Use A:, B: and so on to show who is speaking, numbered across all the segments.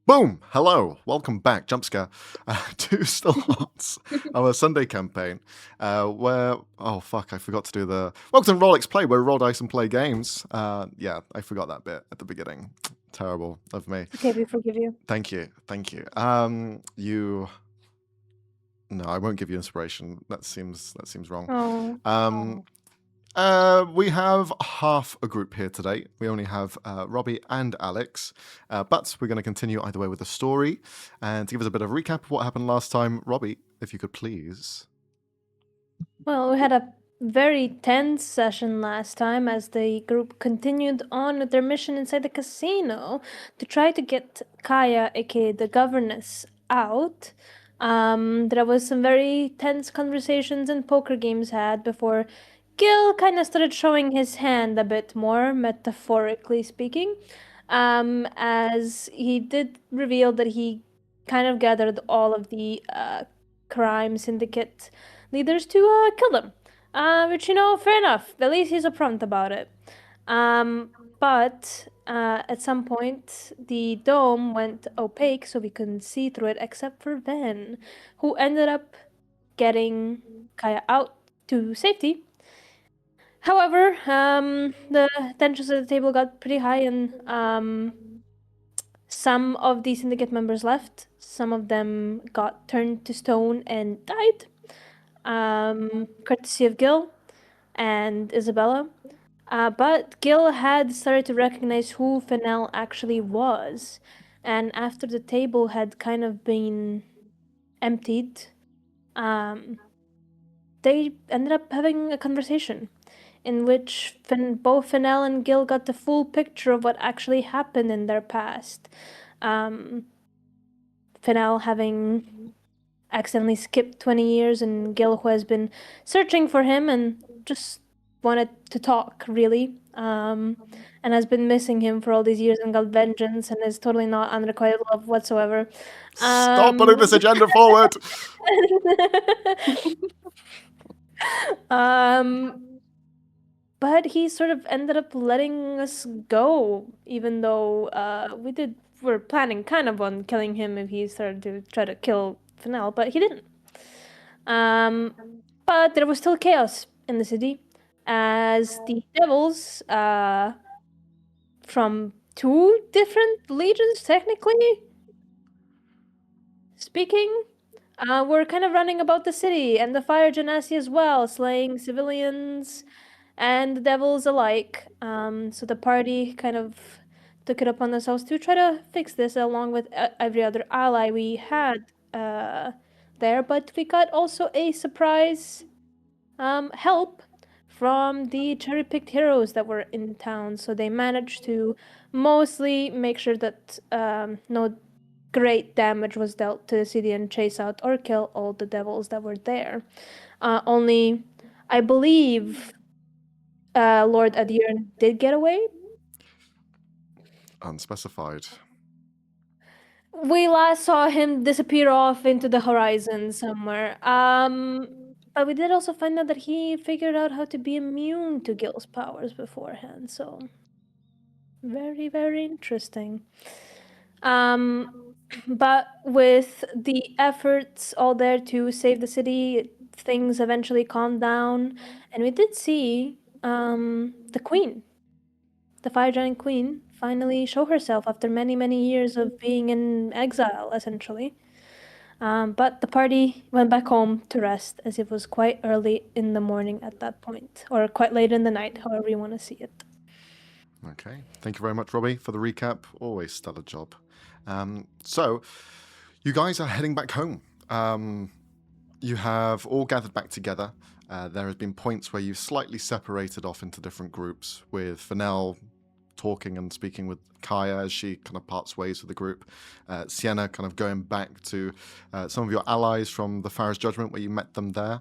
A: Boom! Hello, welcome back, jump scare, to Still Hearts, our Sunday campaign, where, oh fuck, I forgot to do welcome to rollxplay, where we roll dice and play games. Yeah, I forgot that bit at the beginning. Terrible of me.
B: Okay, we forgive you.
A: Thank you. No, I won't give you inspiration. That seems wrong.
B: Oh.
A: We have half a group here today. We only have Robbie and Alex, but we're going to continue either way with the story. And to give us a bit of a recap of what happened last time, Robbie, if you could please.
B: Well, we had a very tense session last time as the group continued on with their mission inside the casino to try to get Kaya, aka the governess, out. There was some very tense conversations and poker games had before Gil kind of started showing his hand a bit more, metaphorically speaking, as he did reveal that he kind of gathered all of the Crime Syndicate leaders to kill them. Which, fair enough. At least he's upfront about it. But at some point, the dome went opaque, so we couldn't see through it except for Ven, who ended up getting Kaya out to safety. However, the tensions at the table got pretty high, and some of the syndicate members left. Some of them got turned to stone and died. Courtesy of Gil and Isabella. But Gil had started to recognize who Fennel actually was. And after the table had kind of been emptied, they ended up having a conversation in which both Fennel and Gil got the full picture of what actually happened in their past. Fennel having accidentally skipped 20 years, and Gil, who has been searching for him and just wanted to talk, really, and has been missing him for all these years and got vengeance and is totally not unrequited love whatsoever.
A: Stop putting this agenda forward!
B: But he sort of ended up letting us go, even though we're planning kind of on killing him if he started to try to kill Fennel, but he didn't. But there was still chaos in the city, as the devils, from two different legions, technically speaking, were kind of running about the city, and the fire genasi as well, slaying civilians and the devils alike. So the party kind of took it upon themselves to try to fix this, along with every other ally we had there. But we got also a surprise help from the cherry-picked heroes that were in town. So they managed to mostly make sure that no great damage was dealt to the city and chase out or kill all the devils that were there. Only, I believe, Lord Adir did get away.
A: Unspecified.
B: We last saw him disappear off into the horizon somewhere. But we did also find out that he figured out how to be immune to Gil's powers beforehand, so very, very interesting. But with the efforts all there to save the city, things eventually calmed down, and we did see the queen, the fire giant queen, finally show herself after many, many years of being in exile, essentially. But the party went back home to rest, as it was quite early in the morning at that point, or quite late in the night, however you want to see it.
A: Okay, thank you very much, Robbie, for the recap. Always stellar job. So, you guys are heading back home. You have all gathered back together. There has been points where you've slightly separated off into different groups, with Fennel talking and speaking with Kaya as she kind of parts ways with the group. Sienna kind of going back to some of your allies from the Farah's Judgment where you met them there,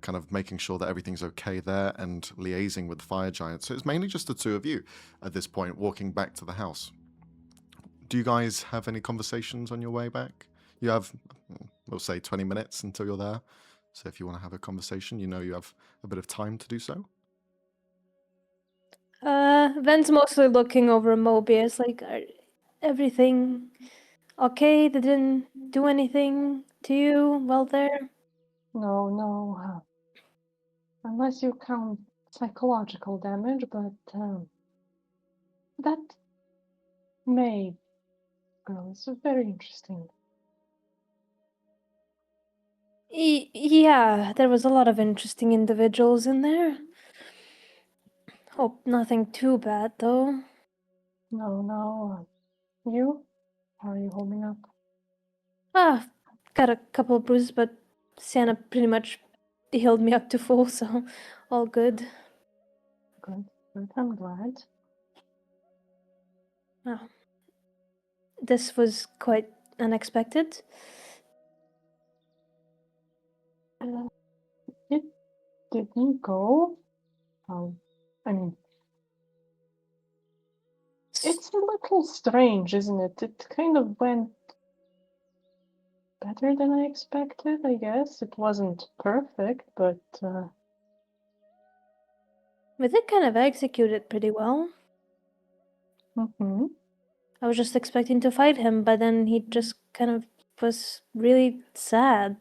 A: kind of making sure that everything's okay there and liaising with the Fire Giant. So it's mainly just the two of you at this point walking back to the house. Do you guys have any conversations on your way back? You have, we'll say, 20 minutes until you're there. So if you want to have a conversation, you know you have a bit of time to do so.
B: Ven's mostly looking over Mobius, like, everything okay? They didn't do anything to you while there?
C: No. Unless you count psychological damage, but that may go. It's very interesting.
B: Yeah, there was a lot of interesting individuals in there. Hope nothing too bad, though.
C: No. You? How are you holding up?
B: Ah, got a couple of bruises, but Santa pretty much healed me up to full, so all good.
C: Good. I'm glad.
B: Oh. This was quite unexpected.
C: It didn't go. I mean, it's a little strange, isn't it? It kind of went better than I expected, I guess. It wasn't perfect, but
B: We did kind of execute it pretty well.
C: mhm.
B: I was just expecting to fight him, but then he just kind of was really sad.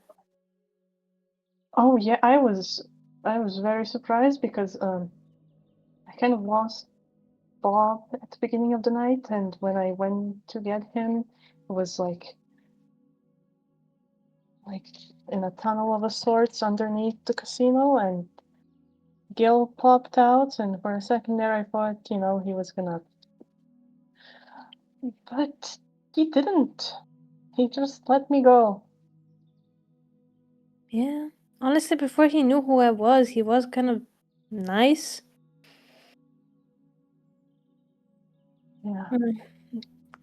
C: Oh yeah, I was very surprised because I kind of lost Bob at the beginning of the night, and when I went to get him, it was like in a tunnel of a sorts underneath the casino, and Gil popped out, and for a second there I thought, he was gonna, but he didn't. He just let me go.
B: Yeah. Honestly, before he knew who I was, he was kind of nice.
C: Yeah.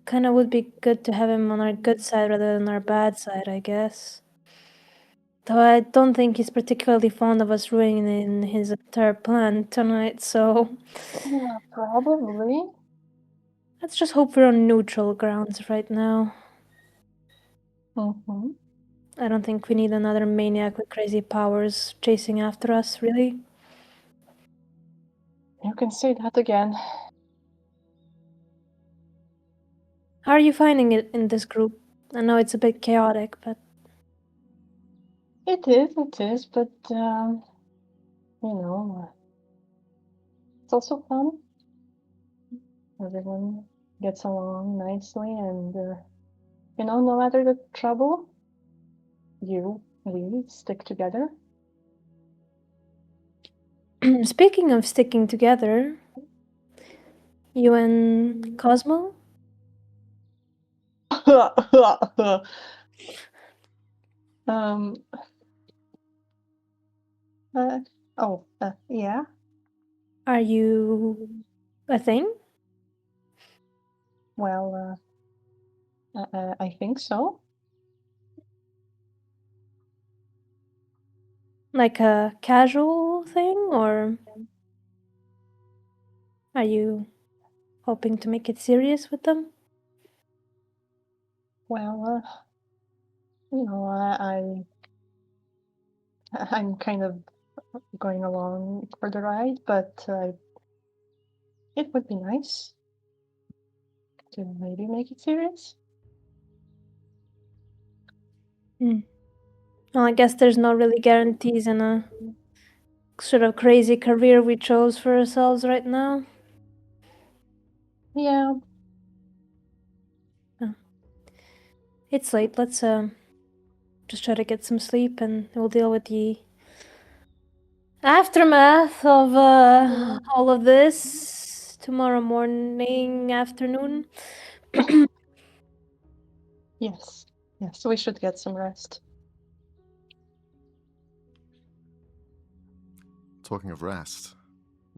B: Kind of would be good to have him on our good side rather than our bad side, I guess. Though I don't think he's particularly fond of us ruining his entire plan tonight, so
C: Yeah, probably.
B: let's just hope we're on neutral grounds right now.
C: Mm-hmm.
B: I don't think we need another maniac with crazy powers chasing after us, really.
C: You can say that again.
B: How are you finding it in this group? I know it's a bit chaotic, but
C: It is, but it's also fun. Everyone gets along nicely, and no matter the trouble, we stick together.
B: speaking of sticking together, you and Cosmo?
C: um. Yeah.
B: Are you a thing?
C: Well, I think so.
B: Like a casual thing, or are you hoping to make it serious with them?
C: Well, I'm kind of going along for the ride, but it would be nice to maybe make it serious.
B: Well, I guess there's no really guarantees in a sort of crazy career we chose for ourselves right now.
C: Yeah.
B: It's late. Let's just try to get some sleep, and we'll deal with the aftermath of all of this tomorrow morning, afternoon.
C: Yes. We should get some rest.
A: Talking of rest,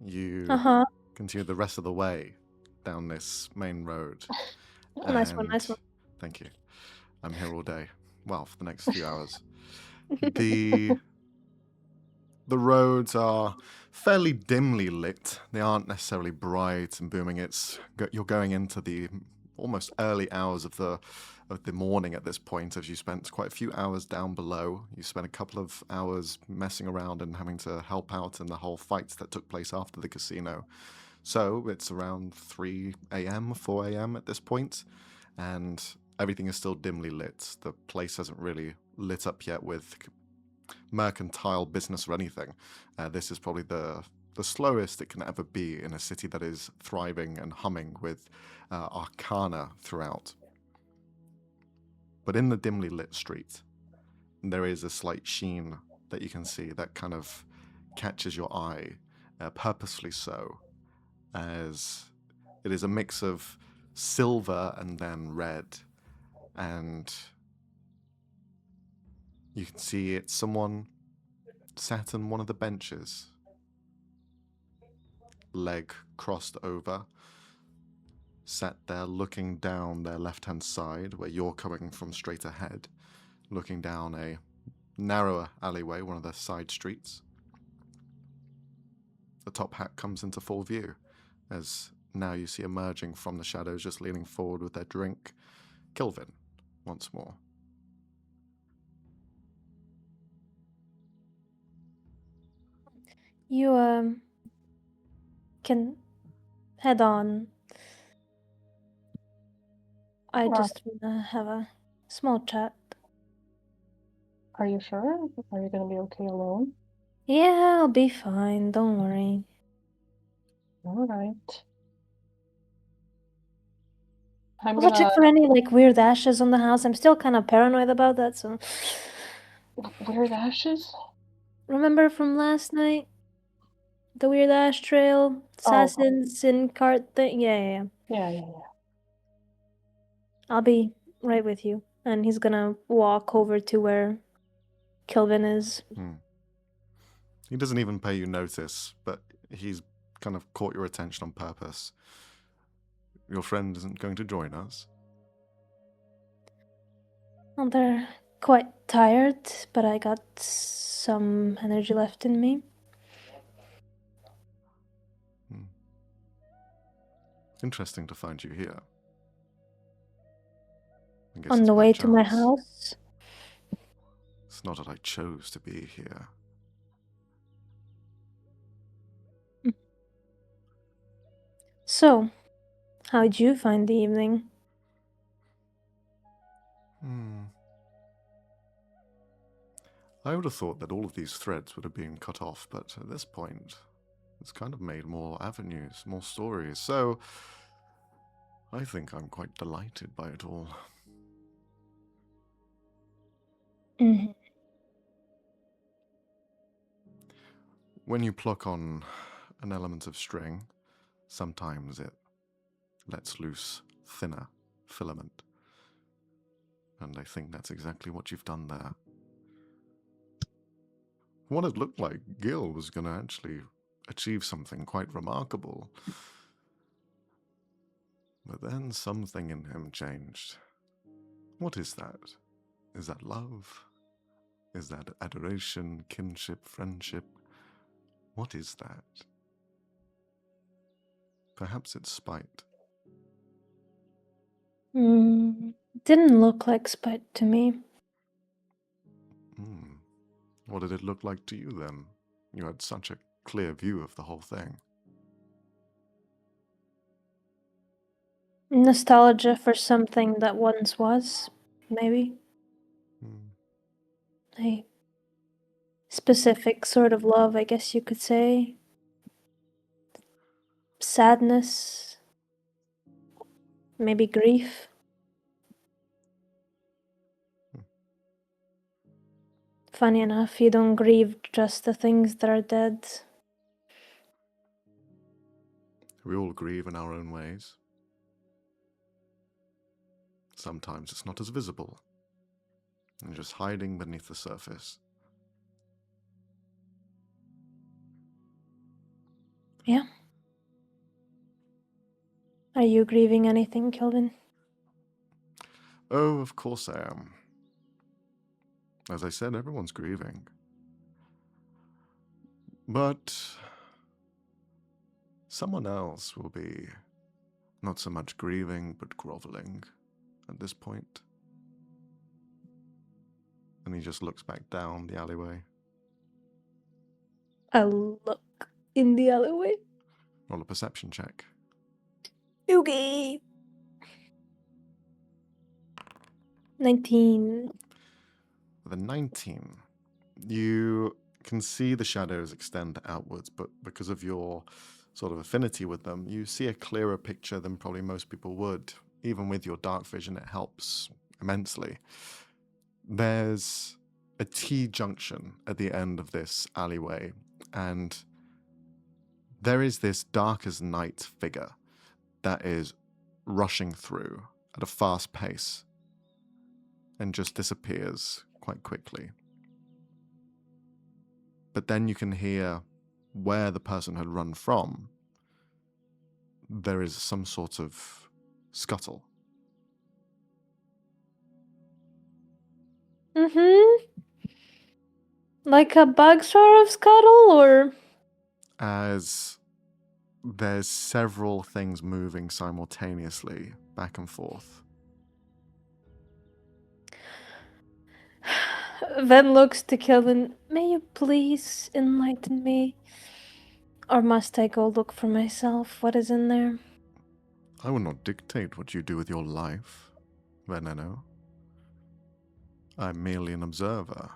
A: you
B: Uh-huh.
A: continue the rest of the way down this main road.
B: Nice one.
A: Thank you. I'm here all day. Well, for the next few hours. The roads are fairly dimly lit. They aren't necessarily bright and booming. You're going into the almost early hours of the morning at this point, as you spent quite a few hours down below. You spent a couple of hours messing around and having to help out in the whole fights that took place after the casino. So it's around 3 a.m., 4 a.m. at this point, and everything is still dimly lit. The place hasn't really lit up yet with mercantile business or anything. This is probably the slowest it can ever be in a city that is thriving and humming with arcana throughout. But in the dimly lit street, there is a slight sheen that you can see that kind of catches your eye, purposely so, as it is a mix of silver and then red, and you can see it's someone sat on one of the benches, leg crossed over, sat there looking down their left-hand side where you're coming from straight ahead, looking down a narrower alleyway, one of the side streets. The top hat comes into full view as now you see emerging from the shadows, just leaning forward with their drink, Kelvin once more.
B: You can head on. I just wanna have a small chat.
C: Are you sure? Are you gonna be okay alone?
B: Yeah, I'll be fine, don't worry.
C: Alright. I'm
B: Also
C: gonna...
B: check for any like weird ashes on the house. I'm still kind of paranoid about that, so
C: Weird ashes?
B: remember from last night? The weird ash trail, assassins in cart thing. Yeah.
C: Yeah.
B: I'll be right with you. And he's gonna walk over to where Kelvin is.
A: He doesn't even pay you notice, but he's kind of caught your attention on purpose. Your friend isn't going to join us?
B: Well, they're quite tired, but I got some energy left in me.
A: Interesting to find you here. I guess
B: On
A: it's
B: the
A: by
B: way to my
A: chance.
B: house.
A: It's not that I chose to be here.
B: So, how'd you find the evening?
A: I would have thought that all of these threads would have been cut off, but at this point, it's kind of made more avenues, more stories. So, I think I'm quite delighted by it all. When you pluck on an element of string, sometimes it lets loose thinner filament. And I think that's exactly what you've done there. What it looked like, Gil was going to actually achieve something quite remarkable. But then something in him changed. What is that? Is that love? Is that adoration, kinship, friendship? What is that? Perhaps it's spite.
B: Didn't look like spite to me.
A: What did it look like to you then? You had such a clear view of the whole thing.
B: Nostalgia for something that once was, maybe. A specific sort of love, I guess you could say. Sadness. Maybe grief. Funny enough, you don't grieve just the things that are dead.
A: We all grieve in our own ways. Sometimes it's not as visible, and just hiding beneath the surface.
B: Yeah. Are you grieving anything, Kelvin?
A: Oh, of course I am. As I said, everyone's grieving. But someone else will be not so much grieving, but groveling at this point. And he just looks back down the alleyway.
B: I'll look in the alleyway.
A: Roll a perception check.
B: Okay. 19.
A: With a 19, you can see the shadows extend outwards, but because of your sort of affinity with them, you see a clearer picture than probably most people would. Even with your dark vision, it helps immensely. There's a T-junction at the end of this alleyway, and there is this dark as night figure that is rushing through at a fast pace and just disappears quite quickly. But then you can hear where the person had run from. There is some sort of scuttle.
B: Like a bug sort of scuttle, or?
A: As there's several things moving simultaneously back and forth.
B: Ven looks to Kelvin. May you please enlighten me? Or must I go look for myself? What is in there?
A: I will not dictate what you do with your life, Veneno. I'm merely an observer.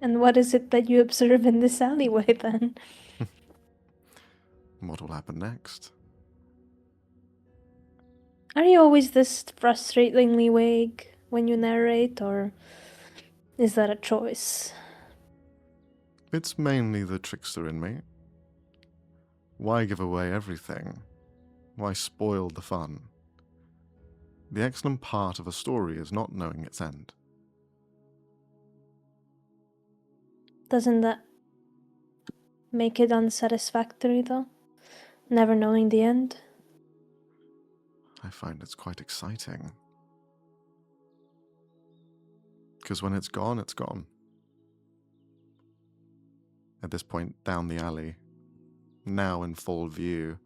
B: And what is it that you observe in this alleyway, then?
A: What will happen next?
B: Are you always this frustratingly vague when you narrate, or is that a choice?
A: It's mainly the trickster in me. Why give away everything? Why spoil the fun? The excellent part of a story is not knowing its end.
B: Doesn't that make it unsatisfactory, though? Never knowing the end?
A: I find it's quite exciting. Because when it's gone, it's gone. At this point, down the alley, now in full view,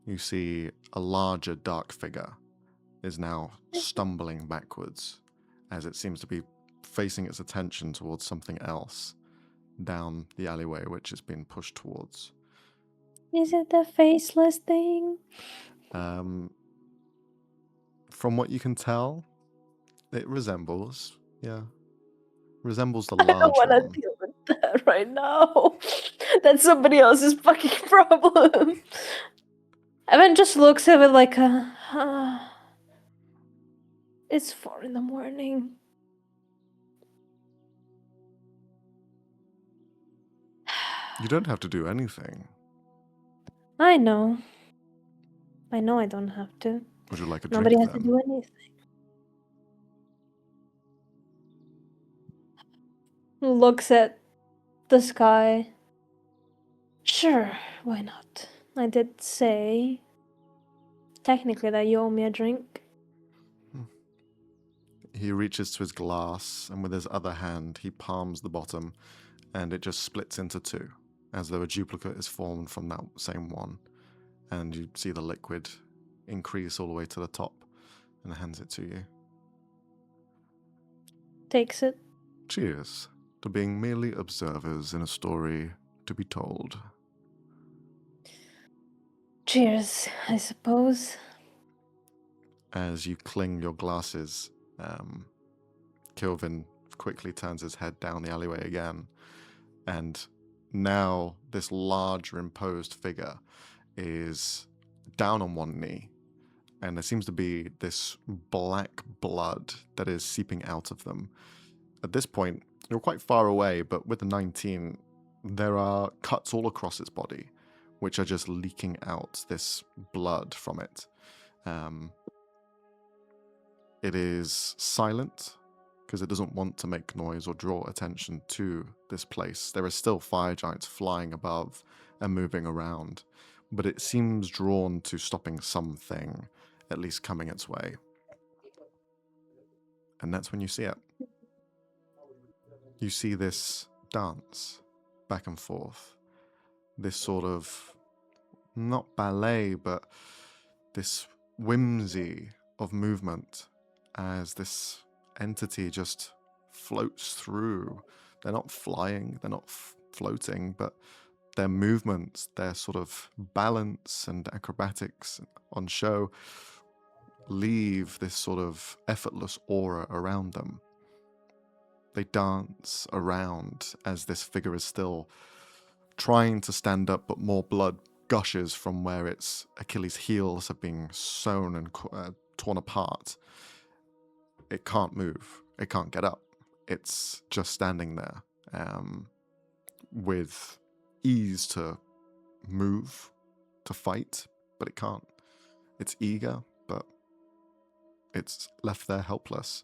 A: you see a larger dark figure is now stumbling backwards as it seems to be facing its attention towards something else down the alleyway which it's been pushed towards.
B: Is it the faceless thing?
A: From what you can tell, it resembles the
B: I don't
A: large
B: want to
A: one.
B: deal with that right now. That's somebody else's fucking problem. Evan just looks at it like it's 4 a.m.
A: You don't have to do anything.
B: I know. I know I don't have to.
A: Would you like a
B: Nobody
A: drink
B: has to
A: then?
B: do anything. Looks at the sky. Sure, why not? I did say technically that you owe me a drink.
A: He reaches to his glass, and with his other hand, he palms the bottom, and it just splits into two, as though a duplicate is formed from that same one. And you see the liquid increase all the way to the top, and hands it to you.
B: Takes it.
A: Cheers to being merely observers in a story to be told.
B: Cheers, I suppose.
A: As you cling your glasses, Kilvin quickly turns his head down the alleyway again, and now this larger imposed figure is down on one knee, and there seems to be this black blood that is seeping out of them. At this point, you're quite far away, but with the 19, there are cuts all across its body, which are just leaking out this blood from it. It is silent, because it doesn't want to make noise or draw attention to this place. There are still fire giants flying above and moving around, but it seems drawn to stopping something, at least coming its way. And that's when you see it. You see this dance back and forth. This sort of, not ballet, but this whimsy of movement as this entity just floats through. They're not flying, they're not floating, but their movements, their sort of balance and acrobatics on show leave this sort of effortless aura around them. They dance around as this figure is still trying to stand up, but more blood gushes from where its Achilles' heels have been sewn and torn apart. It can't move. It can't get up. It's just standing there with ease to move, to fight, but it can't. It's eager, but it's left there helpless.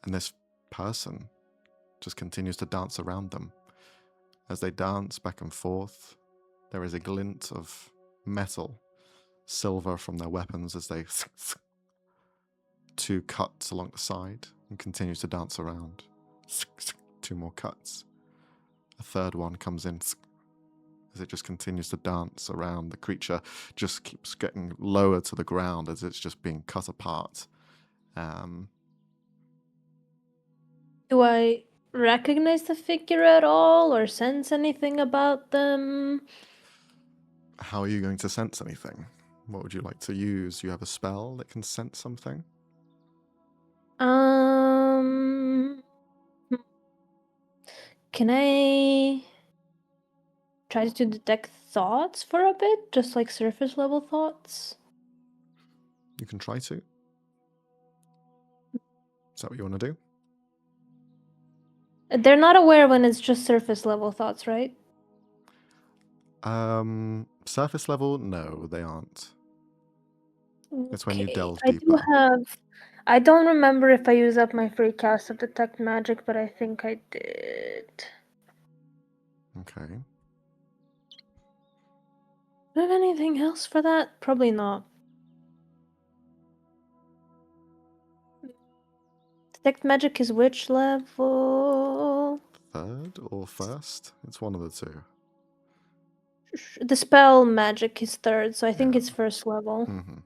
A: And this person just continues to dance around them. As they dance back and forth, there is a glint of metal, silver from their weapons as they 2 cuts along the side and continues to dance around. 2 more cuts. A third one comes in as it just continues to dance around. The creature just keeps getting lower to the ground as it's just being cut apart.
B: Do I recognize the figure at all or sense anything about them?
A: How are you going to sense anything? What would you like to use? You have a spell that can sense something?
B: Can I try to detect thoughts for a bit? Just like surface level thoughts?
A: You can try to. Is that what you want to do?
B: They're not aware when it's just surface level thoughts, right?
A: Surface level? No, they aren't. It's when you delve
B: I
A: deeper.
B: I don't remember if I use up my free cast of detect magic, but I think I did.
A: Okay.
B: Do I have anything else for that? Probably not. Detect magic is which level?
A: 3rd or 1st? It's one of the 2.
B: The spell magic is 3rd, so I think
A: Yeah.
B: it's 1st level.
A: Mm-hmm.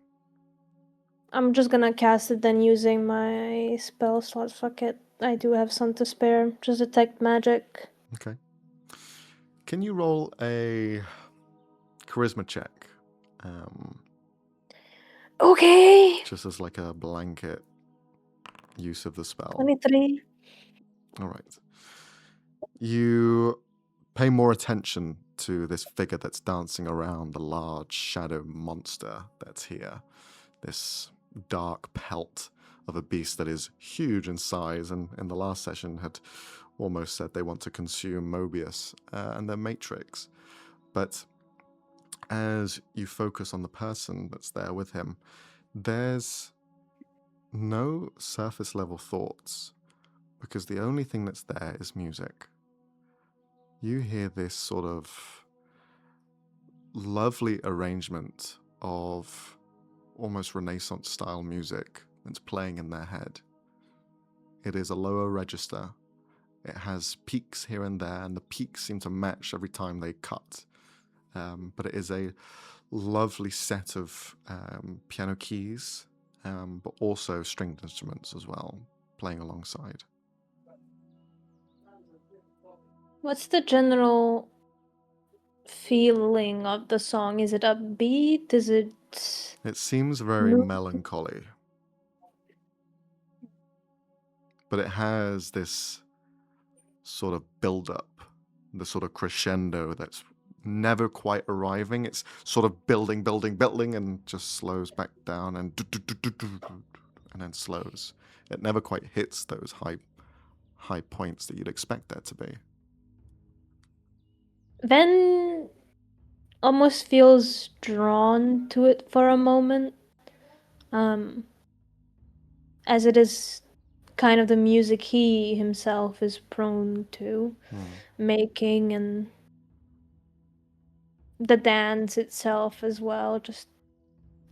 B: I'm just gonna cast it then using my spell slot. Fuck it. I do have some to spare. Just detect magic.
A: Okay. Can you roll a charisma check?
B: Okay.
A: Just as like a blanket use of the spell.
B: 23.
A: All right. You pay more attention to this figure that's dancing around the large shadow monster that's here. This dark pelt of a beast that is huge in size, and in the last session had almost said they want to consume Mobius and their Matrix. But as you focus on the person that's there with him, there's no surface level thoughts, because the only thing that's there is music. You hear this sort of lovely arrangement of almost Renaissance style music that's playing in their head. It is a lower register. It has peaks here and there, and the peaks seem to match every time they cut. But it is a lovely set of piano keys, but also stringed instruments as well, playing alongside.
B: What's the general feeling of the song? Is it upbeat? Is it...
A: It seems very melancholy. But it has this sort of build-up, the sort of crescendo that's never quite arriving. It's sort of building, and just slows back down and then slows. It never quite hits those high points that you'd expect there to be.
B: Ven almost feels drawn to it for a moment, as it is kind of the music he himself is prone to making, and the dance itself as well, just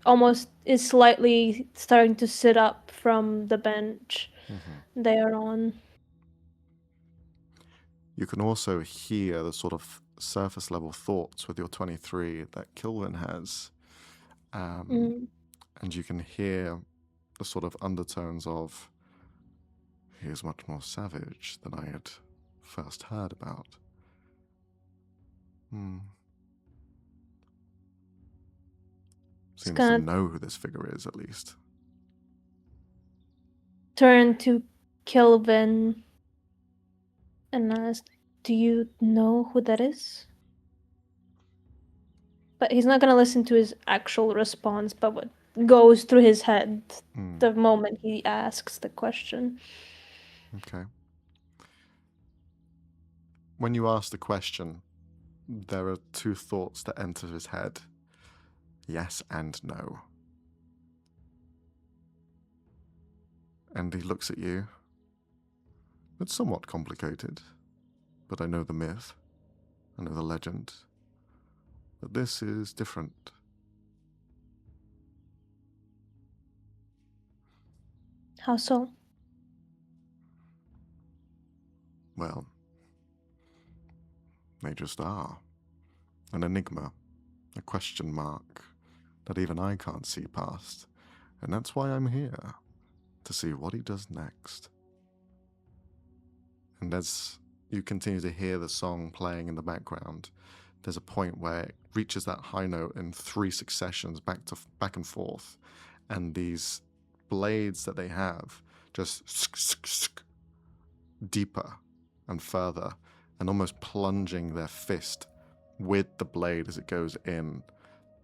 B: almost is slightly starting to sit up from the bench they are on.
A: You can also hear the sort of surface level thoughts with your 23 that Kilvin has. And you can hear the sort of undertones of, he is much more savage than I had first heard about. Seems to know who this figure is, at least.
B: turn to Kelvin and ask, "Do you know who that is?" But he's not gonna listen to his actual response, but what goes through his head the moment he asks the question.
A: Okay. When you ask the question, there are two thoughts that enter his head. Yes and no. And he looks at you. It's somewhat complicated, but I know the myth. I know the legend. But this is different.
B: How so?
A: Well, they just are. An enigma. A question mark that even I can't see past. And that's why I'm here. To see what he does next. And as you continue to hear the song playing in the background, there's a point where it reaches that high note in 3 successions back and forth, and these blades that they have just deeper and further, and almost plunging their fist with the blade as it goes in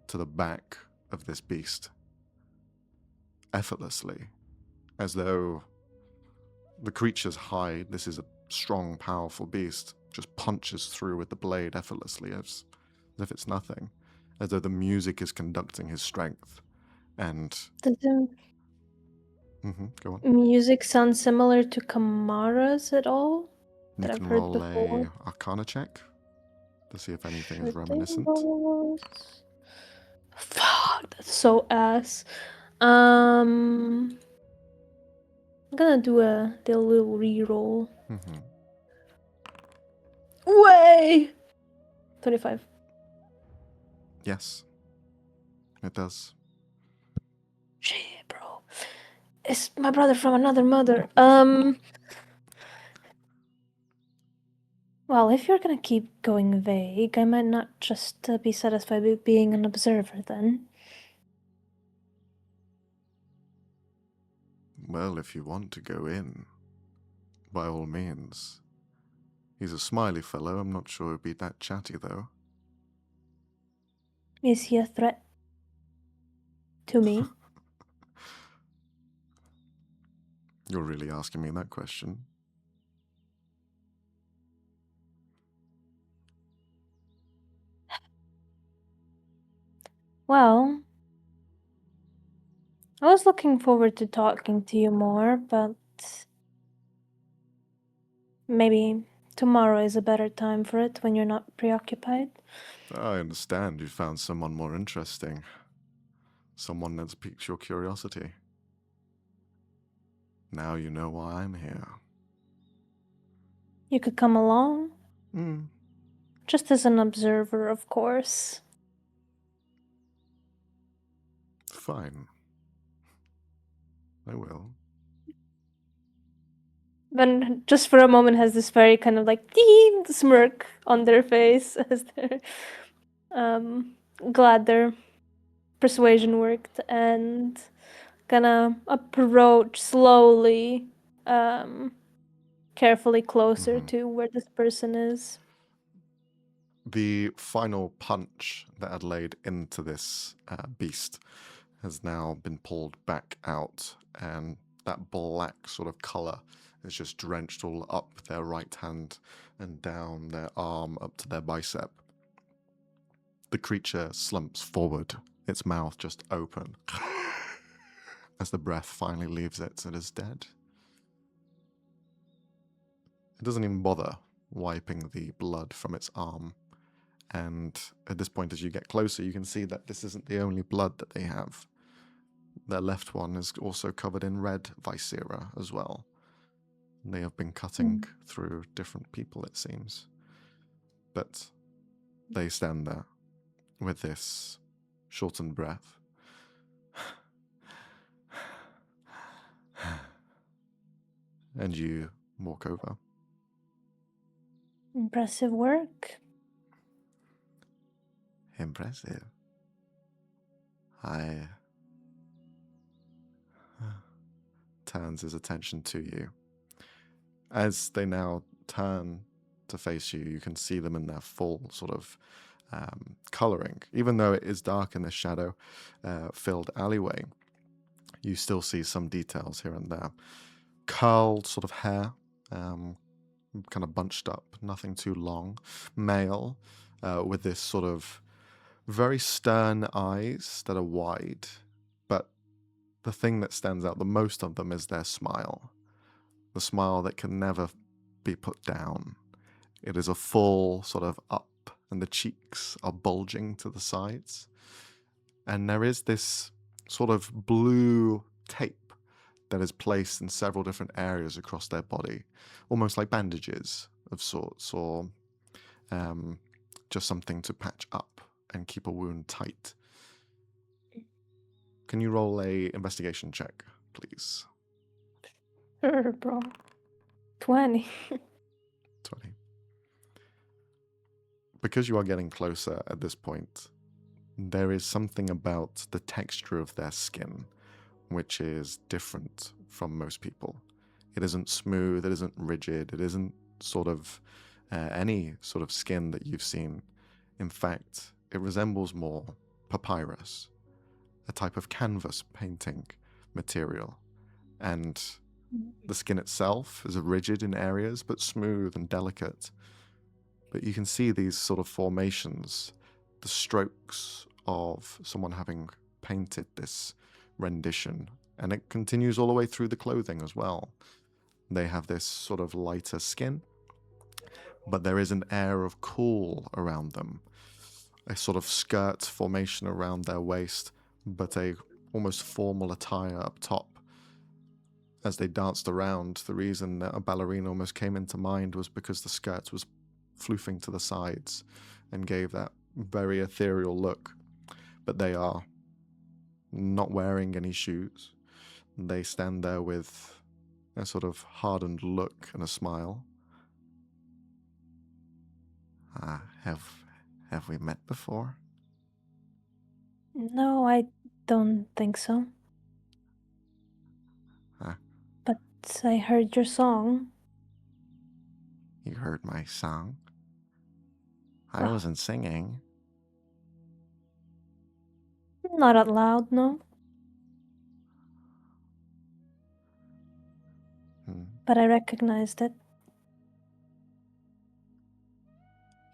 A: to the back of this beast, effortlessly, as though the creature's hide, this is a strong, powerful beast, just punches through with the blade effortlessly, as if it's nothing, as though the music is conducting his strength. And
B: Does the
A: go on.
B: music sound similar to Kamara's at all?
A: You
B: That
A: can
B: I've heard
A: roll
B: before.
A: a Arcana check to see if anything is
B: Sure
A: reminiscent.
B: thing. Fuck, that's so ass. I'm gonna do a little reroll. Way 25.
A: Yes, it does.
B: Shit, bro. It's my brother from another mother. Well, if you're gonna keep going vague, I might not just be satisfied with being an observer then.
A: Well, if you want to go in, by all means. He's a smiley fellow. I'm not sure he'd be that chatty, though.
B: Is he a threat to me?
A: You're really asking me that question.
B: Well, I was looking forward to talking to you more, but maybe tomorrow is a better time for it when you're not preoccupied.
A: I understand you found someone more interesting. Someone that's piqued your curiosity. Now you know why I'm here.
B: You could come along.
A: Hmm.
B: Just as an observer, of course.
A: Fine. I will.
B: Then just for a moment has this very kind of like smirk on their face as they're glad their persuasion worked, and gonna approach slowly, carefully closer to where this person is.
A: The final punch that had laid into this beast has now been pulled back out, and that black sort of colour is just drenched all up their right hand and down their arm up to their bicep. The creature slumps forward, its mouth just open, as the breath finally leaves it and is dead. It doesn't even bother wiping the blood from its arm. And at this point, as you get closer, you can see that this isn't the only blood that they have. Their left one is also covered in red viscera as well. They have been cutting through different people, it seems. But they stand there with this shortened breath. And you walk over.
B: Impressive work.
A: Impressive. turns his attention to you. As they now turn to face you, you can see them in their full sort of coloring. Even though it is dark in this shadow-filled alleyway, you still see some details here and there. Curled sort of hair, kind of bunched up, nothing too long. Male, with this sort of very stern eyes that are wide. But the thing that stands out the most of them is their smile. The smile that can never be put down. It is a full sort of up, and the cheeks are bulging to the sides. And there is this sort of blue tape that is placed in several different areas across their body, almost like bandages of sorts, or just something to patch up and keep a wound tight. Can you roll a investigation check, please?
B: Sure, bro. 20.
A: 20. Because you are getting closer at this point, there is something about the texture of their skin which is different from most people. It isn't smooth, it isn't rigid, it isn't sort of any sort of skin that you've seen. In fact, it resembles more papyrus, a type of canvas painting material. And the skin itself is rigid in areas, but smooth and delicate. But you can see these sort of formations, the strokes of someone having painted this rendition. And it continues all the way through the clothing as well. They have this sort of lighter skin, but there is an air of cool around them. A sort of skirt formation around their waist, but a almost formal attire up top. As they danced around, the reason that a ballerina almost came into mind was because the skirt was floofing to the sides and gave that very ethereal look. But they are not wearing any shoes. They stand there with a sort of hardened look and a smile. Have we met before?
B: No, I don't think so. But I heard your song.
A: You heard my song? I
B: Oh.
A: wasn't singing.
B: Not out loud, no. But I recognized it.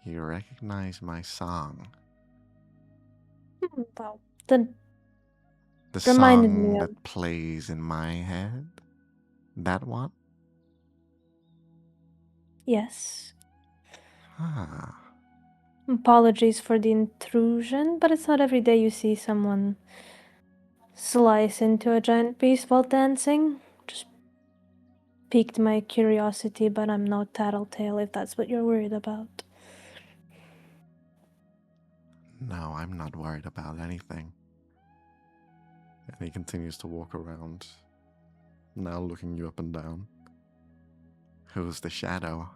A: You recognize my song.
B: Well, then
A: The
B: reminded
A: song
B: me of...
A: that plays in my head? That one?
B: Yes.
A: Ah.
B: Apologies for the intrusion, but it's not every day you see someone slice into a giant beast while dancing. Just piqued my curiosity, but I'm no tattletale if that's what you're worried about.
A: No, I'm not worried about anything. And he continues to walk around, now looking you up and down. Who's the shadow?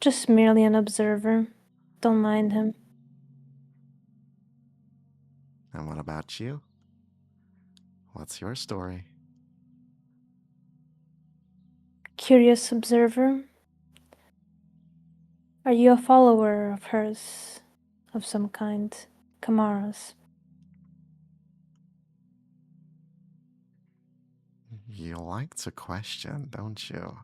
B: Just merely an observer. Don't mind him.
A: And what about you? What's your story?
B: Curious observer. Are you a follower of hers? Of some kind? Kamara's?
A: You like to question, don't you?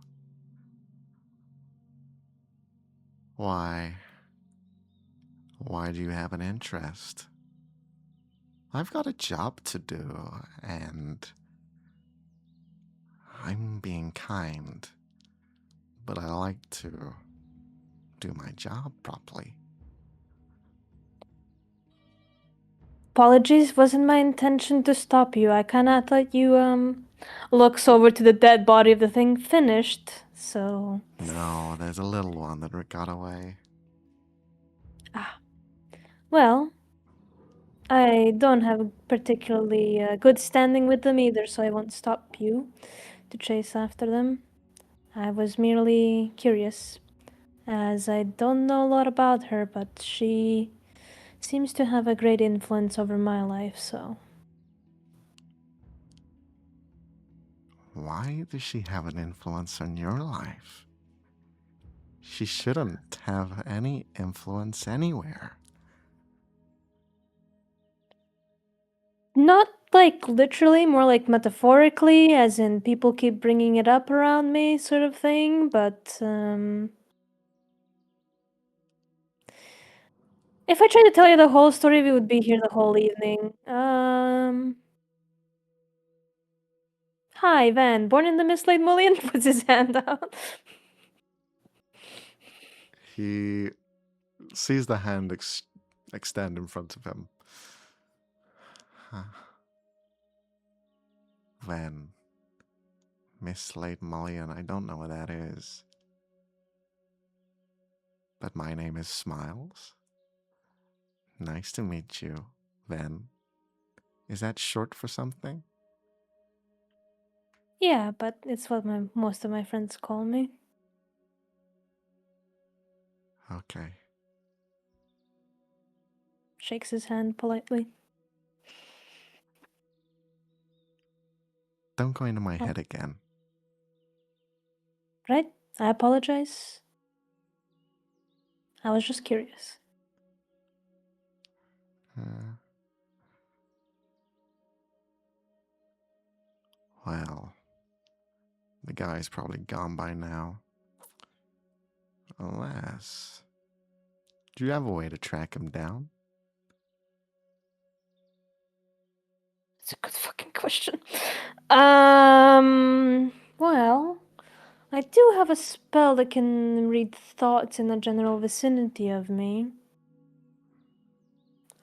A: Why? Why do you have an interest? I've got a job to do, and I'm being kind, but I like to do my job properly.
B: Apologies, wasn't my intention to stop you. I kinda thought you, looks over to the dead body of the thing, finished, so...
A: No, there's a little one that got away.
B: Well, I don't have particularly good standing with them either, so I won't stop you to chase after them. I was merely curious, as I don't know a lot about her, but she seems to have a great influence over my life, so...
A: Why does she have an influence on your life? She shouldn't have any influence anywhere.
B: Not like literally, more like metaphorically, as in people keep bringing it up around me, sort of thing. But if I tried to tell you the whole story, we would be here the whole evening. Hi, Van. Born in the Mislaid Mullion puts his hand out.
A: He sees the hand extend in front of him. Van. Mislaid Mullion, I don't know what that is. But my name is Smiles. Nice to meet you, Ven. Is that short for something?
B: Yeah, but it's what most of my friends call me.
A: Okay.
B: Shakes his hand politely.
A: Don't go into my head again.
B: Right? I apologize. I was just curious.
A: Well, the guy's probably gone by now. Unless... Do you have a way to track him down?
B: It's a good fucking question. Well, I do have a spell that can read thoughts in the general vicinity of me.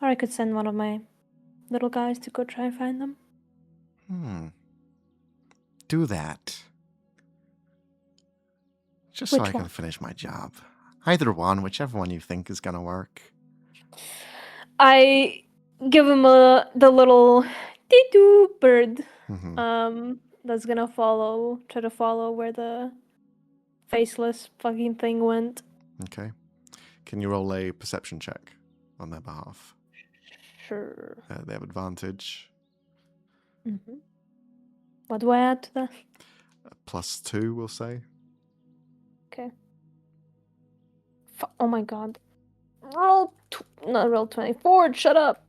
B: Or I could send one of my little guys to go try and find them.
A: Do that. Just so
B: Which
A: I can
B: one?
A: finish my job. Either one, whichever one you think is gonna work.
B: I give him the little dee-doo bird. That's gonna try to follow where the faceless fucking thing went.
A: Okay. Can you roll a perception check on their behalf?
B: Sure.
A: They have advantage.
B: What do I add to that?
A: +2, we'll say.
B: Okay. Oh my god. Roll 24. Shut up.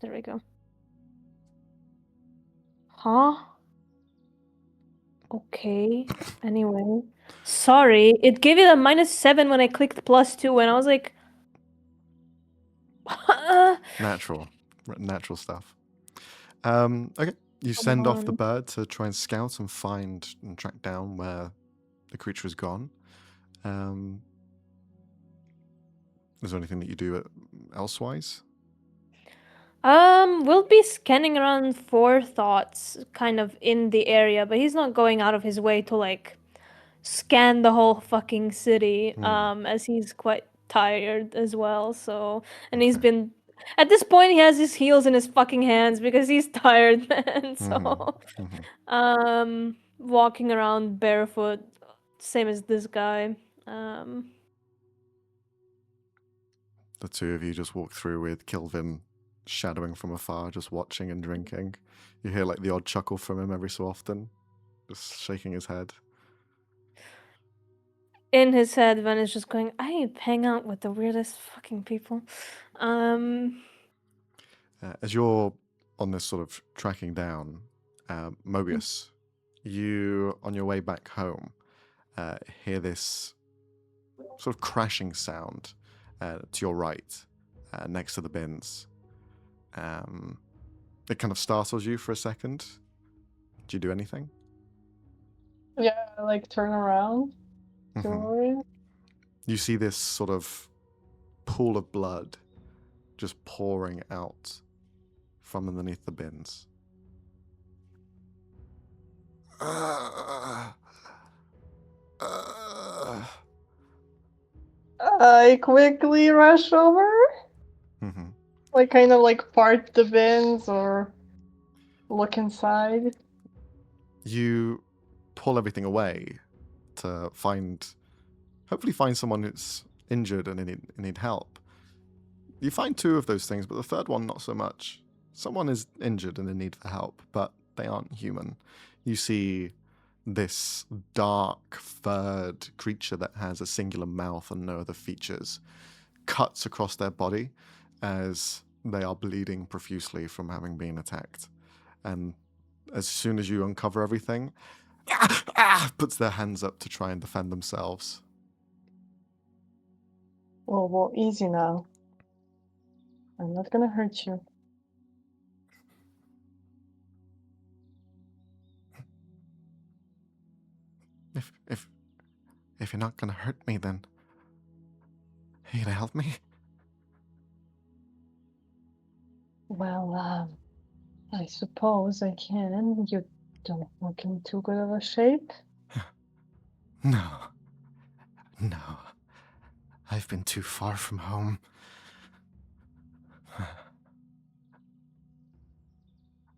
B: There we go. Huh? Okay. Anyway. Sorry. It gave it a -7 when I clicked +2 and I was like...
A: Natural stuff. Okay. You send off the bird to try and scout and find and track down where the creature has gone. Is there anything that you do elsewise?
B: We'll be scanning around for thoughts kind of in the area, but he's not going out of his way to like scan the whole fucking city, as he's quite tired as well, so he's been at this point he has his heels in his fucking hands because he's tired, man. So walking around barefoot, same as this guy.
A: The two of you just walk through with Kilvin shadowing from afar, just watching and drinking. You hear like the odd chuckle from him every so often, just shaking his head.
B: In his head, Van is just going, I hang out with the weirdest fucking people.
A: As you're on this sort of tracking down, Mobius, you, on your way back home, hear this sort of crashing sound to your right, next to the bins. It kind of startles you for a second. Do you do anything?
C: Yeah, I like turn around.
A: You see this sort of pool of blood just pouring out from underneath the bins.
C: I quickly rush over. Like kind of like part the bins or look inside.
A: You pull everything away to hopefully find someone who's injured and need help. You find two of those things, but the third one not so much. Someone is injured and in need for help, but they aren't human. You see this dark, furred creature that has a singular mouth and no other features cuts across their body as they are bleeding profusely from having been attacked. And as soon as you uncover everything, puts their hands up to try and defend themselves.
C: Well, easy now. I'm not gonna hurt you.
A: If you're not gonna hurt me, then are you gonna help me?
C: Well, I suppose I can. You don't look in too good of a shape.
A: No. I've been too far from home.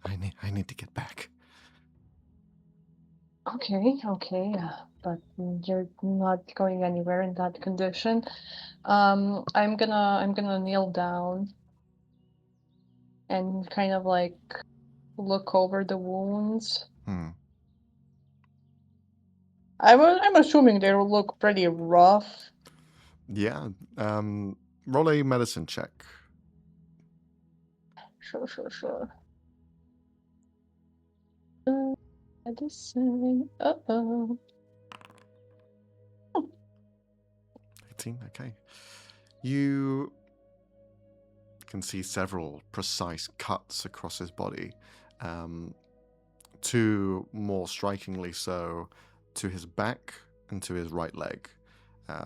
A: I need to get back.
C: Okay, but you're not going anywhere in that condition. I'm gonna kneel down and kind of like look over the wounds. I'm assuming they will look pretty rough.
A: Yeah. Roll a medicine check.
C: Sure. Medicine. Uh-oh.
A: 18, okay. You can see several precise cuts across his body. Two more strikingly so to his back and to his right leg,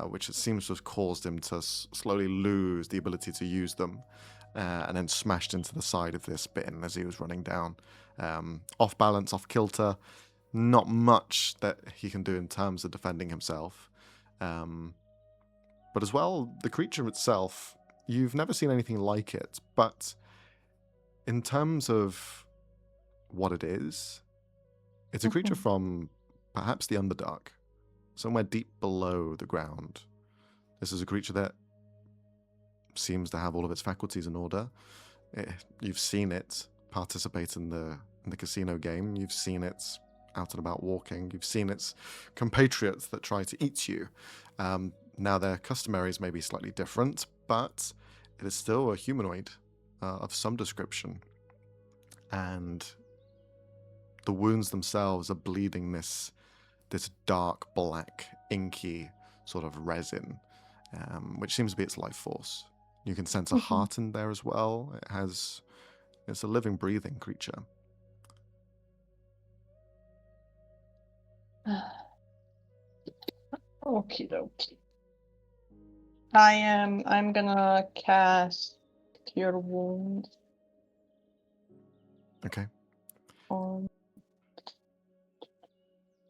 A: which it seems to have caused him to slowly lose the ability to use them, and then smashed into the side of this bin as he was running down. Off balance, off kilter, not much that he can do in terms of defending himself. But as well, the creature itself, you've never seen anything like it, but in terms of what it is, it's a creature from perhaps the Underdark, somewhere deep below the ground. This is a creature that seems to have all of its faculties in order. You've seen it participate in the casino game. You've seen it out and about walking. You've seen its compatriots that try to eat you. Now their customaries may be slightly different, but it is still a humanoid of some description. And the wounds themselves are bleeding this dark, black, inky sort of resin, which seems to be its life force. You can sense a heart in there as well. It's a living, breathing creature.
C: Okie dokie. I'm gonna cast Cure Wounds.
A: Okay.
C: On.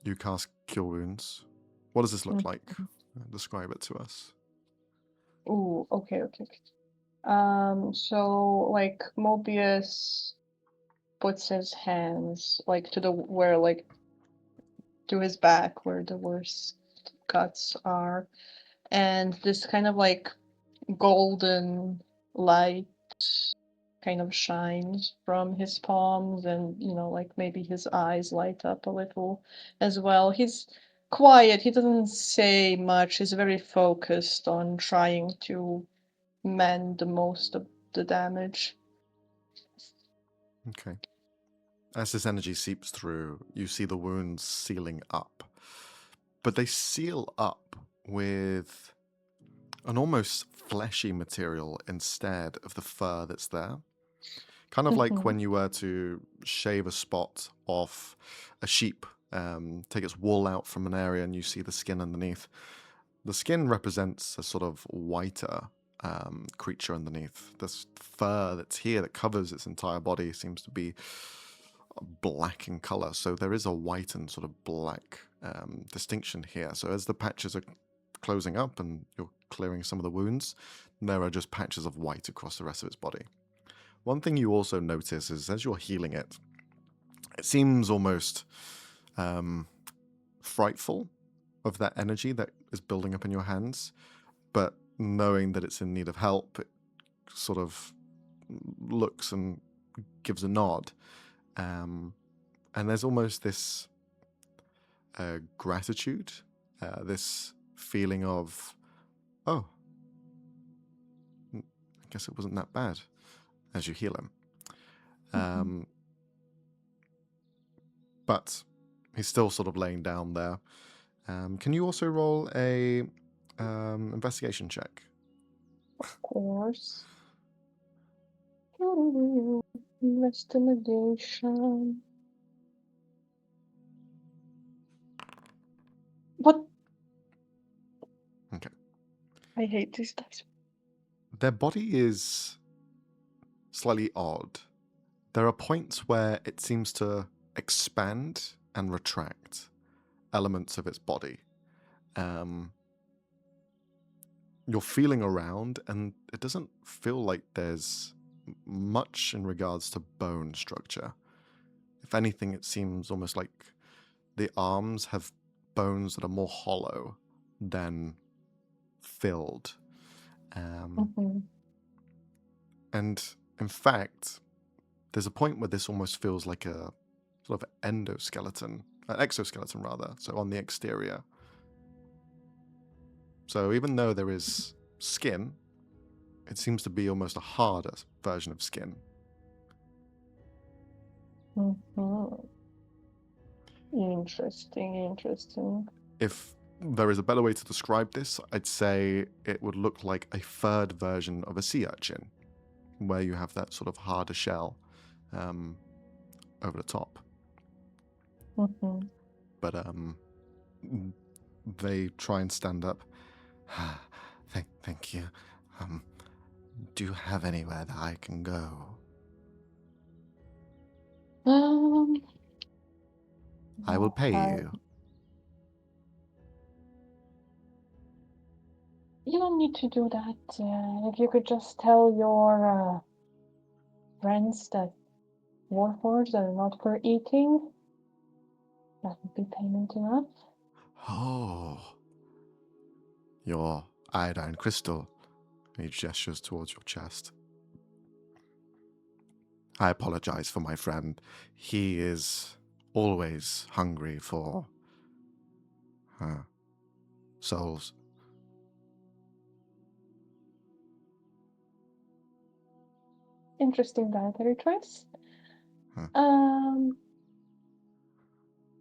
A: You cast Cure Wounds. What does this look like? Describe it to us.
C: Ooh, okay. So like Mobius puts his hands like to his back where the worst cuts are, and this kind of like golden light kind of shines from his palms, and like maybe his eyes light up a little as well. He's quiet, he doesn't say much, he's very focused on trying to mend the most of the damage.
A: Okay. As this energy seeps through, you see the wounds sealing up. But they seal up with an almost fleshy material instead of the fur that's there. Kind of like when you were to shave a spot off a sheep, take its wool out from an area and you see the skin underneath. The skin represents a sort of whiter creature underneath. This fur that's here that covers its entire body seems to be black in color. So there is a white and sort of black distinction here. So as the patches are closing up and you're clearing some of the wounds, there are just patches of white across the rest of its body. One thing you also notice is as you're healing it, it seems almost frightful of that energy that is building up in your hands, but knowing that it's in need of help, it sort of looks and gives a nod. And there's almost this gratitude, this feeling of, oh, I guess it wasn't that bad, as you heal him. But he's still sort of laying down there. Can you also roll a investigation check?
C: Of course. Investigation. What?
A: Okay.
C: I hate these dice.
A: Their body is slightly odd. There are points where it seems to expand and retract elements of its body. You're feeling around, and it doesn't feel like there's much in regards to bone structure. If anything, it seems almost like the arms have bones that are more hollow than filled. And in fact, there's a point where this almost feels like a sort of exoskeleton rather, so on the exterior. So even though there is skin, it seems to be almost a harder version of skin.
C: Interesting.
A: If there is a better way to describe this, I'd say it would look like a third version of a sea urchin, where you have that sort of harder shell over the top. But they try and stand up. Thank you. Do you have anywhere that I can go? I will pay you.
C: You don't need to do that. If you could just tell your friends that warforged are not for eating, that would be payment enough.
A: Oh. Your iodine crystal. He gestures towards your chest. I apologize for my friend. He is always hungry for souls.
C: Interesting dietary choice.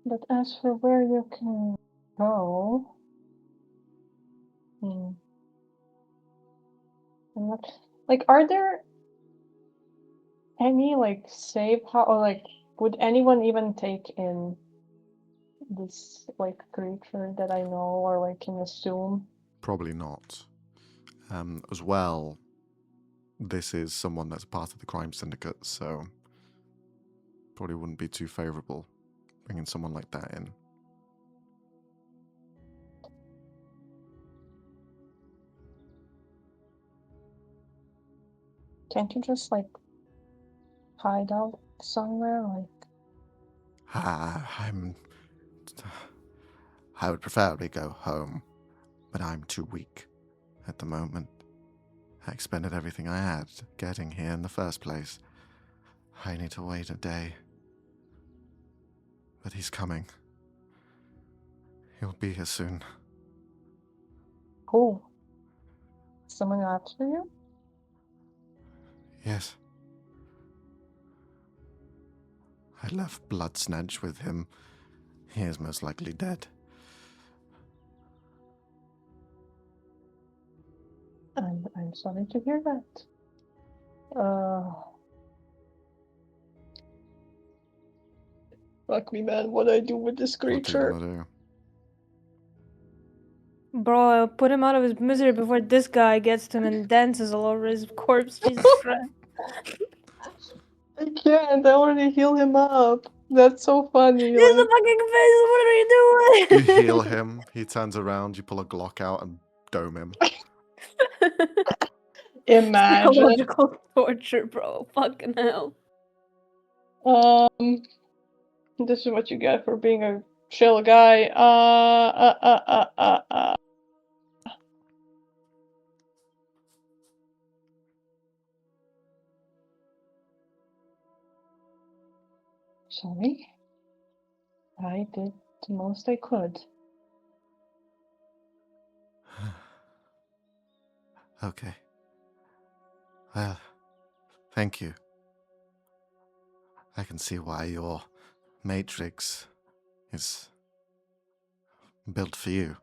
C: But as for where you can go, I'm not, like, are there any safe or would anyone even take in this creature that I know or can assume?
A: Probably not. As well, this is someone that's part of the Crime Syndicate, so probably wouldn't be too favorable bringing someone like that in.
C: Can't you just hide out somewhere?
A: I would preferably go home, but I'm too weak at the moment. I expended everything I had getting here in the first place. I need to wait a day. But he's coming. He'll be here soon.
C: Who? Someone after you?
A: Yes. I left Bloodsnatch with him. He is most likely dead.
C: I'm sorry to hear that. Fuck me, man. What do I do with this creature?
A: What do you want to do?
B: Bro, I'll put him out of his misery before this guy gets to him and dances all over his corpse. Jesus Christ.
C: I can't. I already healed him up. That's so funny.
B: He's the fucking face. What are you doing?
A: You heal him. He turns around. You pull a Glock out and dome him.
C: Imagine.
B: Psychological torture, bro. Fucking hell.
C: This is what you get for being a chill guy. Sorry. I did the most I could.
A: Okay. Well, thank you. I can see why your matrix is built for you.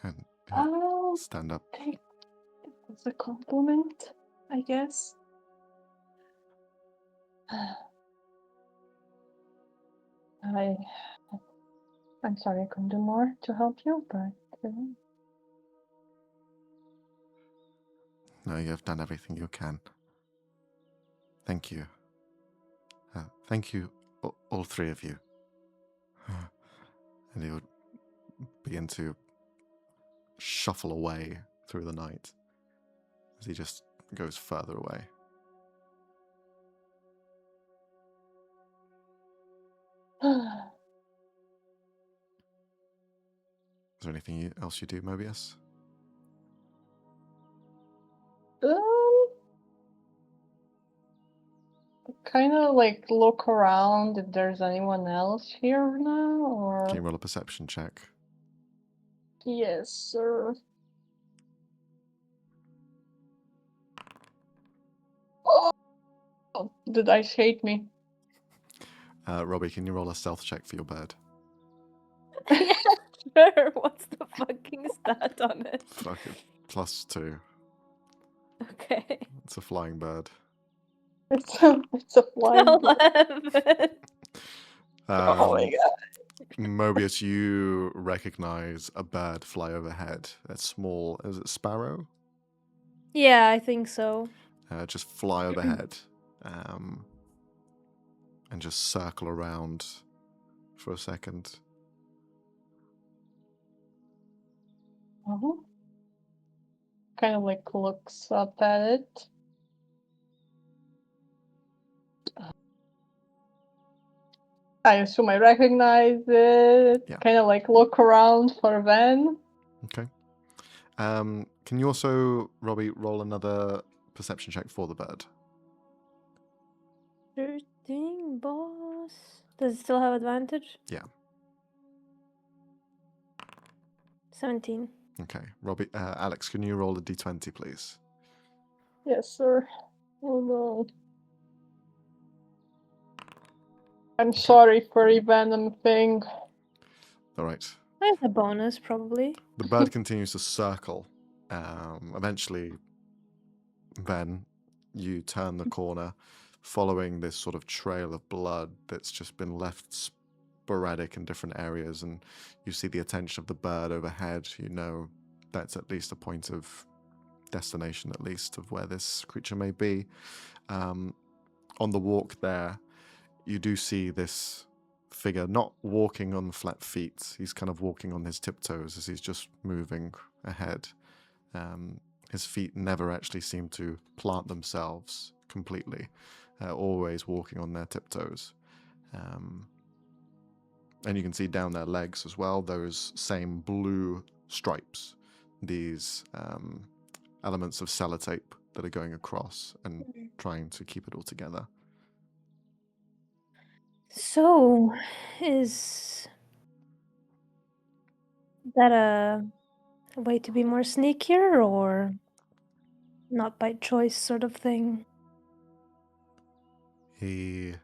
A: And
C: I'll
A: stand up.
C: take it as a compliment, I guess. I'm sorry I couldn't do more to help you, but
A: No, you have done everything you can. Thank you. Thank you, all three of you. And he would begin to shuffle away through the night as he just goes further away. Is there anything else you do, Mobius?
C: Kind of like look around if there's anyone else here now, or
A: Can you roll a perception check?
C: yes, sir. Oh, the dice hate me.
A: Robbie, can you roll a stealth check for your bird?
B: Yeah, sure. What's the fucking stat on it?
A: Fuck it. +2.
B: Okay.
A: It's a flying bird.
C: It's a flying.
B: 11.
C: Oh my god.
A: Mobius, you recognize a bird fly overhead. A small, is it sparrow?
B: Yeah, I think so.
A: Just fly overhead and just circle around for a second.
C: Kind of like looks up at it. I assume I recognize it.
A: Yeah.
C: Kind of like look around for Van.
A: Okay. Can you also, Robbie, roll another perception check for the bird?
B: Sure thing, boss. Does it still have advantage?
A: Yeah.
B: 17.
A: Okay. Robbie, Alex, can you roll a d20, please?
C: Yes, sir. Oh no. I'm sorry for the venom thing.
A: All right.
B: That's a bonus, probably.
A: The bird continues to circle. Eventually, then you turn the corner, following this sort of trail of blood that's just been left sporadic in different areas, and you see the attention of the bird overhead. You know that's at least a point of destination, at least, of where this creature may be. On the walk there, you do see this figure not walking on flat feet. He's kind of walking on his tiptoes as he's just moving ahead. His feet never actually seem to plant themselves completely, always walking on their tiptoes. And you can see down their legs as well, those same blue stripes, these elements of sellotape that are going across and trying to keep it all together.
B: So, is that a way to be more sneakier or not by choice sort of thing?
A: He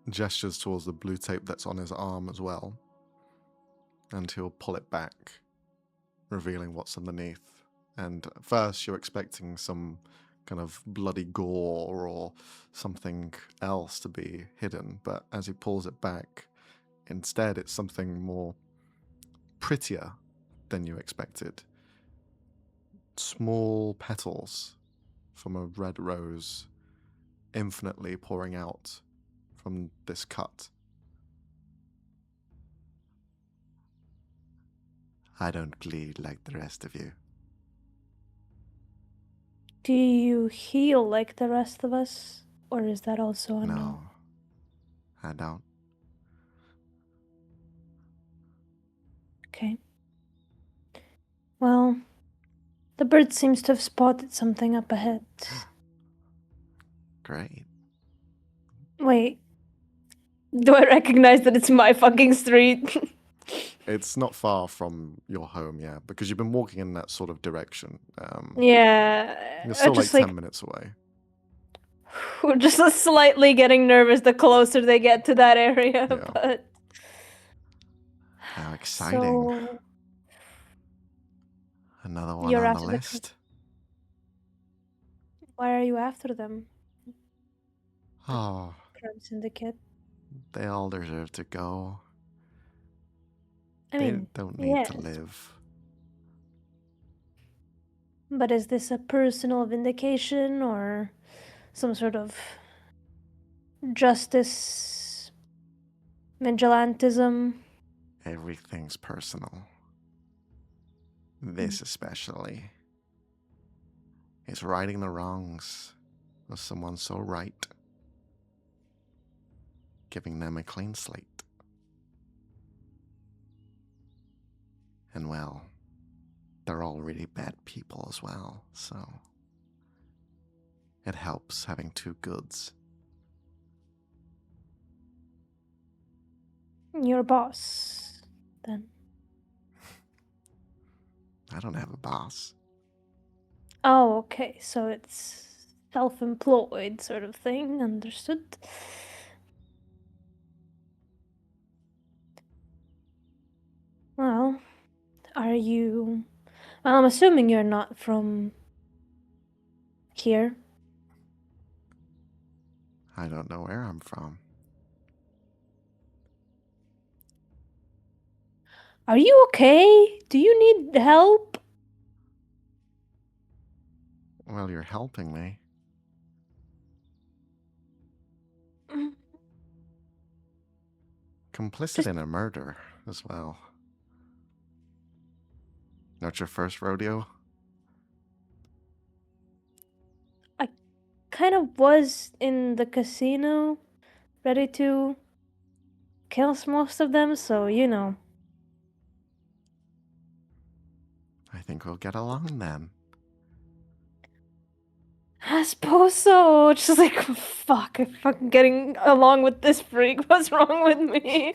A: gestures towards the blue tape that's on his arm as well, and he'll pull it back, revealing what's underneath. And at first you're expecting some kind of bloody gore or something else to be hidden, but as he pulls it back, instead it's something more prettier than you expected. Small petals from a red rose infinitely pouring out from this cut. I don't bleed like the rest of you.
B: Do you heal like the rest of us? Or is that also a no?
A: No, I don't.
B: Okay. Well, the bird seems to have spotted something up ahead.
A: Great.
B: Wait, Do I recognize that it's my fucking street?
A: It's not far from your home, yeah, because you've been walking in that sort of direction.
B: Yeah,
A: You're still like
B: just
A: 10 minutes away.
B: we're just slightly getting nervous the closer they get to that area,
A: Yeah.
B: but
A: How exciting.
B: so
A: Another one
B: you're
A: on the
B: after the
A: list.
B: why are you after them?
A: Oh,
B: Crime Syndicate.
A: they all deserve to go.
B: I
A: They
B: mean,
A: don't need to
B: yes,
A: live.
B: but is this a personal vindication or some sort of justice vigilantism?
A: Everything's personal. This especially is righting the wrongs of someone so right. Giving them a clean slate. And well, they're all really bad people as well, so it helps having two goods.
B: Your boss, then.
A: I don't have a boss.
B: Oh, okay, so it's self-employed sort of thing, understood. Well, are you... Well, I'm assuming you're not from here.
A: I don't know where I'm from.
B: Are you okay? Do you need help?
A: Well, you're helping me. Complicit
B: Just-
A: in a murder as well. Not your first rodeo?
B: Kind of was in the casino, ready to kill most of them, so you know.
A: I think we'll get along then.
B: I suppose so. Just like, fuck, I'm fucking getting along with this freak. What's wrong with me?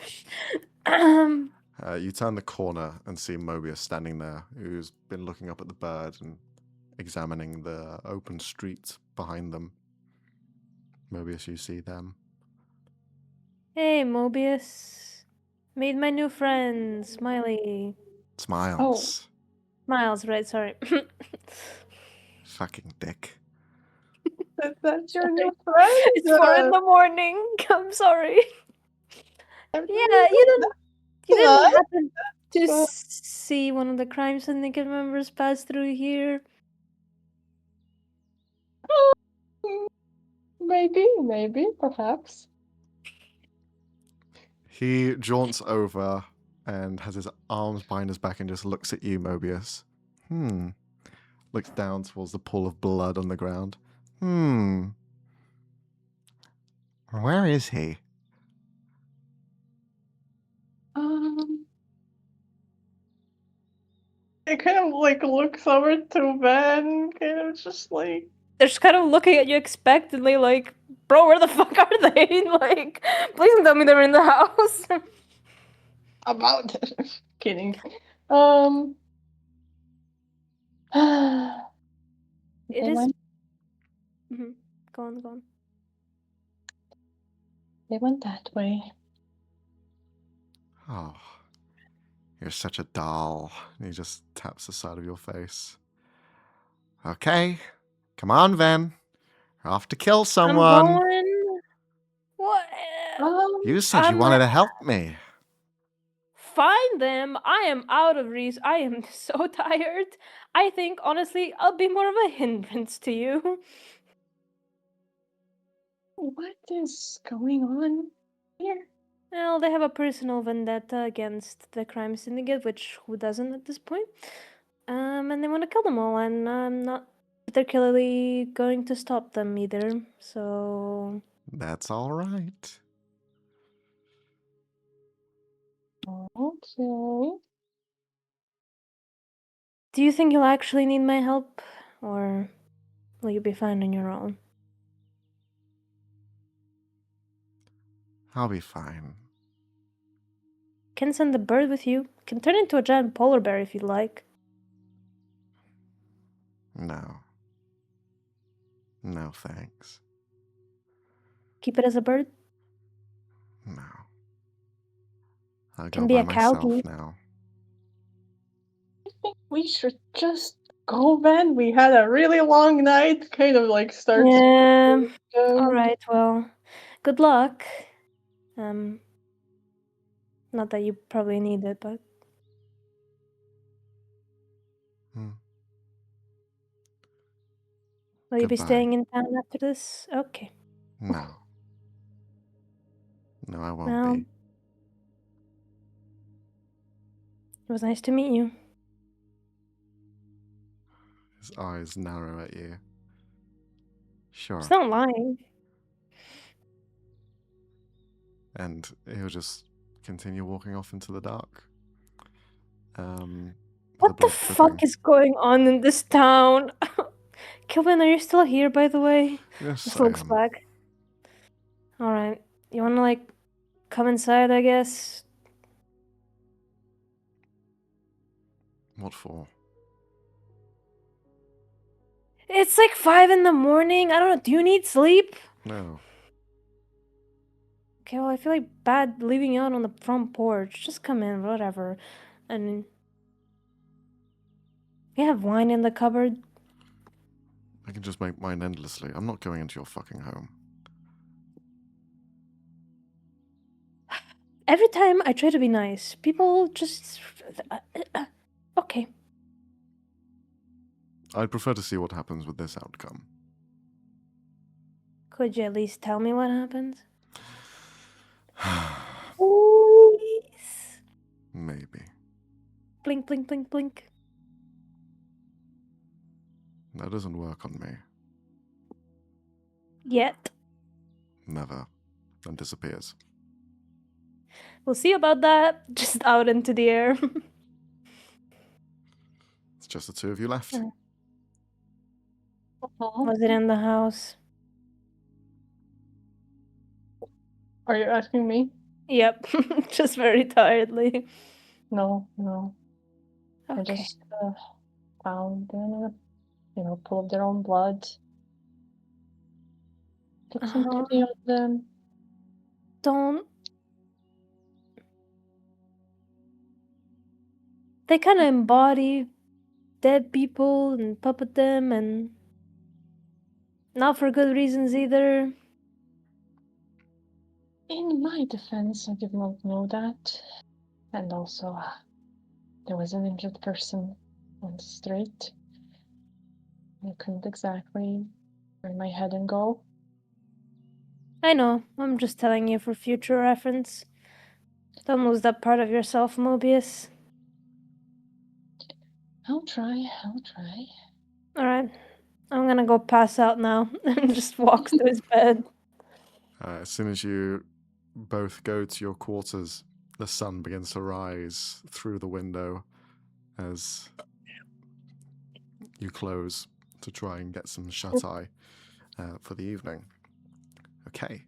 A: You turn the corner and see Mobius standing there, who's been looking up at the bird and examining the open street behind them. Mobius, you see them.
B: Hey, Mobius. Made my new friend, Smiley.
A: Smiles.
B: Miles, right, sorry.
A: Fucking dick.
C: That's your new friend?
B: It's 4 in the morning. I'm sorry. Yeah, you didn't
C: What?
B: happen to see one of the Crime Syndicate members pass through here?
C: Maybe, perhaps.
A: He jaunts over and has his arms behind his back and just looks at you, Mobius. Looks down towards the pool of blood on the ground. Where is he?
C: It kind of like looks over to Ben, kind of just like
B: They're just kind of looking at you expectantly, like, bro, where the fuck are they? Like, please don't tell me they're in the house.
C: about it. Kidding.
B: It
C: they
B: is.
C: went
B: Go on.
C: they went that way.
A: Oh, you're such a doll. And he just taps the side of your face. Okay, come on, Ven. You're off to kill someone.
B: I'm going. What?
A: You said you
B: I'm
A: wanted
B: not-
A: to help me.
B: Find them. I am out of reason. I am so tired. I think, honestly, I'll be more of a hindrance to you.
C: What is going on here?
B: Well, they have a personal vendetta against the Crime Syndicate, which who doesn't at this point? And they want to kill them all, and I'm not particularly going to stop them either. So
A: That's all right.
C: Okay.
B: do you think you'll actually need my help, or will you be fine on your own?
A: I'll be fine.
B: Can send the bird with you. Can turn into a giant polar bear if you'd like.
A: No. No, thanks.
B: Keep it as a bird.
A: No. I'll
B: Can
A: go
B: be
A: by
B: a
A: myself
B: corgi.
A: now.
C: I think we should just go, man. We had a really long night. Kind of like starts.
B: Yeah.
C: Um,
B: All right. Well, good luck. Not that you probably need it, but
A: Hmm.
B: will you be
A: Goodbye.
B: staying in town after this? Okay.
A: No. No, I won't
B: Well,
A: be.
B: it was nice to meet you.
A: His eyes narrow at you. Sure.
B: It's not lying.
A: And he'll just continue walking off into the dark.
B: What the fuck is going on in this town? Kilvin, are you still here, by the way?
A: Yes,
B: This
A: I
B: looks
A: am.
B: back. Alright. You wanna, like, come inside, I guess?
A: What for?
B: It's like 5 in the morning. I don't know. Do you need sleep?
A: No.
B: Okay, well, I feel like bad leaving you out on the front porch. Just come in, whatever. And you have wine in the cupboard.
A: I can just make mine endlessly. I'm not going into your fucking home.
B: Every time I try to be nice, people just... Okay.
A: I'd prefer to see what happens with this outcome.
B: Could you at least tell me what happens? Please.
A: Maybe.
B: Blink, blink, blink, blink.
A: That doesn't work on me.
B: Yet.
A: Never. And disappears.
B: We'll see about that. Just out into the air.
A: It's just the two of you left.
B: Yeah. Was it in the house?
C: Are you asking me?
B: Yep. Just very tiredly.
C: No, no. I
B: Okay.
C: just found them, pull up their own blood. Get some pity on them.
B: Don't. They kind of embody dead people and puppet them, and not for good reasons either.
C: In my defense, I did not know that. And also, there was an injured person on the street. I couldn't exactly turn my head and go.
B: I know. I'm just telling you for future reference. Don't lose that part of yourself, Mobius.
C: I'll try.
B: Alright. I'm gonna go pass out now. And just walks to his bed.
A: As soon as you both go to your quarters, the sun begins to rise through the window as you close to try and get some shut-eye for the evening. Okay.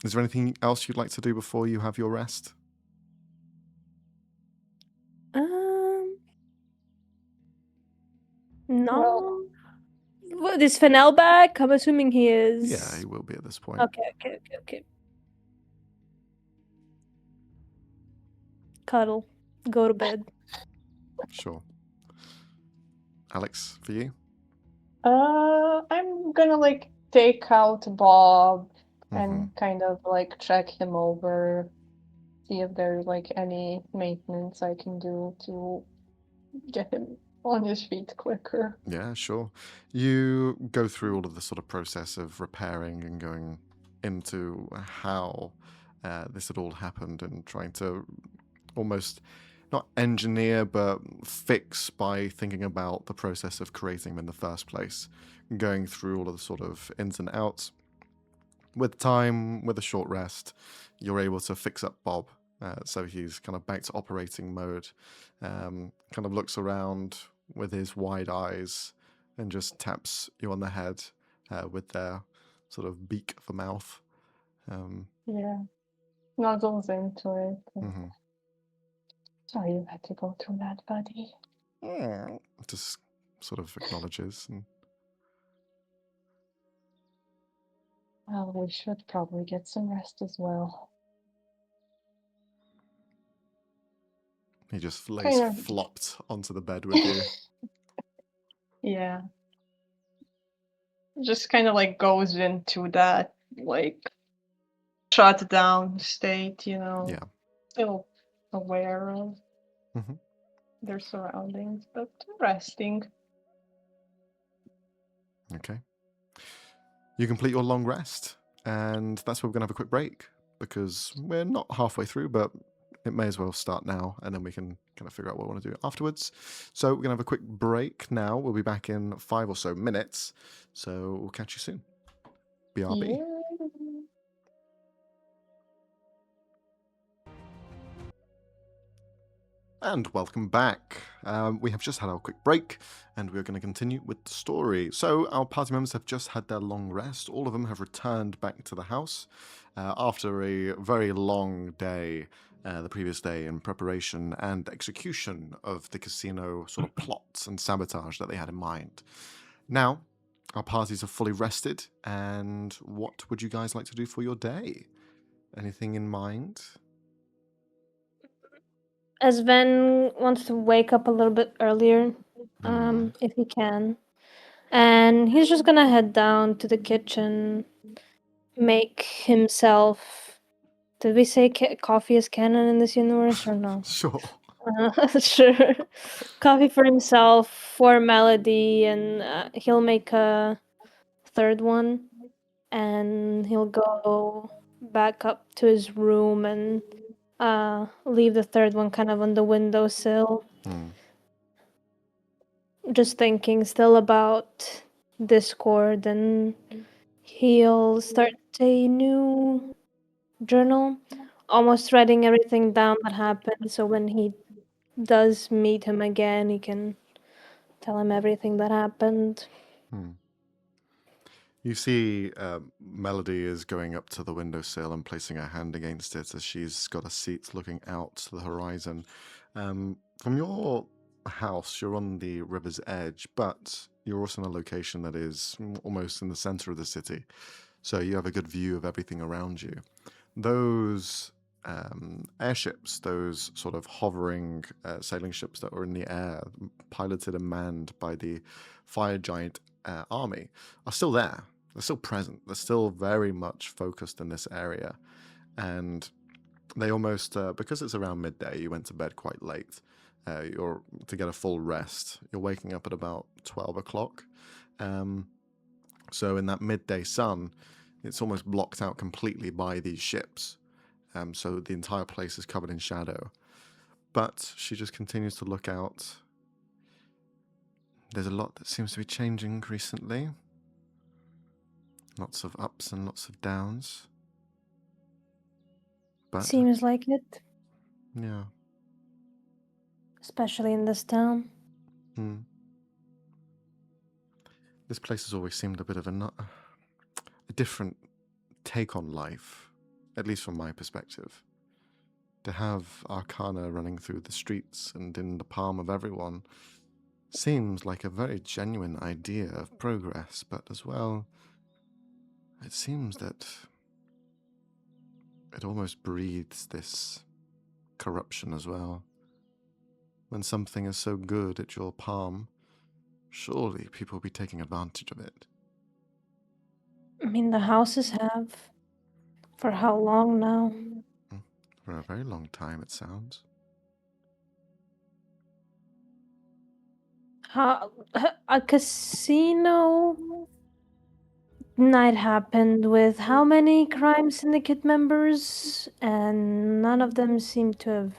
A: Is there anything else you'd like to do before you have your rest?
B: No. What, is Fennel back? I'm assuming he is.
A: Yeah, he will be at this point.
B: Okay. Cuddle. Go to bed.
A: Sure. Alex, for you?
C: I'm gonna take out Bob
A: Mhm.
C: and kind of check him over, see if there's any maintenance I can do to get him on his feet quicker.
A: Yeah, sure. You go through all of the sort of process of repairing and going into how this had all happened and trying to almost not engineer but fix by thinking about the process of creating them in the first place, going through all of the sort of ins and outs. With time, with a short rest, you're able to fix up Bob, so he's kind of back to operating mode, kind of looks around with his wide eyes and just taps you on the head with their sort of beak of a mouth
C: Yeah. Snuggles into it.
A: Mhm.
C: Sorry you had to go through that, buddy.
A: Just sort of acknowledges. And
C: Well, we should probably get some rest as well.
A: he just lays
C: Kind of.
A: flopped onto the bed with you.
C: Yeah. Just kind of like goes into that like shut down state, you know.
A: Yeah.
C: Still aware of
A: Mhm.
C: their surroundings, but resting.
A: Okay. You complete your long rest, and that's where we're going to have a quick break because we're not halfway through, but it may as well start now, and then we can kind of figure out what we want to do afterwards. So we're going to have a quick break now. We'll be back in 5 or so minutes, so we'll catch you soon. BRB.
C: Yeah.
A: And welcome back. We have just had our quick break, and we're going to continue with the story. So our party members have just had their long rest. All of them have returned back to the house after a very long day, the previous day, in preparation and execution of the casino sort of plots and sabotage that they had in mind. Now, our parties are fully rested, and what would you guys like to do for your day? Anything in mind?
B: As Sven wants to wake up a little bit earlier, if he can. And he's just gonna head down to the kitchen, make himself. Did we say coffee is canon in this universe or no?
A: Sure.
B: Sure. Coffee for himself, for Melody, and he'll make a third one. And he'll go back up to his room and leave the third one kind of on the windowsill. Just thinking still about Discord, and he'll start a new journal, almost writing everything down that happened, so when he does meet him again, he can tell him everything that happened.
A: You see Melody is going up to the windowsill and placing her hand against it as she's got a seat looking out to the horizon. From your house, you're on the river's edge, but you're also in a location that is almost in the center of the city. So you have a good view of everything around you. Those airships, those sort of hovering sailing ships that were in the air, piloted and manned by the fire giant army, are still there. They're still present. They're still very much focused in this area. And they almost, because it's around midday, you went to bed quite late, you're to get a full rest. You're waking up at about 12 o'clock. So in that midday sun, it's almost blocked out completely by these ships. So the entire place is covered in shadow. But she just continues to look out. There's a lot that seems to be changing recently. Lots of ups and lots of downs. But
B: Seems like it,
A: yeah.
B: especially in this town.
A: This place has always seemed a bit of a different take on life, at least from my perspective. To have Arcana running through the streets and in the palm of everyone seems like a very genuine idea of progress, but as well, it seems that it almost breathes this corruption as well. When something is so good at your palm, surely people will be taking advantage of it.
B: I mean, the houses have. For how long now?
A: For a very long time, it sounds.
B: A casino night happened with how many Crime Syndicate members? And none of them seem to have.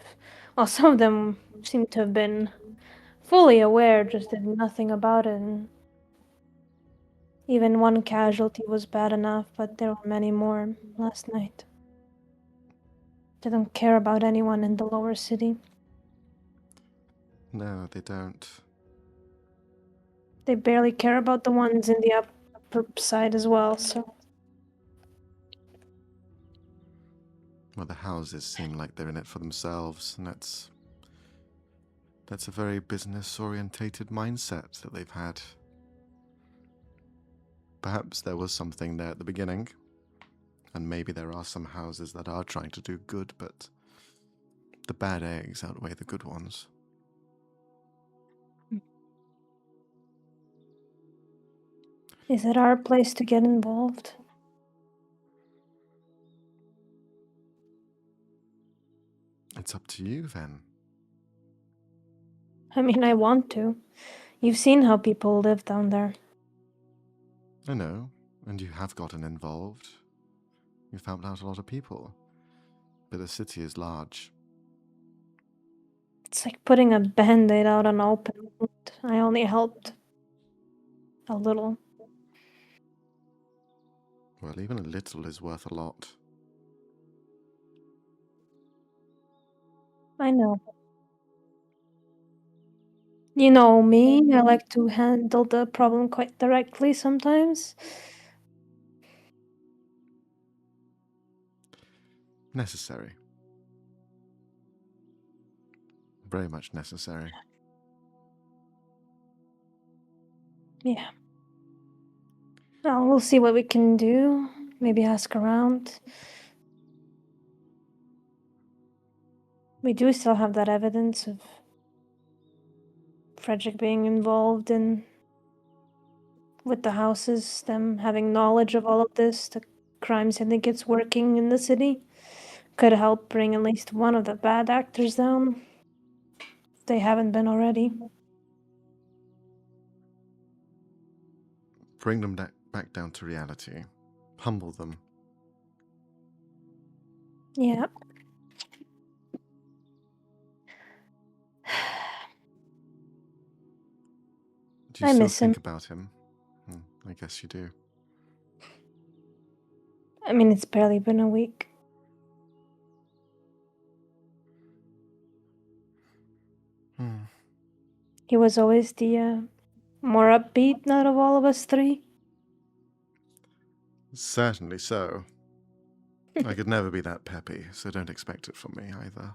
B: Well, some of them seem to have been fully aware, just did nothing about it. And even one casualty was bad enough, but there were many more last night. They don't care about anyone in the lower city.
A: No, they don't.
B: They barely care about the ones in the upper side as well, so.
A: Well, the houses seem like they're in it for themselves, and that's a very business-orientated mindset that they've had. Perhaps there was something there at the beginning, and maybe there are some houses that are trying to do good, but the bad eggs outweigh the good ones.
B: Is it our place to get involved?
A: It's up to you, then.
B: I mean, I want to. You've seen how people live down there.
A: I know, and you have gotten involved. You've helped out a lot of people. But the city is large.
B: It's like putting a band-aid out on an open wound. I only helped a little.
A: Well, even a little is worth a lot.
B: I know. You know me, I like to handle the problem quite directly sometimes.
A: Necessary. Very much necessary.
B: Yeah. Well, we'll see what we can do. Maybe ask around. We do still have that evidence of Frederick being involved in with the houses, them having knowledge of all of this, the crime syndicates working in the city. Could help bring at least one of the bad actors down. If they haven't been already.
A: Bring them back down to reality. Humble them.
B: Yeah.
A: Do you
B: I
A: still
B: miss
A: think
B: him.
A: about him? I guess you do.
B: I mean, it's barely been a week. He was always the more upbeat out of all of us three.
A: Certainly so. I could never be that peppy, so don't expect it from me either.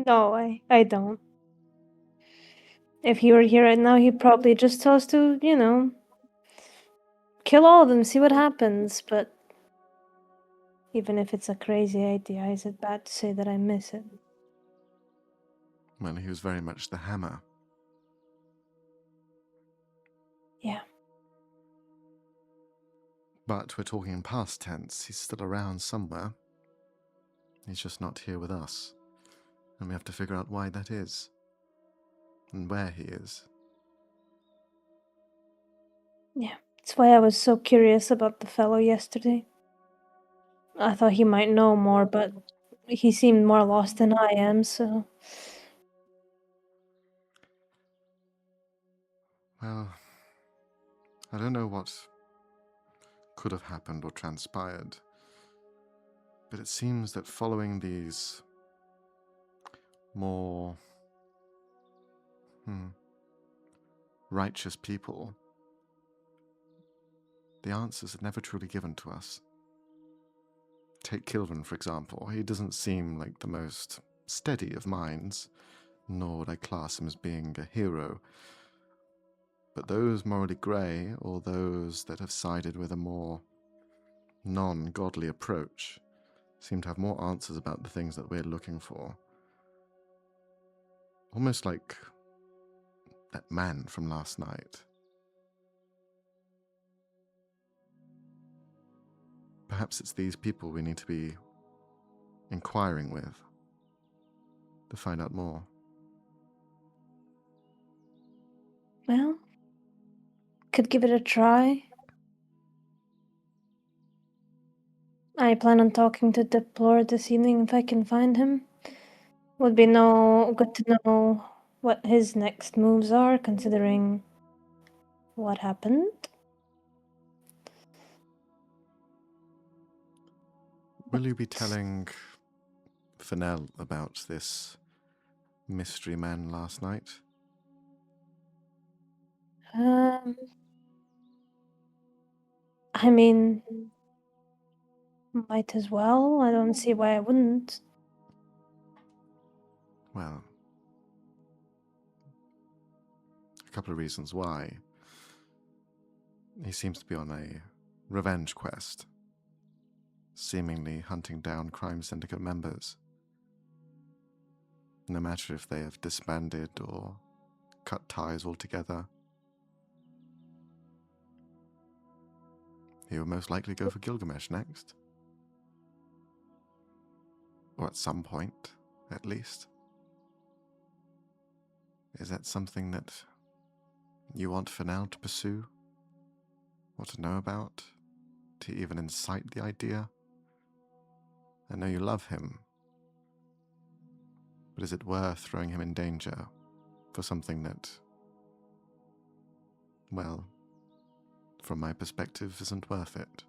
B: No, I don't. If he were here right now, he'd probably just tell us to, kill all of them, see what happens. But even if it's a crazy idea, is it bad to say that I miss it?
A: Well, he was very much the hammer.
B: Yeah.
A: But we're talking in past tense. He's still around somewhere. He's just not here with us. And we have to figure out why that is. And where he is.
B: Yeah. That's why I was so curious about the fellow yesterday. I thought he might know more, but he seemed more lost than I am, so...
A: Well, I don't know what could have happened or transpired, but it seems that following these more righteous people, the answers are never truly given to us. Take Kilvin, for example. He doesn't seem like the most steady of minds, nor would I class him as being a hero. But those morally grey, or those that have sided with a more non-godly approach, seem to have more answers about the things that we're looking for. Almost like that man from last night. Perhaps it's these people we need to be inquiring with to find out more.
B: Well, could give it a try. I plan on talking to Deplore this evening if I can find him. Would be good to know what his next moves are, considering what happened.
A: Will you be telling Fennell about this mystery man last night?
B: I mean, Might as well. I don't see why I wouldn't.
A: Well, a couple of reasons why. He seems to be on a revenge quest, seemingly hunting down Crime Syndicate members. No matter if they have disbanded or cut ties altogether. He will most likely go for Gilgamesh next. Or at some point, at least. Is that something that you want for now to pursue? Or to know about? To even incite the idea? I know you love him. But is it worth throwing him in danger for something that, well, from my perspective, isn't worth it?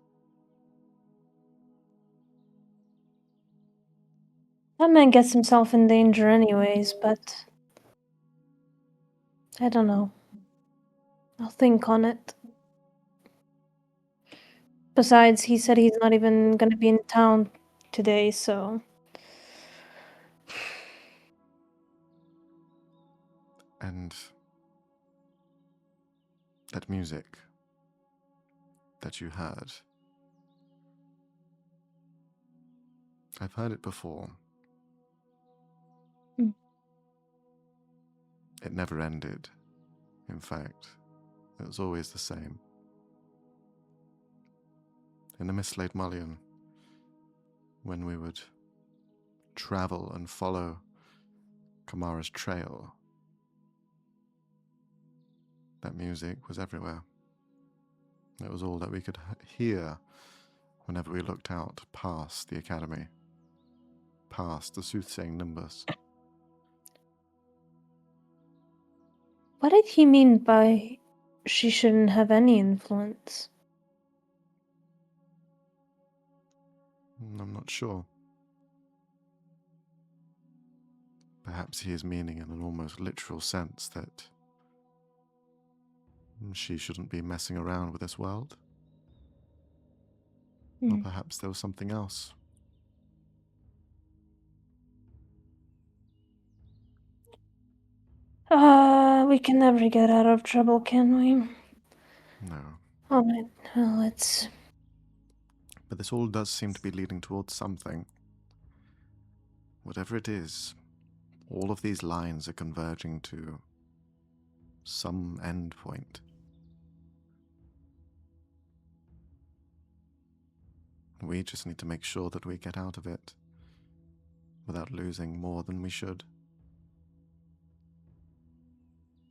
B: That man gets himself in danger anyways, but I don't know. I'll think on it. Besides, he said he's not even gonna be in town today, so...
A: And that music that you heard, I've heard it before.
B: Mm.
A: It never ended. In fact, it was always the same. In the Mislaid Mullion, when we would travel and follow Kamara's trail, that music was everywhere. It was all that we could hear whenever we looked out past the academy, past the soothsaying Nimbus.
B: What did he mean by she shouldn't have any influence?
A: I'm not sure. Perhaps he is meaning in an almost literal sense that she shouldn't be messing around with this world. Or perhaps there was something else.
B: We can never get out of trouble, can we?
A: No.
B: Alright, well, let's...
A: But this all does seem to be leading towards something. Whatever it is, all of these lines are converging to some end point. We just need to make sure that we get out of it without losing more than we should.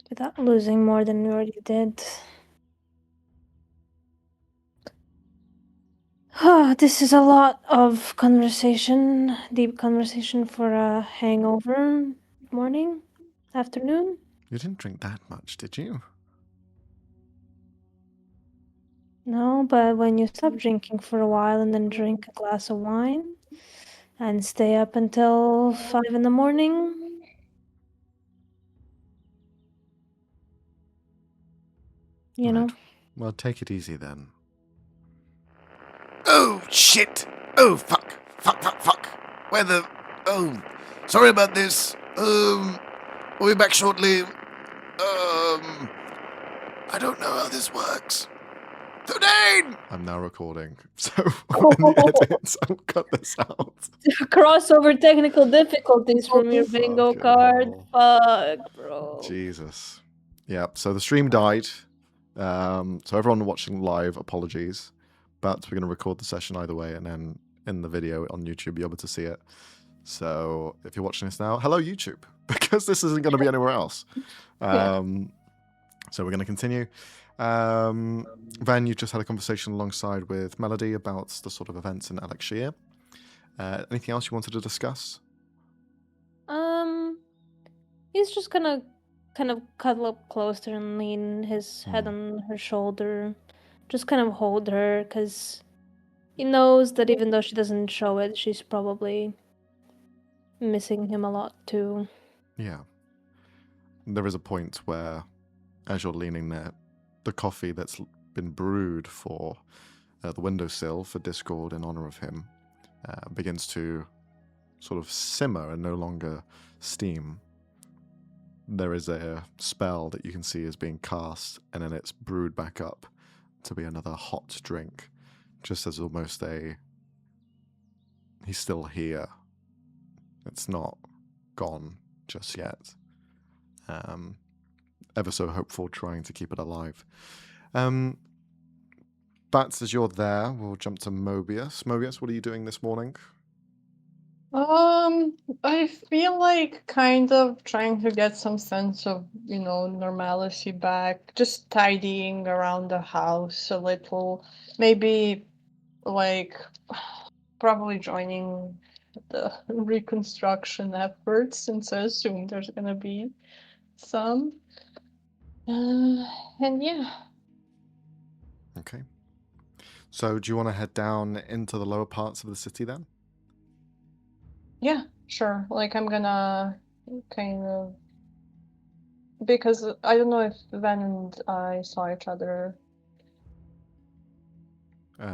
B: Without losing more than we already did. This is a lot of conversation, deep conversation for a hangover morning, afternoon.
A: You didn't drink that much, did you?
B: No, but when you stop drinking for a while and then drink a glass of wine and stay up until 5 in the morning, you know.
A: Right. Well, take it easy then. Oh, shit! Oh, fuck! Fuck! Where the... Oh, sorry about this. We'll be back shortly. I don't know how this works. Tudane! I'm now recording, so in the edits, I'll cut this out.
B: Crossover technical difficulties from your bingo
A: Fucking
B: card.
A: hell.
B: Fuck, bro.
A: Jesus. Yeah, so the stream died. So everyone watching live, apologies. But we're going to record the session either way, and then in the video on YouTube, you'll be able to see it. So if you're watching this now, hello YouTube, because this isn't going to be anywhere else. So we're going to continue. Van, you just had a conversation alongside with Melody about the sort of events in Alexia. Anything else you wanted to discuss?
B: He's just gonna kind of cuddle up closer and lean his head on her shoulder. Just kind of hold her, because he knows that even though she doesn't show it, she's probably missing him a lot too.
A: Yeah. There is a point where, as you're leaning there, the coffee that's been brewed for the windowsill for Discord in honor of him, begins to sort of simmer and no longer steam. There is a spell that you can see is being cast, and then it's brewed back up to be another hot drink, just as almost he's still here. It's not gone just yet. Ever so hopeful, trying to keep it alive. Bats, as you're there, we'll jump to Mobius. Mobius, what are you doing this morning?
C: I feel like kind of trying to get some sense of, normalcy back, just tidying around the house a little, maybe like probably joining the reconstruction efforts, since I assume there's gonna be some. And yeah.
A: Okay. So do you want to head down into the lower parts of the city then?
C: Yeah, sure. Like I'm gonna kind of, because I don't know if Van and I saw each other.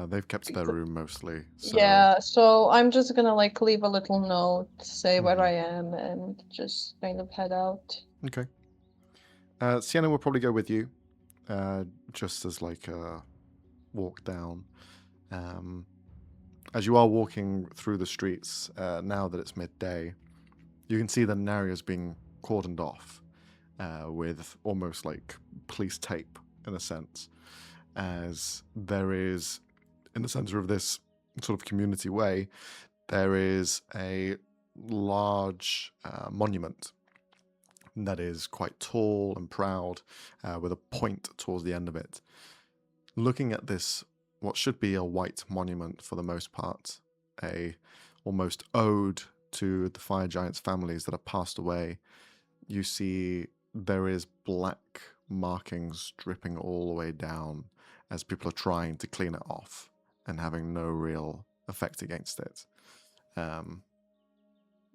A: They've kept their room mostly. So...
C: Yeah, so I'm just gonna like leave a little note, say where I am, and just kind of head out.
A: Okay. Sienna will probably go with you, just as like a walk down. As you are walking through the streets, now that it's midday, you can see the area's being cordoned off with almost like police tape, in a sense, as there is, in the center of this sort of community way, there is a large monument that is quite tall and proud, with a point towards the end of it. Looking at this, what should be a white monument for the most part, a almost ode to the fire giants' families that have passed away, you see there is black markings dripping all the way down as people are trying to clean it off and having no real effect against it.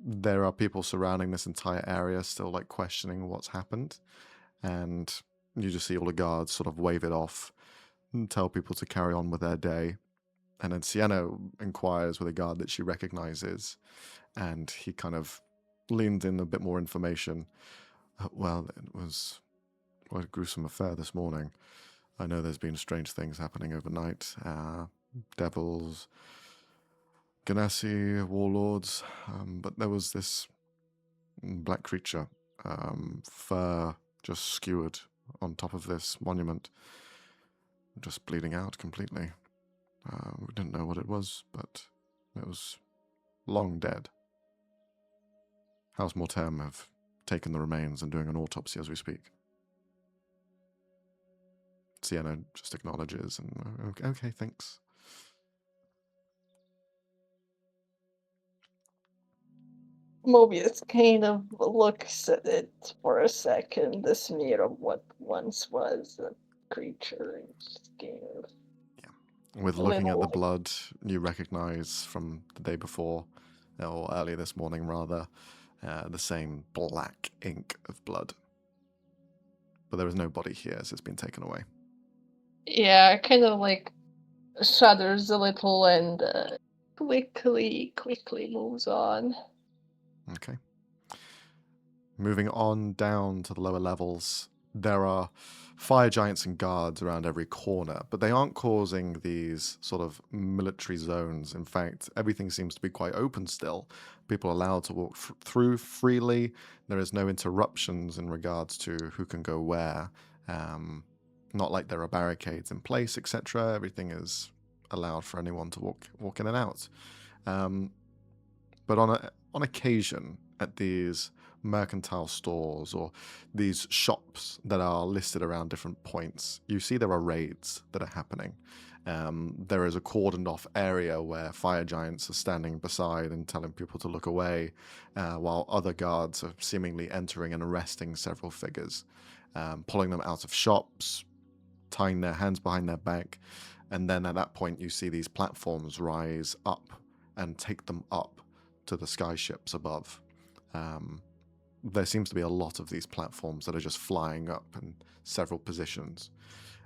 A: There are people surrounding this entire area still like questioning what's happened, and you just see all the guards sort of wave it off and tell people to carry on with their day. And then Sienna inquires with a guard that she recognizes, and he kind of leans in a bit more information. Well, it was quite a gruesome affair this morning. I know there's been strange things happening overnight. Devils, Ganassi, warlords, but there was this black creature, fur just skewered on top of this monument, just bleeding out completely. We didn't know what it was, but it was long dead. House Mortem have taken the remains and doing an autopsy as we speak. Sienna just acknowledges and, okay, thanks.
C: Mobius kind of looks at it for a second, the smear of what once was a creature, and just kind of...
A: With looking at the blood, you recognize from the day before, or earlier this morning rather, the same black ink of blood. But there is no body here as it's been taken away.
C: Yeah, kind of like shudders a little and quickly moves on.
A: Okay. Moving on down to the lower levels, there are fire giants and guards around every corner, but they aren't causing these sort of military zones. In fact, everything seems to be quite open still. People are allowed to walk through freely. There is no interruptions in regards to who can go where. Not like there are barricades in place, etc. Everything is allowed for anyone to walk in and out. But on occasion, at these mercantile stores or these shops that are listed around different points, you see there are raids that are happening. There is a cordoned off area where fire giants are standing beside and telling people to look away, while other guards are seemingly entering and arresting several figures, pulling them out of shops, tying their hands behind their back, and then at that point you see these platforms rise up and take them up to the sky ships above. There seems to be a lot of these platforms that are just flying up in several positions.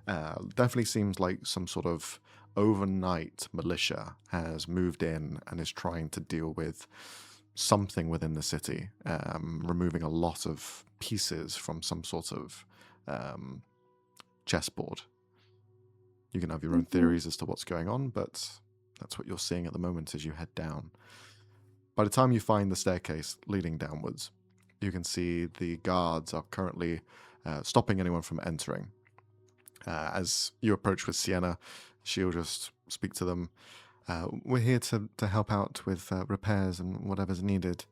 A: Definitely seems like some sort of overnight militia has moved in and is trying to deal with something within the city, removing a lot of pieces from some sort of chessboard. You can have your own theories as to what's going on, but that's what you're seeing at the moment as you head down. By the time you find the staircase leading downwards, you can see the guards are currently stopping anyone from entering. As you approach with Sienna, she'll just speak to them. We're here to help out with repairs and whatever's needed.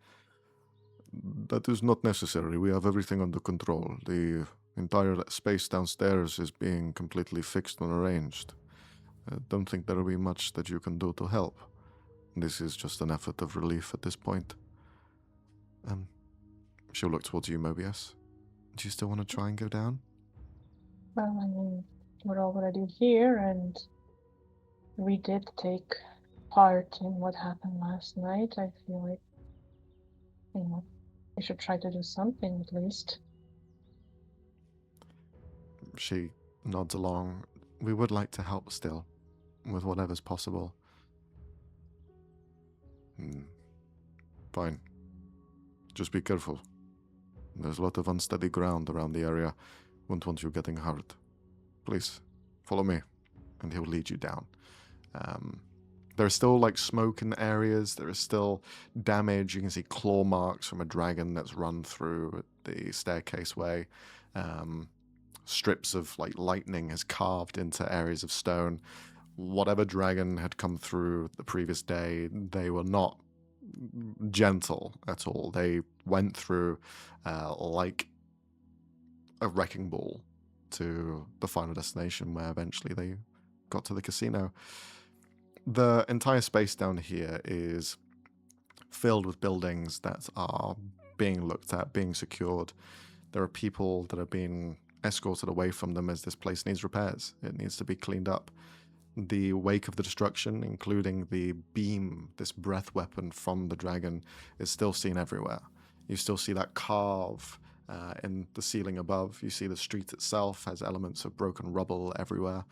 A: That is not necessary. We have everything under control. The entire space downstairs is being completely fixed and arranged. I don't think there will be much that you can do to help. This is just an effort of relief at this point. She'll look towards you, Mobius. Do you still want to try and go down?
C: Well, I mean, we're already here, and we did take part in what happened last night. I feel like, we should try to do something at least.
A: She nods along. We would like to help still, with whatever's possible. Fine. Just be careful. There's a lot of unsteady ground around the area. Won't want you getting hurt. Please, follow me, and he'll lead you down. There's still smoke in areas. There is still damage. You can see claw marks from a dragon that's run through the staircase way. Strips of lightning has carved into areas of stone. Whatever dragon had come through the previous day, they were not gentle at all. They went through like a wrecking ball to the final destination, where eventually they got to the casino. The entire space down here is filled with buildings that are being looked at, being secured. There are people that are being escorted away from them as this place needs repairs. It needs to be cleaned up. The wake of the destruction, including the beam, this breath weapon from the dragon, is still seen everywhere. You still see that carve in the ceiling above. You see the street itself has elements of broken rubble everywhere.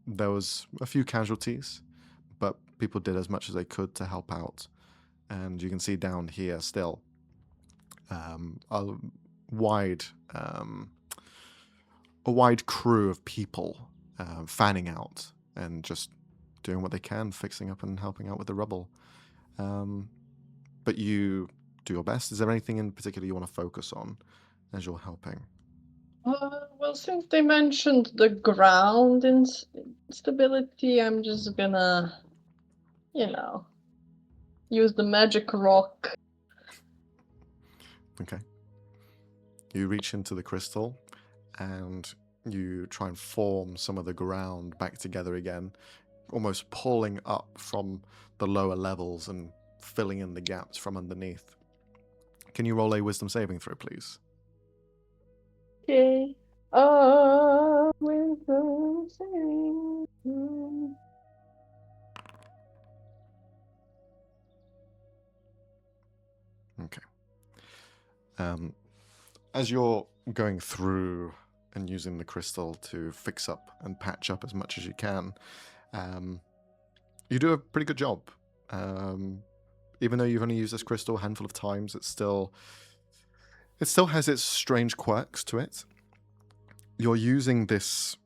A: There was a few casualties, but people did as much as they could to help out. And you can see down here still a wide crew of people fanning out and just doing what they can, fixing up and helping out with the rubble. But you do your best. Is there anything in particular you want to focus on as you're helping?
C: Well, since they mentioned the ground instability, I'm just gonna, use the magic rock.
A: Okay. You reach into the crystal and you try and form some of the ground back together again, almost pulling up from the lower levels and filling in the gaps from underneath. Can you roll a wisdom saving throw, please?
C: Okay. Wisdom saving.
A: Okay. As you're going through and using the crystal to fix up and patch up as much as you can, you do a pretty good job. Even though you've only used this crystal a handful of times, it still has its strange quirks to it. You're using this,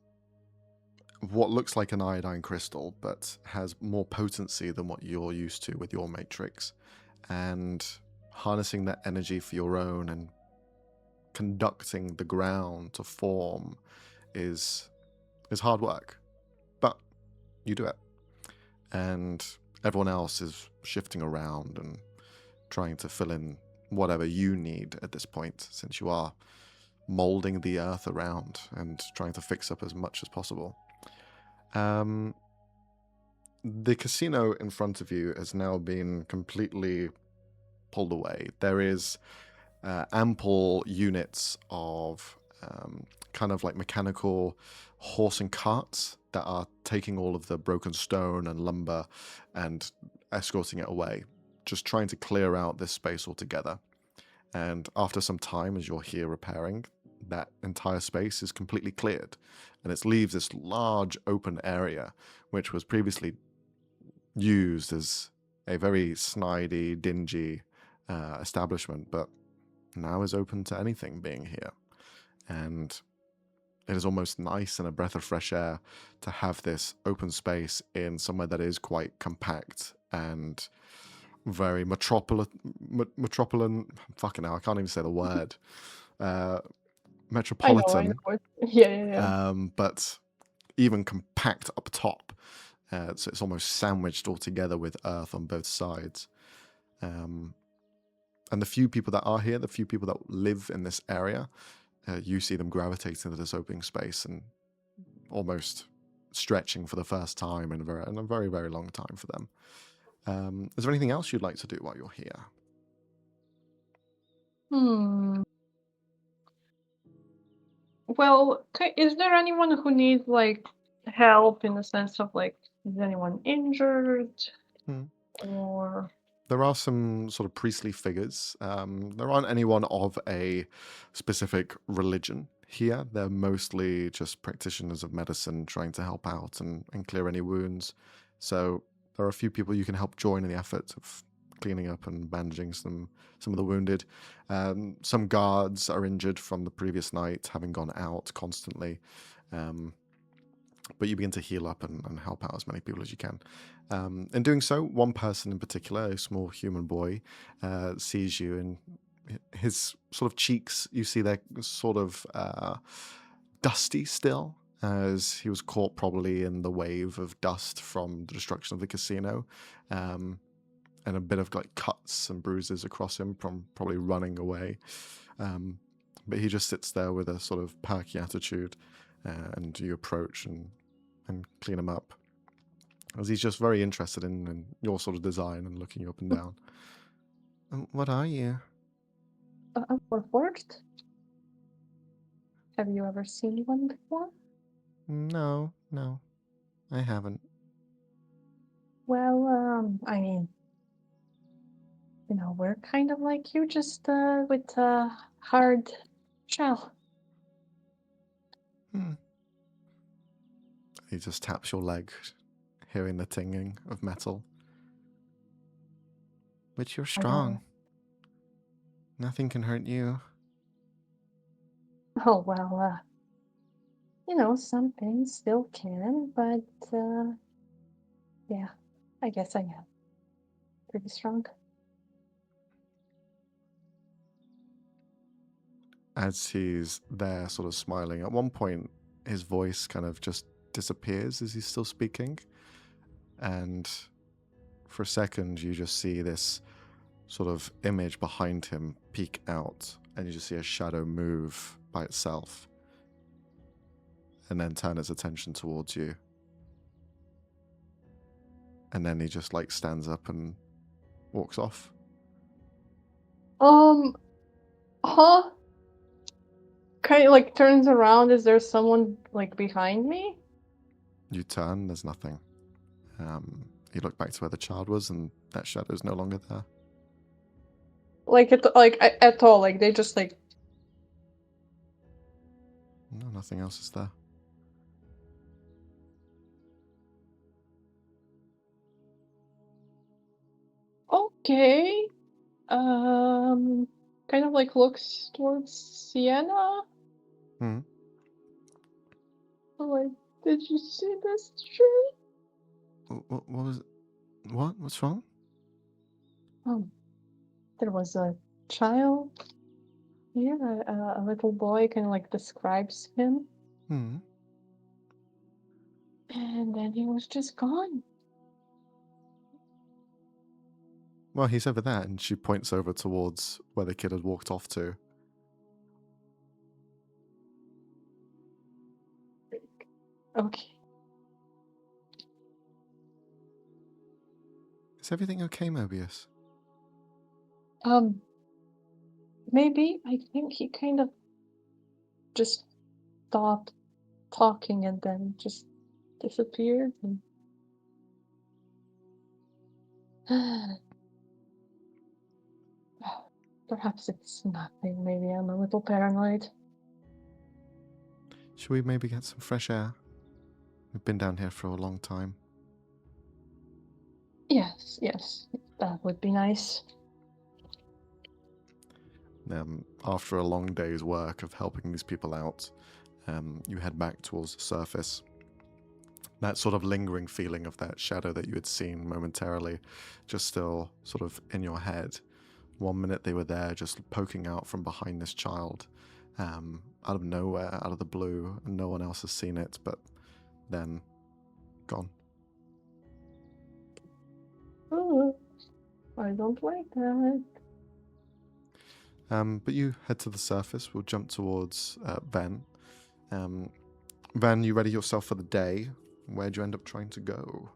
A: what looks like an iodine crystal, but has more potency than what you're used to with your matrix. And harnessing that energy for your own and conducting the ground to form is hard work. But you do it. And everyone else is shifting around and trying to fill in whatever you need at this point, since you are molding the earth around and trying to fix up as much as possible. The casino in front of you has now been completely pulled away. There is ample units of kind of like mechanical horse and carts that are taking all of the broken stone and lumber and escorting it away, just trying to clear out this space altogether. And after some time, as you're here repairing, that entire space is completely cleared, and it leaves this large open area, which was previously used as a very snidey, dingy establishment, but now is open to anything being here. And it is almost nice and a breath of fresh air to have this open space in somewhere that is quite compact and very metropolitan. Fucking hell, I can't even say the word. Metropolitan.
C: I know it. Yeah.
A: But even compact up top. So it's almost sandwiched all together with earth on both sides. And the few people that are here, the few people that live in this area, you see them gravitating to this open space and almost stretching for the first time in a very, very long time for them. Is there anything else you'd like to do while you're here?
C: Well, is there anyone who needs like help in the sense of like, is anyone injured? Or
A: there are some sort of priestly figures. There aren't anyone of a specific religion here. They're mostly just practitioners of medicine trying to help out and clear any wounds. So there are a few people you can help join in the effort of cleaning up and bandaging some of the wounded. Some guards are injured from the previous night, having gone out constantly. But you begin to heal up and help out as many people as you can. In doing so, one person in particular, a small human boy, sees you, and his sort of cheeks, you see they're sort of dusty still, as he was caught probably in the wave of dust from the destruction of the casino, and a bit of like cuts and bruises across him from probably running away. But he just sits there with a sort of perky attitude, and you approach and clean him up, as he's just very interested in your sort of design and looking you up and down. What are you?
C: Warforged? Have you ever seen one before?
A: No, I haven't.
C: Well, I mean, we're kind of like you, just with a hard shell.
A: He just taps your leg, hearing the tinging of metal. But you're strong. Nothing can hurt you.
C: Oh, well, some things still can, but, yeah, I guess I am pretty strong.
A: As he's there sort of smiling, at one point his voice kind of just disappears as he's still speaking, and for a second you just see this sort of image behind him peek out, and you just see a shadow move by itself and then turn its attention towards you, and then he just like stands up and walks off.
C: Huh? Kind of like turns around. Is there someone like behind me?
A: You turn, there's nothing. You look back to where the child was, and that shadow's no longer there.
C: At all? Like they just like.
A: No, nothing else is there.
C: Okay. Kind of like looks towards Sienna. Like, did you see this tree?
A: What was it? What? What's wrong?
C: There was a child here, a little boy, kind of like describes him. And then he was just gone.
A: Well, he's over there, and she points over towards where the kid had walked off to.
C: Okay.
A: Is everything okay, Mobius?
C: Maybe. I think he kind of just stopped talking and then just disappeared. And perhaps it's nothing. Maybe I'm a little paranoid.
A: Should we maybe get some fresh air? We've been down here for a long time.
C: Yes, that would be nice.
A: After a long day's work of helping these people out, you head back towards the surface. That sort of lingering feeling of that shadow that you had seen momentarily, just still sort of in your head. 1 minute they were there, just poking out from behind this child, out of nowhere, out of the blue, and no one else has seen it, but then gone.
C: Oh, I don't like that.
A: But you head to the surface. We'll jump towards Ven. Ven, you ready yourself for the day? Where'd you end up trying to go?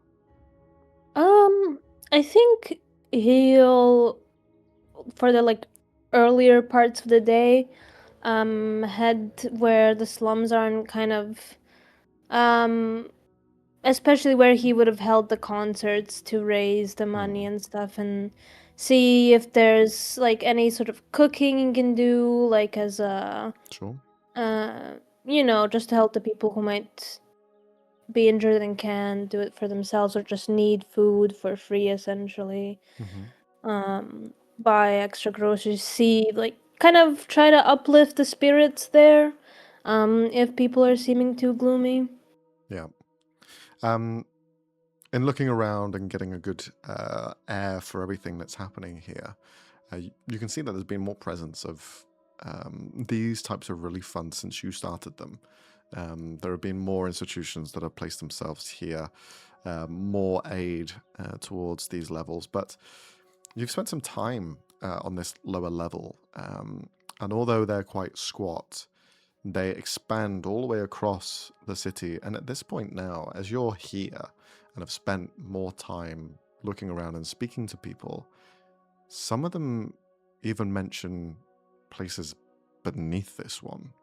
B: I think he'll, for the earlier parts of the day, head where the slums are and kind of, especially where he would have held the concerts to raise the money and stuff, and see if there's any sort of cooking he can do, as a
A: Sure.
B: just to help the people who might be injured and can't do it for themselves or just need food for free, essentially. Buy extra groceries, see, kind of try to uplift the spirits there, if people are seeming too gloomy.
A: Yeah. In looking around and getting a good air for everything that's happening here, you can see that there's been more presence of these types of relief funds since you started them. There have been more institutions that have placed themselves here, more aid towards these levels, but you've spent some time on this lower level, and although they're quite squat, they expand all the way across the city. And at this point now, as you're here and have spent more time looking around and speaking to people, some of them even mention places beneath this one,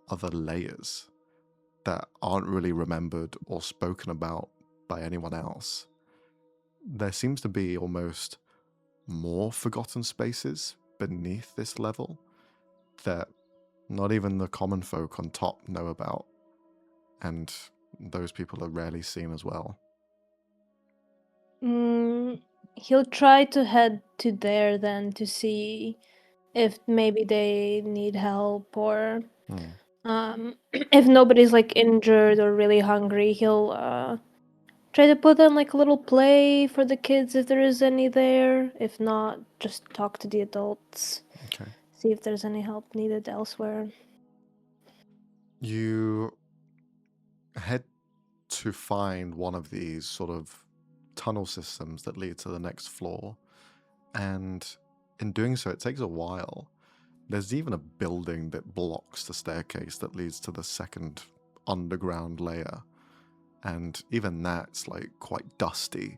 A: other layers that aren't really remembered or spoken about by anyone else. There seems to be almost more forgotten spaces beneath this level that not even the common folk on top know about, and those people are rarely seen as well.
B: He'll try to head to there then to see if maybe they need help, or if nobody's injured or really hungry, he'll try to put on a little play for the kids if there is any there. If not, just talk to the adults.
A: Okay.
B: See if there's any help needed elsewhere.
A: You head to find one of these sort of tunnel systems that lead to the next floor, and in doing so, it takes a while. There's even a building that blocks the staircase that leads to the second underground layer, and even that's quite dusty,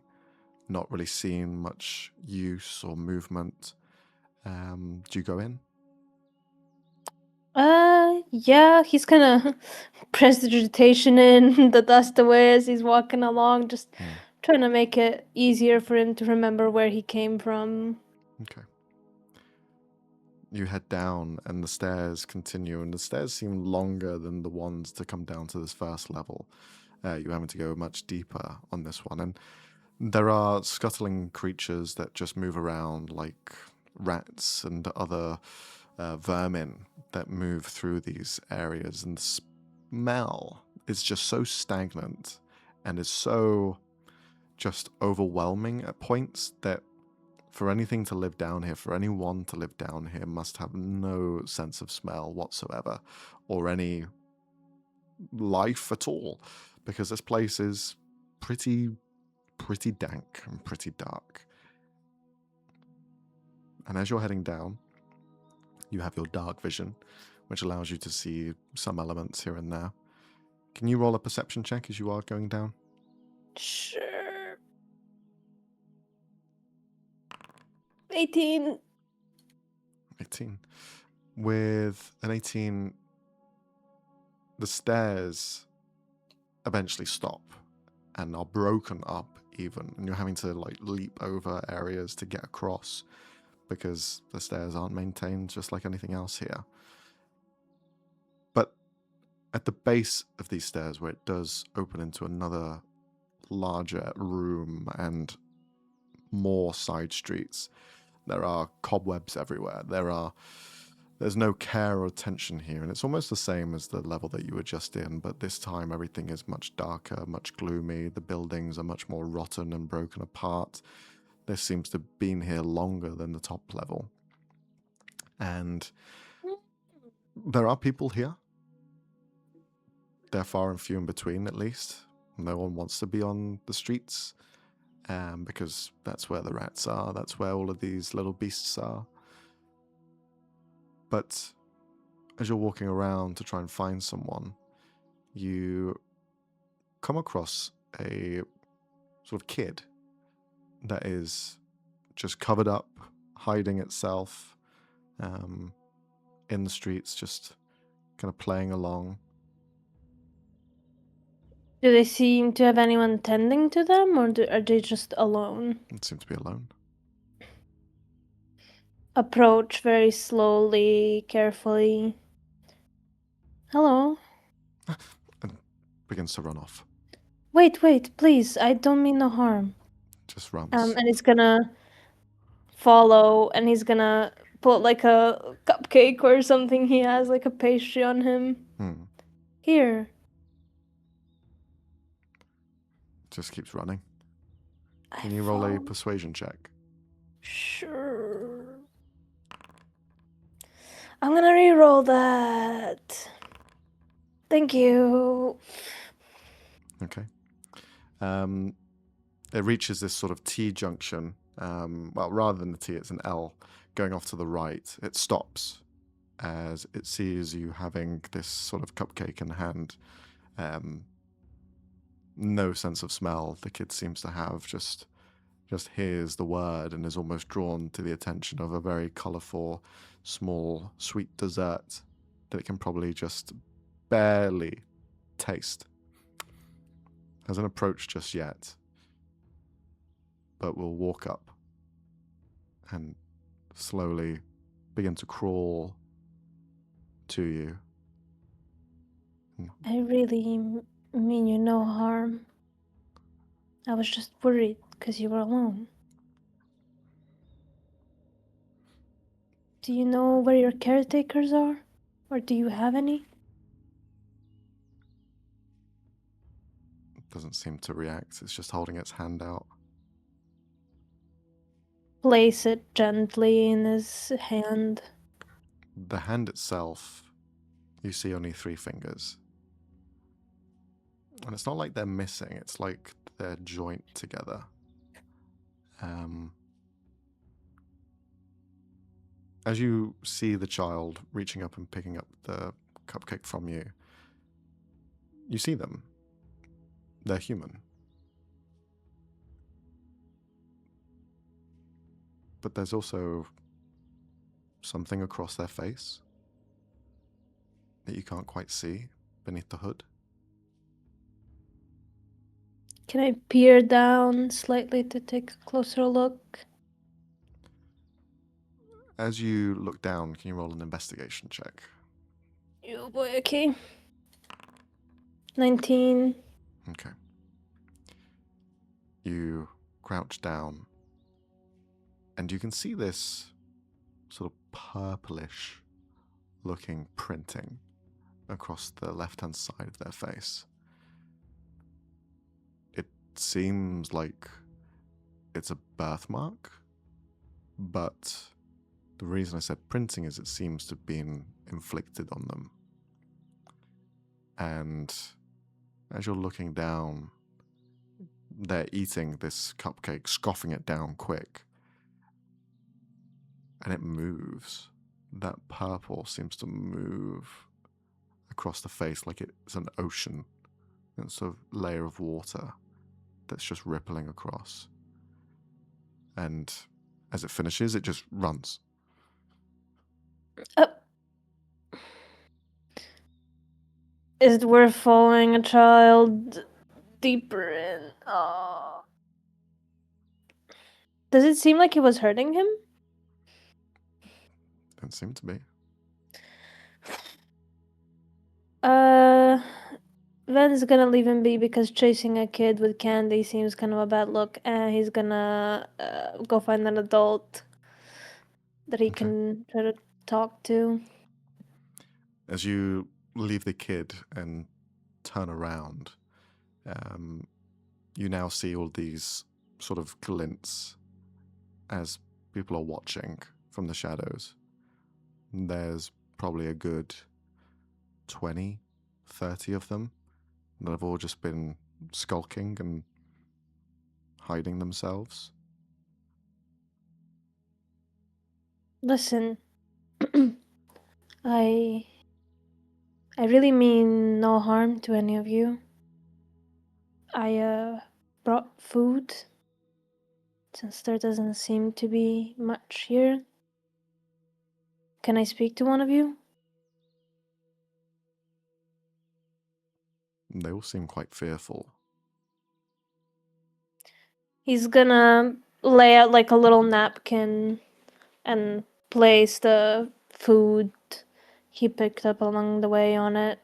A: not really seeing much use or movement. Do you go in?
B: Yeah, he's gonna prestidigitation in the dust away as he's walking along, just trying to make it easier for him to remember where he came from.
A: Okay. You head down and the stairs continue, and the stairs seem longer than the ones to come down to this first level. You're having to go much deeper on this one, and there are scuttling creatures that just move around like rats and other vermin that move through these areas, and the smell is just so stagnant and is so just overwhelming at points that for anything to live down here, for anyone to live down here, must have no sense of smell whatsoever or any life at all, because this place is pretty dank and pretty dark. And as you're heading down, you have your dark vision, which allows you to see some elements here and there. Can you roll a perception check as you are going down?
B: Sure. 18.
A: 18. With an 18, the stairs eventually stop and are broken up even, and you're having to leap over areas to get across because the stairs aren't maintained, just like anything else here. But at the base of these stairs, where it does open into another larger room and more side streets, there are cobwebs everywhere. There's no care or attention here, and it's almost the same as the level that you were just in, but this time everything is much darker, much gloomy. The buildings are much more rotten and broken apart. This seems to have been here longer than the top level. And there are people here. They're far and few in between, at least. No one wants to be on the streets, because that's where the rats are. That's where all of these little beasts are. But as you're walking around to try and find someone, you come across a sort of kid that is just covered up, hiding itself in the streets, just kind of playing along.
B: Do they seem to have anyone tending to them, or are they just alone?
A: It seems to be alone.
B: Approach very slowly, carefully. Hello.
A: And begins to run off.
B: Wait, please. I don't mean no harm.
A: Just runs.
B: And he's gonna follow, and he's gonna put like a cupcake or something he has, like a pastry on him. Here.
A: Just keeps running. Can you roll a persuasion check?
B: Sure. I'm gonna re-roll that. Thank you.
A: Okay. It reaches this sort of T junction. Well, rather than the T, it's an L going off to the right. It stops as it sees you having this sort of cupcake in hand. No sense of smell the kid seems to have, just hears the word and is almost drawn to the attention of a very colourful, small, sweet dessert that it can probably just barely taste. Hasn't approached just yet, but will walk up and slowly begin to crawl to you.
B: I really mean you no harm. I was just worried because you were alone. Do you know where your caretakers are? Or do you have any?
A: Doesn't seem to react. It's just holding its hand out.
B: Place it gently in his hand.
A: The hand itself, you see only 3 fingers. And it's not like they're missing. It's like they're joint together. As you see the child reaching up and picking up the cupcake from you, you see them. They're human. But there's also something across their face that you can't quite see beneath the hood.
B: Can I peer down slightly to take a closer look?
A: As you look down, can you roll an investigation check?
B: Oh boy, okay. 19.
A: Okay. You crouch down, and you can see this sort of purplish looking printing across the left-hand side of their face. It seems like it's a birthmark, but the reason I said printing is it seems to have been inflicted on them. And as you're looking down, they're eating this cupcake, scoffing it down quick. And it moves. That purple seems to move across the face like it's an ocean. It's a layer of water that's just rippling across. And as it finishes, it just runs.
B: Is it worth following a child deeper in? Does it seem like it was hurting him?
A: Doesn't seem to be.
B: Ven's gonna leave him be because chasing a kid with candy seems kind of a bad look, and he's gonna go find an adult that he
A: Okay.
B: can try to talk to.
A: As you leave the kid and turn around, you now see all these sort of glints as people are watching from the shadows. There's probably a good 20, 30 of them that have all just been skulking and hiding themselves.
B: Listen, I really mean no harm to any of you. I brought food since there doesn't seem to be much here. Can I speak to one of you?
A: They all seem quite fearful.
B: He's gonna lay out like a little napkin and place the food he picked up along the way on it.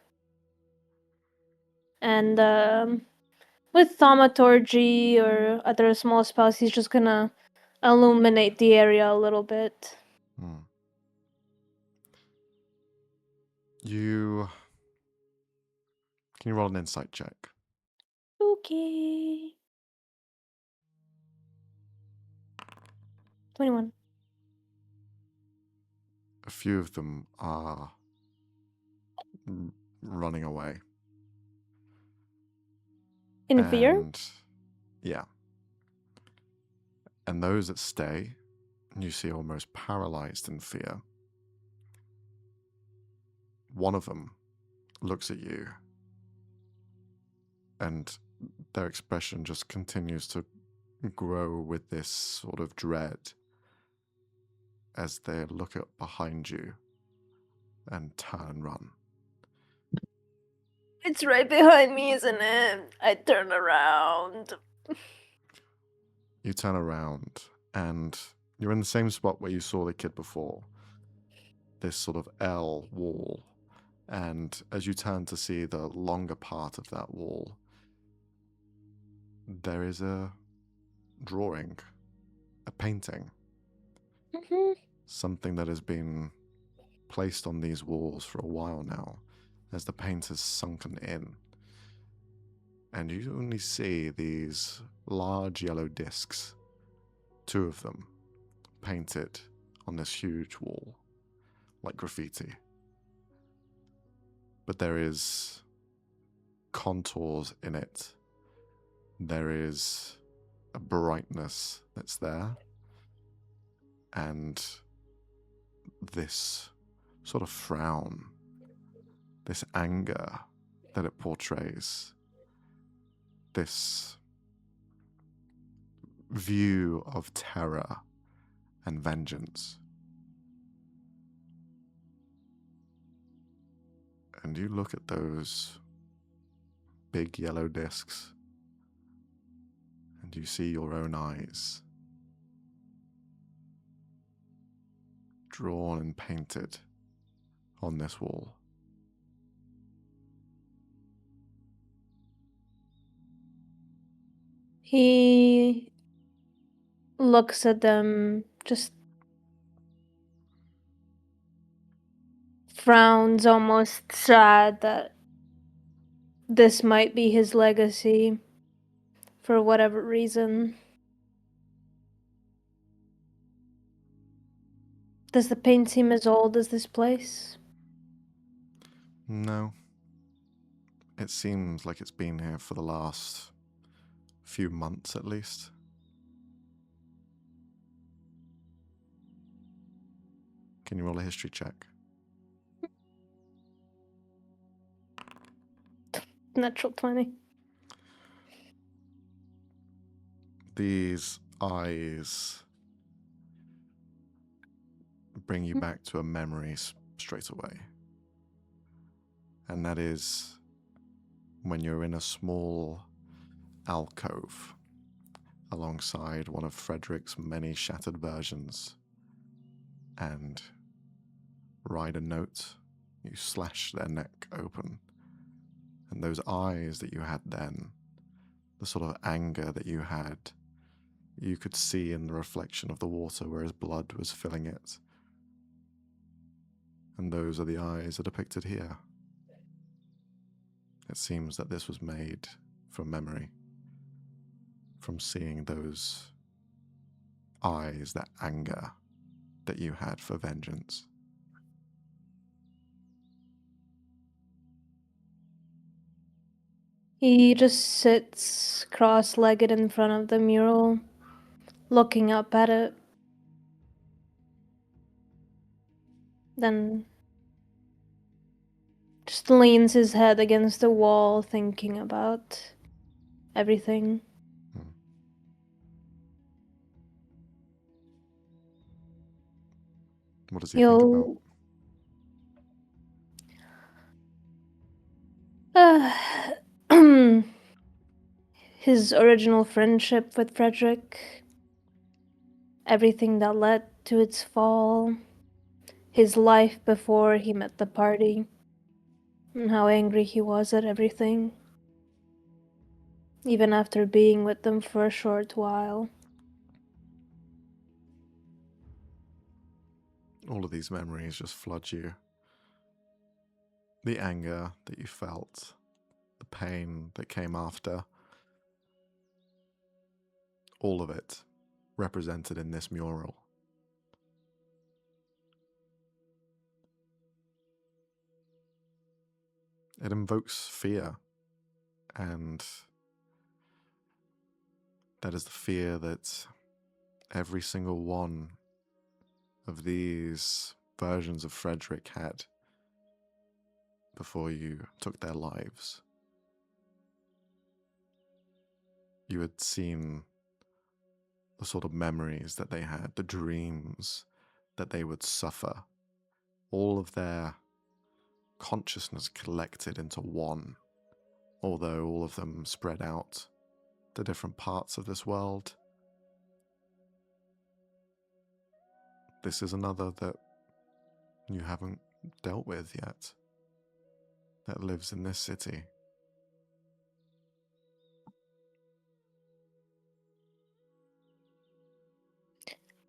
B: And with thaumaturgy or other small spells, he's just gonna illuminate the area a little bit.
A: Can you roll an insight check?
B: Okay. 21.
A: A few of them are running away.
B: In fear?
A: Yeah. And those that stay, you see almost paralyzed in fear. One of them looks at you, and their expression just continues to grow with this sort of dread as they look up behind you and turn and run.
B: It's right behind me, isn't it? I turn around.
A: You turn around and you're in the same spot where you saw the kid before. This sort of L wall. And as you turn to see the longer part of that wall, there is a drawing, a painting. Something that has been placed on these walls for a while now, as the paint has sunken in. And you only see these large yellow discs, 2 of them, painted on this huge wall, like graffiti. But there is contours in it. There is a brightness that's there. And this sort of frown, this anger that it portrays, this view of terror and vengeance. And you look at those big yellow discs, and you see your own eyes drawn and painted on this wall.
B: He looks at them, just frowns, almost sad that this might be his legacy for whatever reason. Does the paint seem as old as this place?
A: No. It seems like it's been here for the last few months at least. Can you roll a history check?
B: Natural 20.
A: These eyes bring you back to a memory straight away. And that is when you're in a small alcove alongside one of Frederick's many shattered versions, and write a note. You slash their neck open And those eyes that you had then, the sort of anger that you had, you could see in the reflection of the water where his blood was filling it. And those are the eyes are depicted here. It seems that this was made from memory, from seeing those eyes, that anger that you had for vengeance.
B: He just sits cross-legged in front of the mural, looking up at it. Then just leans his head against the wall, thinking about everything.
A: What does he think about?
B: His original friendship with Frederick, everything that led to its fall, his life before he met the party, and how angry he was at everything, even after being with them for a short while.
A: All of these memories just flood you. The anger that you felt, the pain that came after, all of it represented in this mural. It invokes fear, and that is the fear that every single one of these versions of Frederick had before you took their lives. You had seen the sort of memories that they had, the dreams that they would suffer, all of their consciousness collected into one, although all of them spread out to different parts of this world. This is another that you haven't dealt with yet, that lives in this city.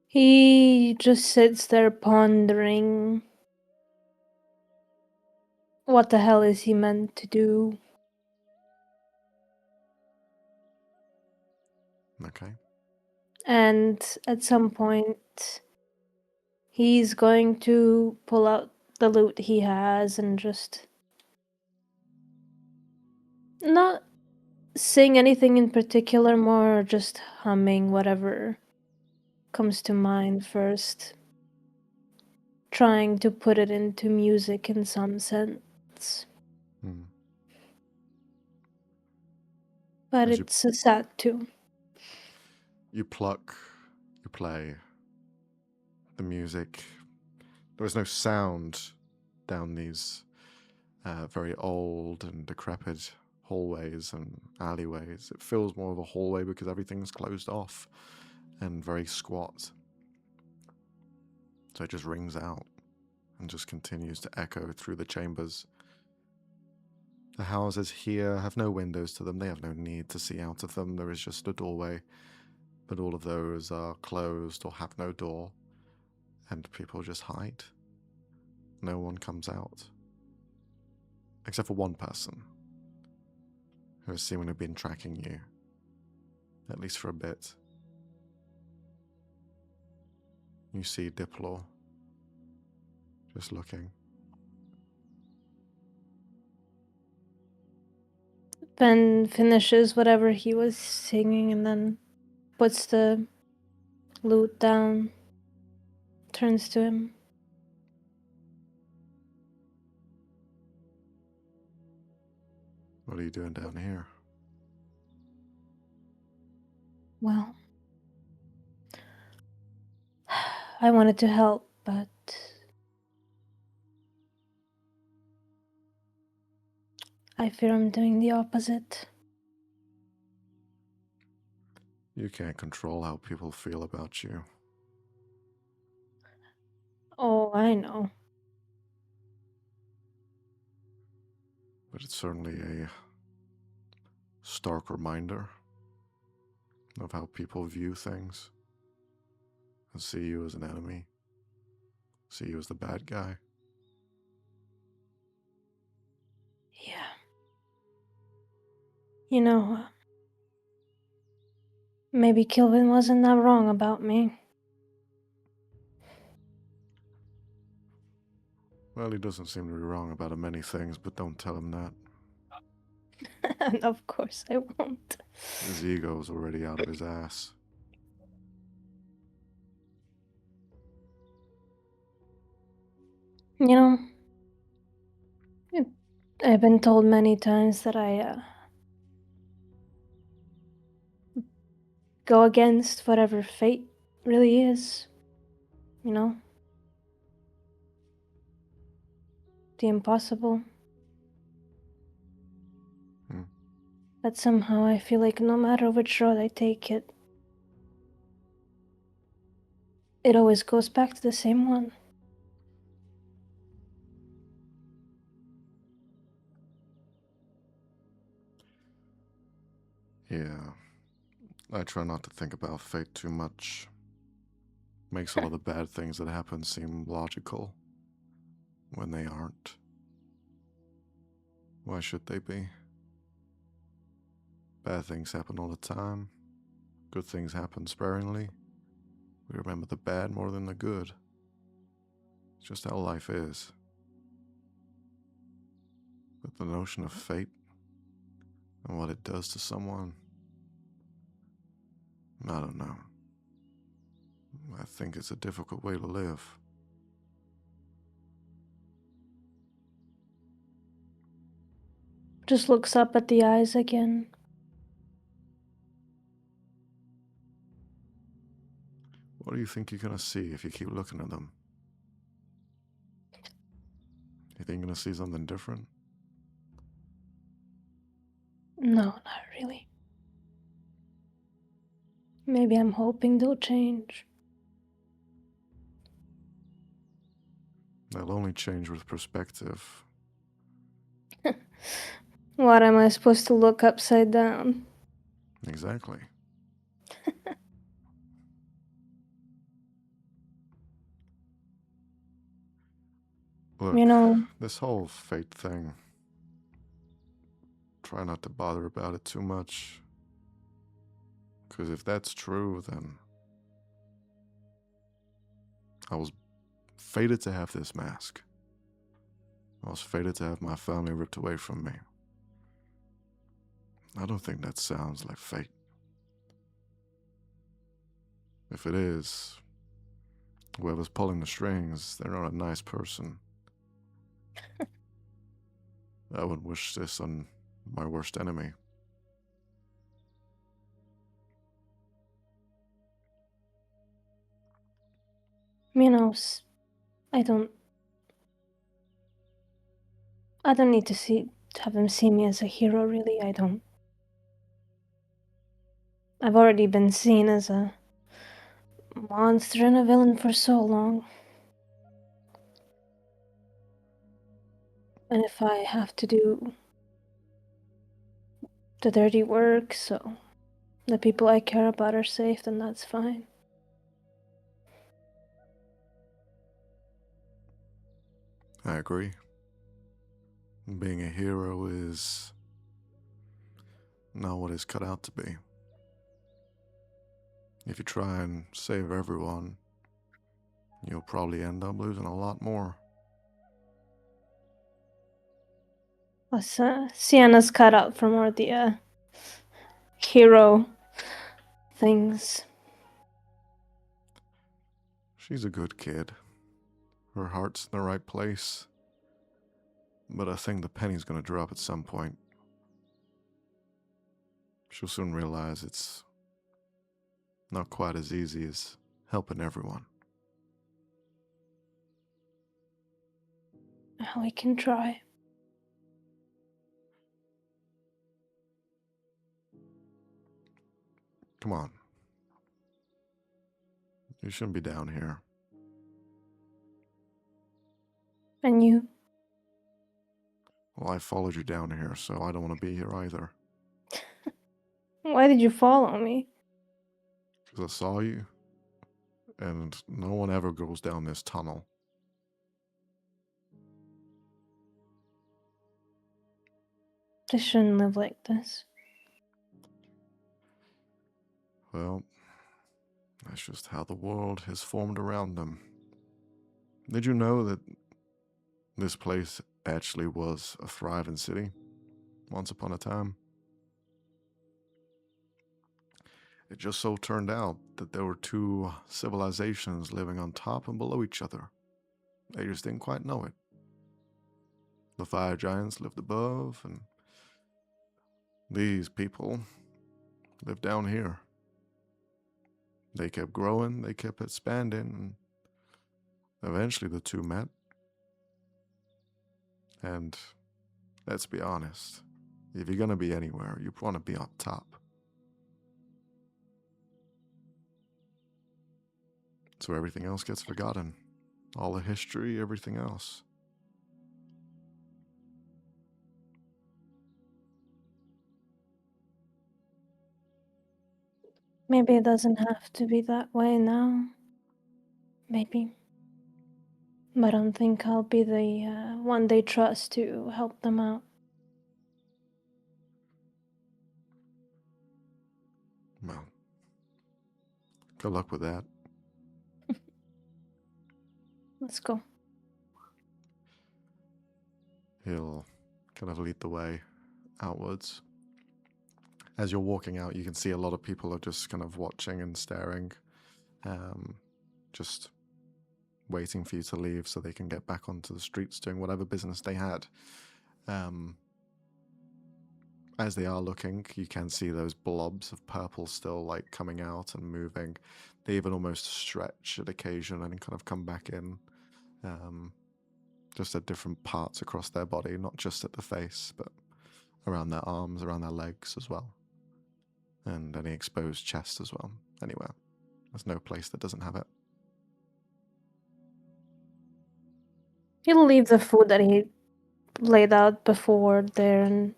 B: He just sits there pondering. What the hell is he meant to do?
A: Okay.
B: And at some point, he's going to pull out the loot he has and just not sing anything in particular, more just humming whatever comes to mind first. Trying to put it into music in some sense. But
A: As
B: it's a sad tune.
A: you pluck, you play the music. There is no sound down these very old and decrepit hallways and alleyways. It feels more of a hallway because everything's closed off and very squat. So it just rings out and just continues to echo through the chambers. The houses here have no windows to them. They have no need to see out of them. There is just a doorway, but all of those are closed or have no door, and people just hide. No one comes out, except for one person who has seemingly been tracking you, at least for a bit. You see Diplor just looking.
B: Ben finishes whatever he was singing and then puts the lute down, turns to him.
A: What are you doing down here?
B: Well, I wanted to help, but I fear I'm doing the opposite.
A: You can't control how people feel about you.
B: Oh, I know.
A: but it's certainly a stark reminder of how people view things and see you as an enemy, see you as the bad guy.
B: Yeah. You know, maybe Kilvin wasn't that wrong about me.
A: Well, he doesn't seem to be wrong about many things, but don't tell him that.
B: And of course I won't.
A: His ego's already out of his ass.
B: You know, I've been told many times that I go against whatever fate really is. You know? The impossible. But somehow I feel like no matter which road I take it always goes back to the same one.
A: Yeah, I try not to think about fate too much. Makes all of the bad things that happen seem logical when they aren't. Why should they be? Bad things happen all the time. Good things happen sparingly. We remember the bad more than the good. It's just how life is. But the notion of fate and what it does to someone, I don't know. I think it's a difficult way to live.
B: Just looks up at the eyes again.
A: What do you think you're gonna see if you keep looking at them? You think you're gonna see something different?
B: No, not really. Maybe I'm hoping they'll change.
A: They'll only change with perspective.
B: What am I supposed to look upside down?
A: Exactly. Look,
B: You know,
A: this whole fate thing, try not to bother about it too much. Because if that's true, then I was fated to have this mask. I was fated to have my family ripped away from me. I don't think that sounds like fate. If it is, whoever's pulling the strings, they're not a nice person. I wouldn't wish this on my worst enemy.
B: you know, I don't need to have them see me as a hero, really. I don't. I've already been seen as a monster and a villain for so long. And if I have to do the dirty work so the people I care about are safe, then that's fine.
A: I agree. Being a hero is not what it's cut out to be. If you try and save everyone, you'll probably end up losing a lot more.
B: Sienna's cut out for more of the hero things.
A: She's a good kid. Her heart's in the right place. But I think the penny's gonna drop at some point. She'll soon realize it's not quite as easy as helping everyone.
B: We can try.
A: Come on. You shouldn't be down here.
B: And you?
A: Well, I followed you down here, so I don't want to be here either.
B: Why did you follow me?
A: Because I saw you, and no one ever goes down this tunnel.
B: They shouldn't live like this.
A: Well, that's just how the world has formed around them. Did you know that this place actually was a thriving city once upon a time? It just so turned out that there were two civilizations living on top and below each other. They just didn't quite know it. The fire giants lived above, and these people lived down here. They kept growing, they kept expanding, and eventually the two met. And let's be honest, if you're gonna be anywhere, you want to be up top. So everything else gets forgotten. All the history, everything else.
B: Maybe it doesn't have to be that way now. Maybe. But I don't think I'll be the one they trust to help them out.
A: Well, good luck with that.
B: Let's go.
A: He'll kind of lead the way outwards. As you're walking out, you can see a lot of people are just kind of watching and staring, just waiting for you to leave so they can get back onto the streets doing whatever business they had. As they are looking, you can see those blobs of purple still like coming out and moving. They even almost stretch at occasion and kind of come back in, just at different parts across their body, not just at the face, but around their arms, around their legs as well. And any exposed chest as well, anywhere. There's no place that doesn't have it.
B: He'll leave the food that he laid out before there, and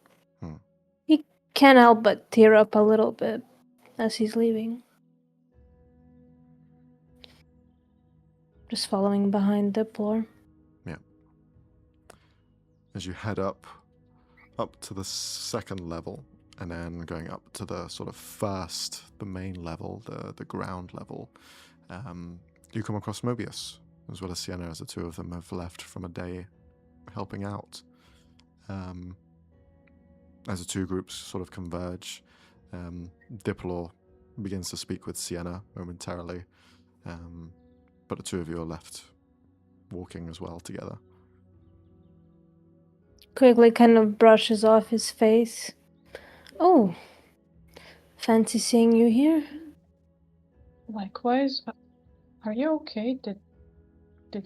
B: he can't help but tear up a little bit as he's leaving. Just following behind Diplor.
A: Yeah. As you head up to the second level, and then going up to the sort of the main level, the ground level, you come across Mobius, as well as Sienna, as the two of them have left from a day helping out. As the two groups sort of converge, Diplor begins to speak with Sienna momentarily, but the two of you are left walking as well together.
B: Quickly kind of brushes off his face. Oh, fancy seeing you here.
C: Likewise. Are you okay? Did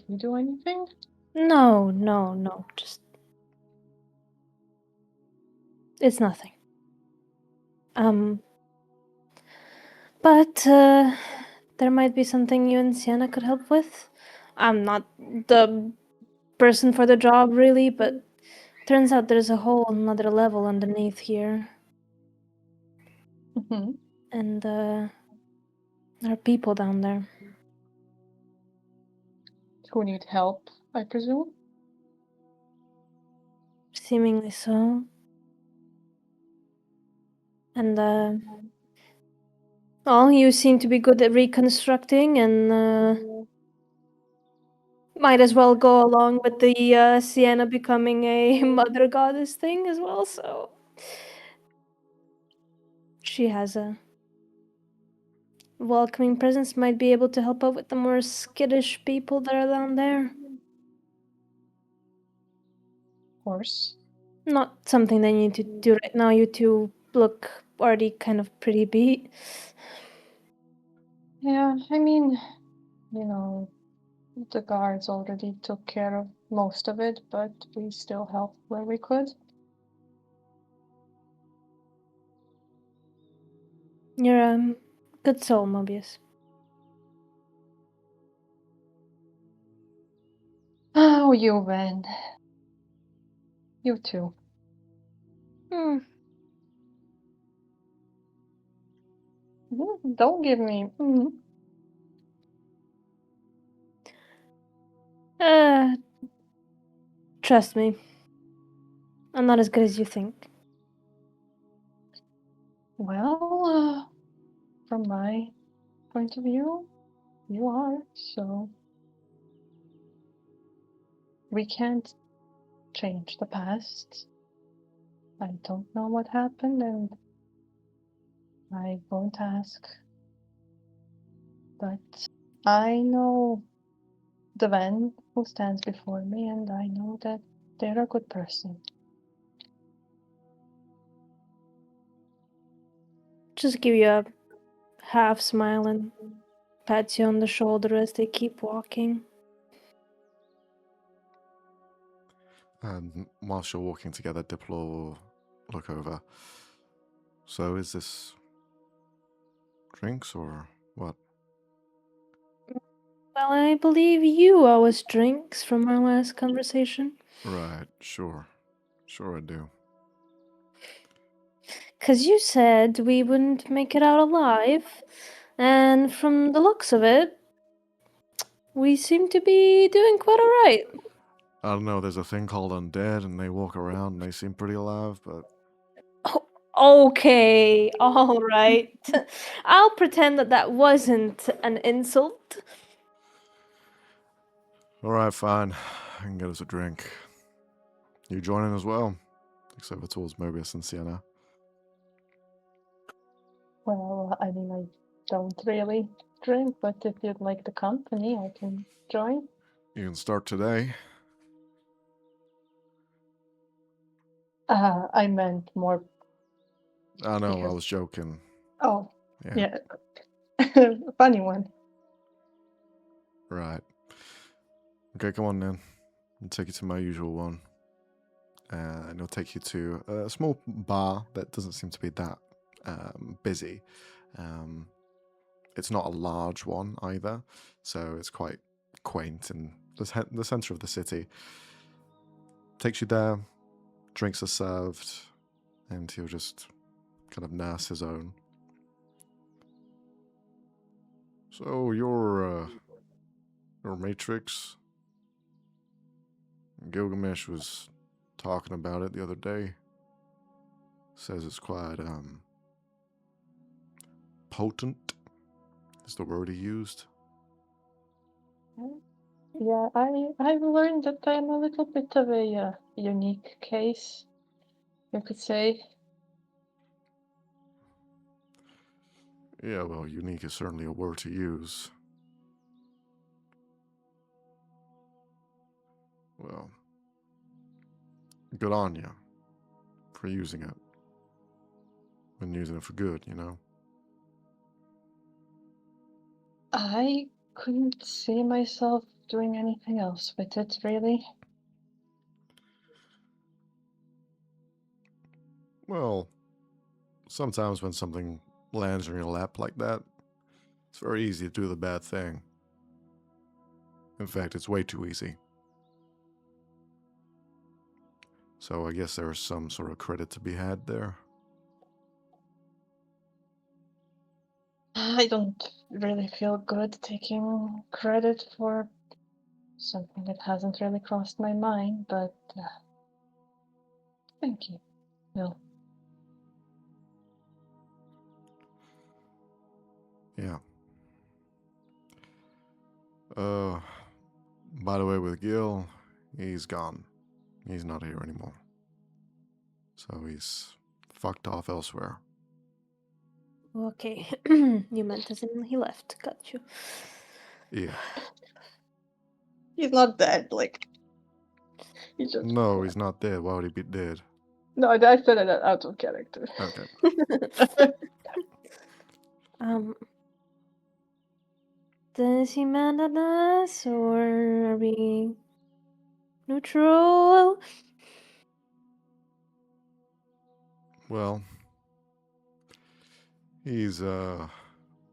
C: we do anything?
B: No. Just... It's nothing. But there might be something you and Sienna could help with. I'm not the person for the job, really, but turns out there's a whole another level underneath here.
C: Mm-hmm.
B: And there are people down there.
C: Who need help, I presume?
B: Seemingly so. And, well, you seem to be good at reconstructing, and might as well go along with the Sienna becoming a mother goddess thing as well, so... She has a welcoming presence, might be able to help out with the more skittish people that are down there.
C: Of course.
B: Not something they need to do right now. You two look already kind of pretty beat.
C: Yeah, I mean, the guards already took care of most of it, but we still helped where we could.
B: You're a good soul, Mobius.
C: Oh, you, Ren. You too. Don't give me.
B: Trust me. I'm not as good as you think.
C: Well, from my point of view, you are, so we can't change the past. I don't know what happened, and I won't ask. But I know the man who stands before me, and I know that they're a good person.
B: Just give you a half smile and pats you on the shoulder as they keep walking.
A: And whilst you're walking together, Diplo will look over. So is this drinks or what?
B: Well, I believe you owe us drinks from our last conversation.
A: Right, sure. Sure I do.
B: 'Cause you said we wouldn't make it out alive, and from the looks of it, we seem to be doing quite alright.
A: I don't know, there's a thing called undead and they walk around and they seem pretty alive, but
B: Okay, alright. I'll pretend that wasn't an insult.
A: alright, fine. I can get us a drink. You join in as well? Except for towards Mobius and Sienna.
C: Well, I mean, I don't really drink, but if you'd like the company, I can join.
A: You can start today.
C: I meant more.
A: I know, I
C: Because-
A: was joking.
C: Oh,
A: Yeah.
C: yeah. Funny one.
A: Right. Okay, come on then. I'll take you to my usual one. And it'll take you to a small bar that doesn't seem to be that busy. It's not a large one either, so it's quite quaint in the center of the city. Takes you there, drinks are served, and he'll just kind of nurse his own. So your Matrix, Gilgamesh was talking about it the other day. Says it's quite potent is the word he used.
C: Yeah, I've learned that I'm a little bit of a unique case, you could say.
A: Yeah, well, unique is certainly a word to use. Well, good on you for using it. And using it for good, you know?
C: I couldn't see myself doing anything else with it, really.
A: Well, sometimes when something lands in your lap like that, it's very easy to do the bad thing. In fact, it's way too easy. So I guess there is some sort of credit to be had there.
C: I don't really feel good taking credit for something that hasn't really crossed my mind, but thank you. No.
A: Yeah. By the way, with Gil, he's gone. He's not here anymore. So he's fucked off elsewhere.
B: Okay, you meant as in he left. Got you.
A: Yeah.
C: He's not dead, like. He just.
A: No, he's not dead. Why would he be dead?
C: No, I said it out of character.
A: Okay.
B: Does he mad at us, or are we neutral?
A: Well, he's, I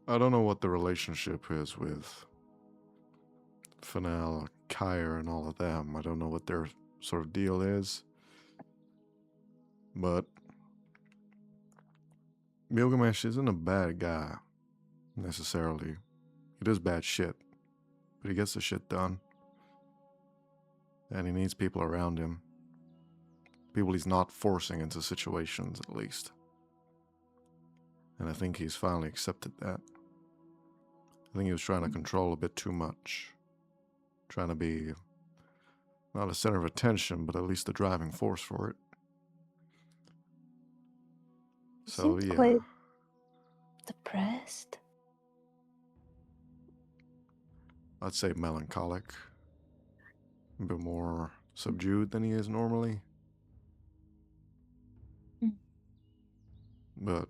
A: don't know what the relationship is with Fennel, Kyre, and all of them. I don't know what their sort of deal is. But Gilgamesh isn't a bad guy, necessarily. He does bad shit, but he gets the shit done. And he needs people around him. People he's not forcing into situations, at least. And I think he's finally accepted that. I think he was trying to control a bit too much. Trying to be not a center of attention, but at least the driving force for it. So,
B: Seems
A: yeah.
B: quite depressed.
A: I'd say melancholic. A bit more subdued than he is normally. But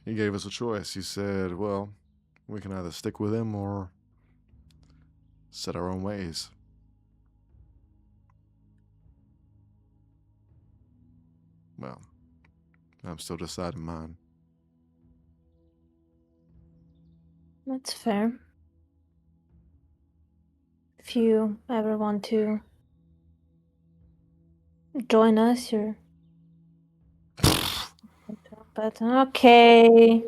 A: he gave us a choice. He said, well, we can either stick with him or set our own ways. Well, I'm still deciding mine.
B: That's fair. If you ever want to join us, you're. But okay.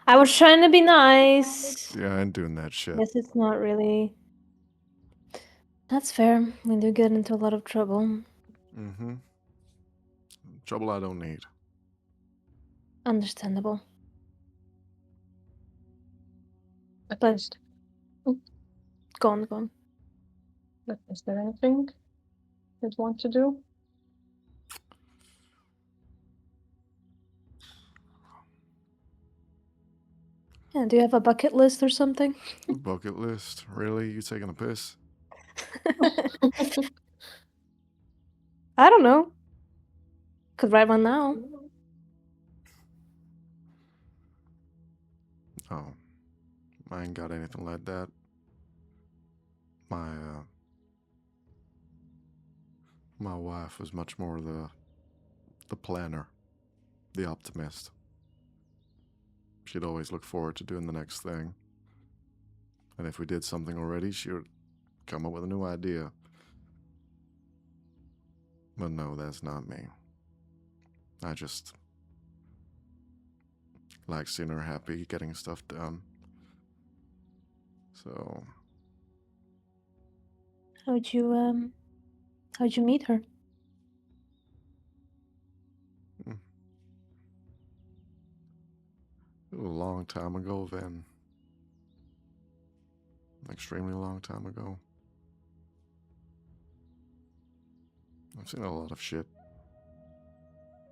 B: I was trying to be nice.
A: Yeah, I ain't doing that shit.
B: Guess it's not really. That's fair. We do get into a lot of trouble.
A: Mm-hmm. Trouble I don't need.
B: Understandable.
C: At
B: But-
C: least.
B: Go on, go on.
C: But is there anything you'd want to do?
B: Yeah, do you have a bucket list or something?
A: Bucket list? Really? You taking a piss?
B: I don't know. Could write one now.
A: Oh, I ain't got anything like that. My wife was much more the planner, the optimist. She'd always look forward to doing the next thing. And if we did something already, she would come up with a new idea. But no, that's not me. I just like seeing her happy, getting stuff done. So,
B: How'd you meet her?
A: it was a long time ago then. Extremely long time ago. I've seen a lot of shit.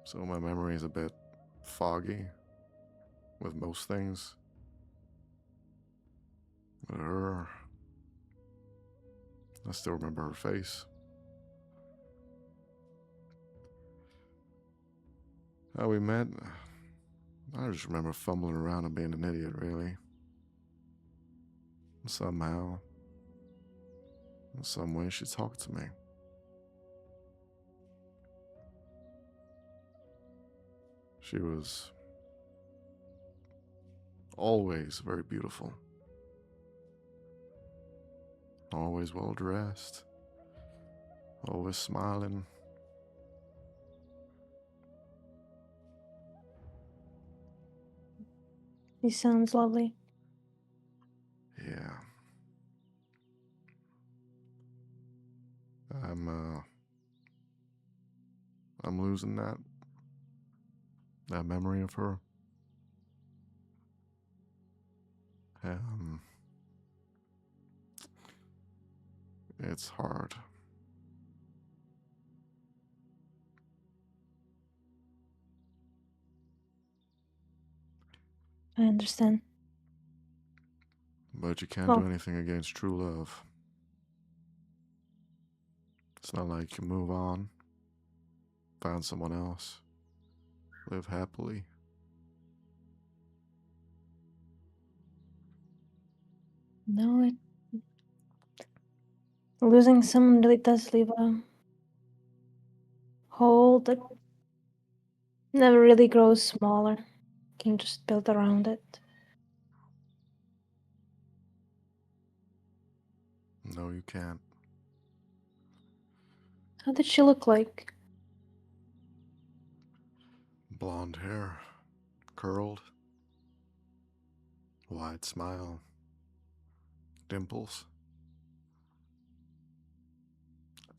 A: So my memory is a bit foggy with most things. But her, I still remember her face. How we met, I just remember fumbling around and being an idiot, really. Somehow, in some way, she talked to me. She was always very beautiful. Always well dressed. Always smiling.
B: She sounds lovely.
A: Yeah. I'm losing that memory of her. It's hard.
B: I understand.
A: But you can't
B: Oh.
A: do anything against true love. It's not like you move on, find someone else, live happily.
B: No, losing someone really does leave a hole that never really grows smaller. You can just build around it.
A: No, you can't.
B: How did she look like?
A: Blonde hair, curled, wide smile, dimples,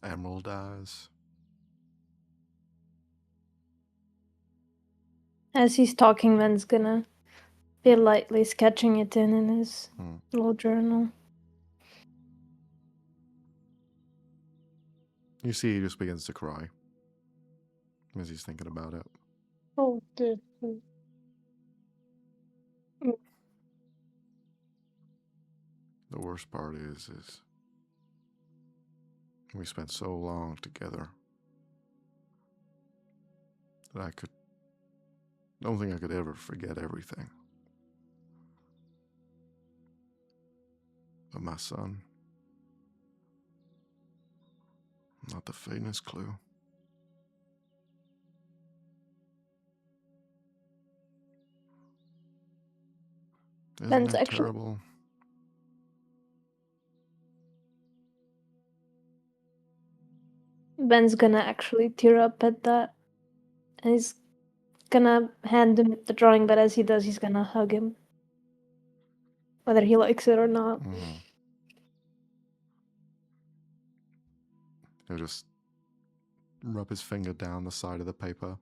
A: emerald eyes.
B: As he's talking, Ven's gonna be lightly sketching it in his little journal.
A: You see, he just begins to cry as he's thinking about it.
C: Oh, dear.
A: The worst part is we spent so long together that I don't think I could ever forget everything. But my son, not the faintest clue. Isn't
B: Ben's
A: that
B: actually-
A: terrible?
B: Ben's gonna actually tear up at that. And he's gonna hand him the drawing, but as he does, he's gonna hug him. Whether he likes it or not.
A: He'll just rub his finger down the side of the paper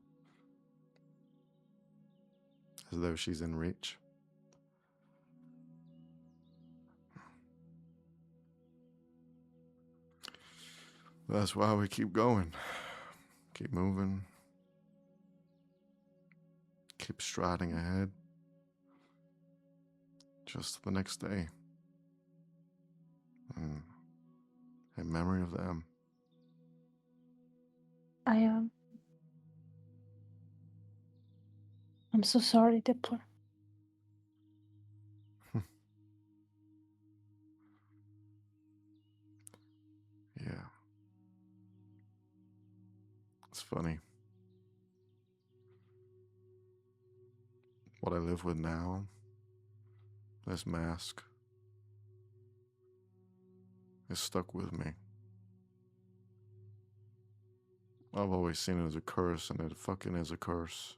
A: as though she's in reach. That's why we keep going. Keep moving. Keep striding ahead. Just the next day. In memory of them.
B: I'm so sorry, Dippler.
A: Yeah. It's funny. What I live with now, this mask, is stuck with me. I've always seen it as a curse, and it fucking is a curse.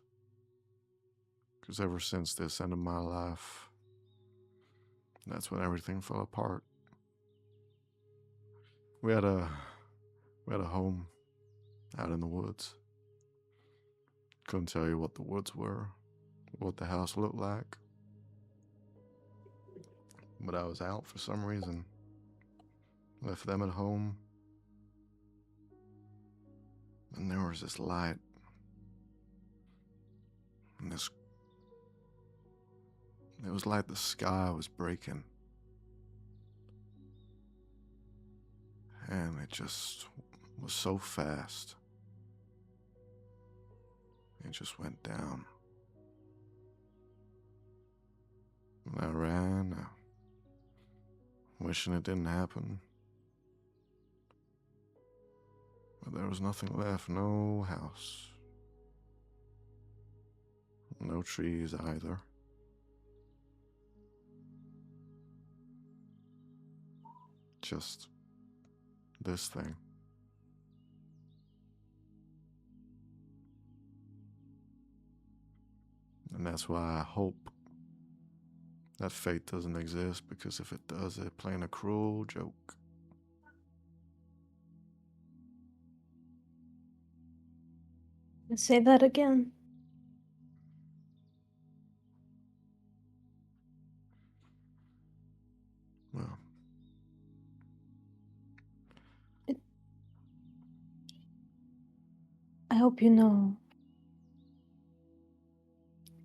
A: Because ever since this end of my life, that's when everything fell apart. We had a home out in the woods. Couldn't tell you what the woods were, what the house looked like. But I was out for some reason. Left them at home. And there was this light. And it was like the sky was breaking. And it just was so fast. It just went down. And I ran, wishing it didn't happen. But there was nothing left, no house. No trees either. Just this thing. And that's why I hope that fate doesn't exist, because if it does, it's playing a cruel joke.
B: Say that again.
A: Well,
B: I hope you know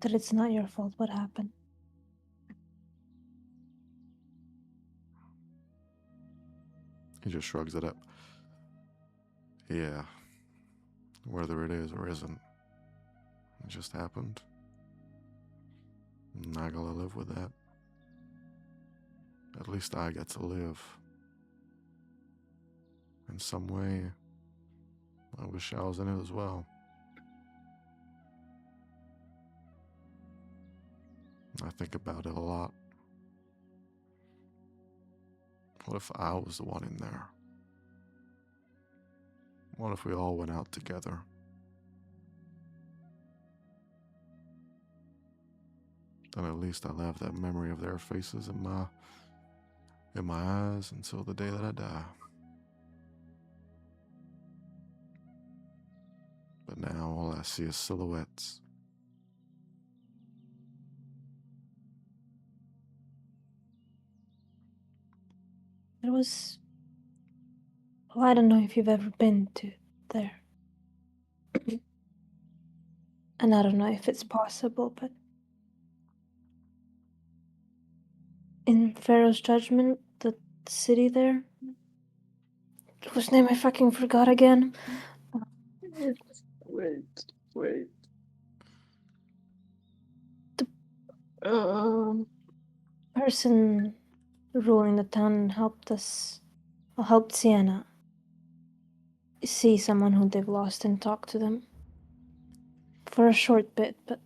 B: that it's not your fault what happened.
A: he just shrugs it up. Yeah, whether it is or isn't, it just happened. I'm not gonna live with that. At least I get to live. In some way, I wish I was in it as well. I think about it a lot. What if I was the one in there? What if we all went out together? then at least I'll have that memory of their faces in my eyes until the day that I die. But now all I see is silhouettes.
B: There was... Well, I don't know if you've ever been to there. And I don't know if it's possible, but... In Pharaoh's Judgment, the city there... Whose name I fucking forgot again.
C: Wait.
B: Person ruling the town helped Sienna see someone who they've lost and talk to them. For a short bit, but...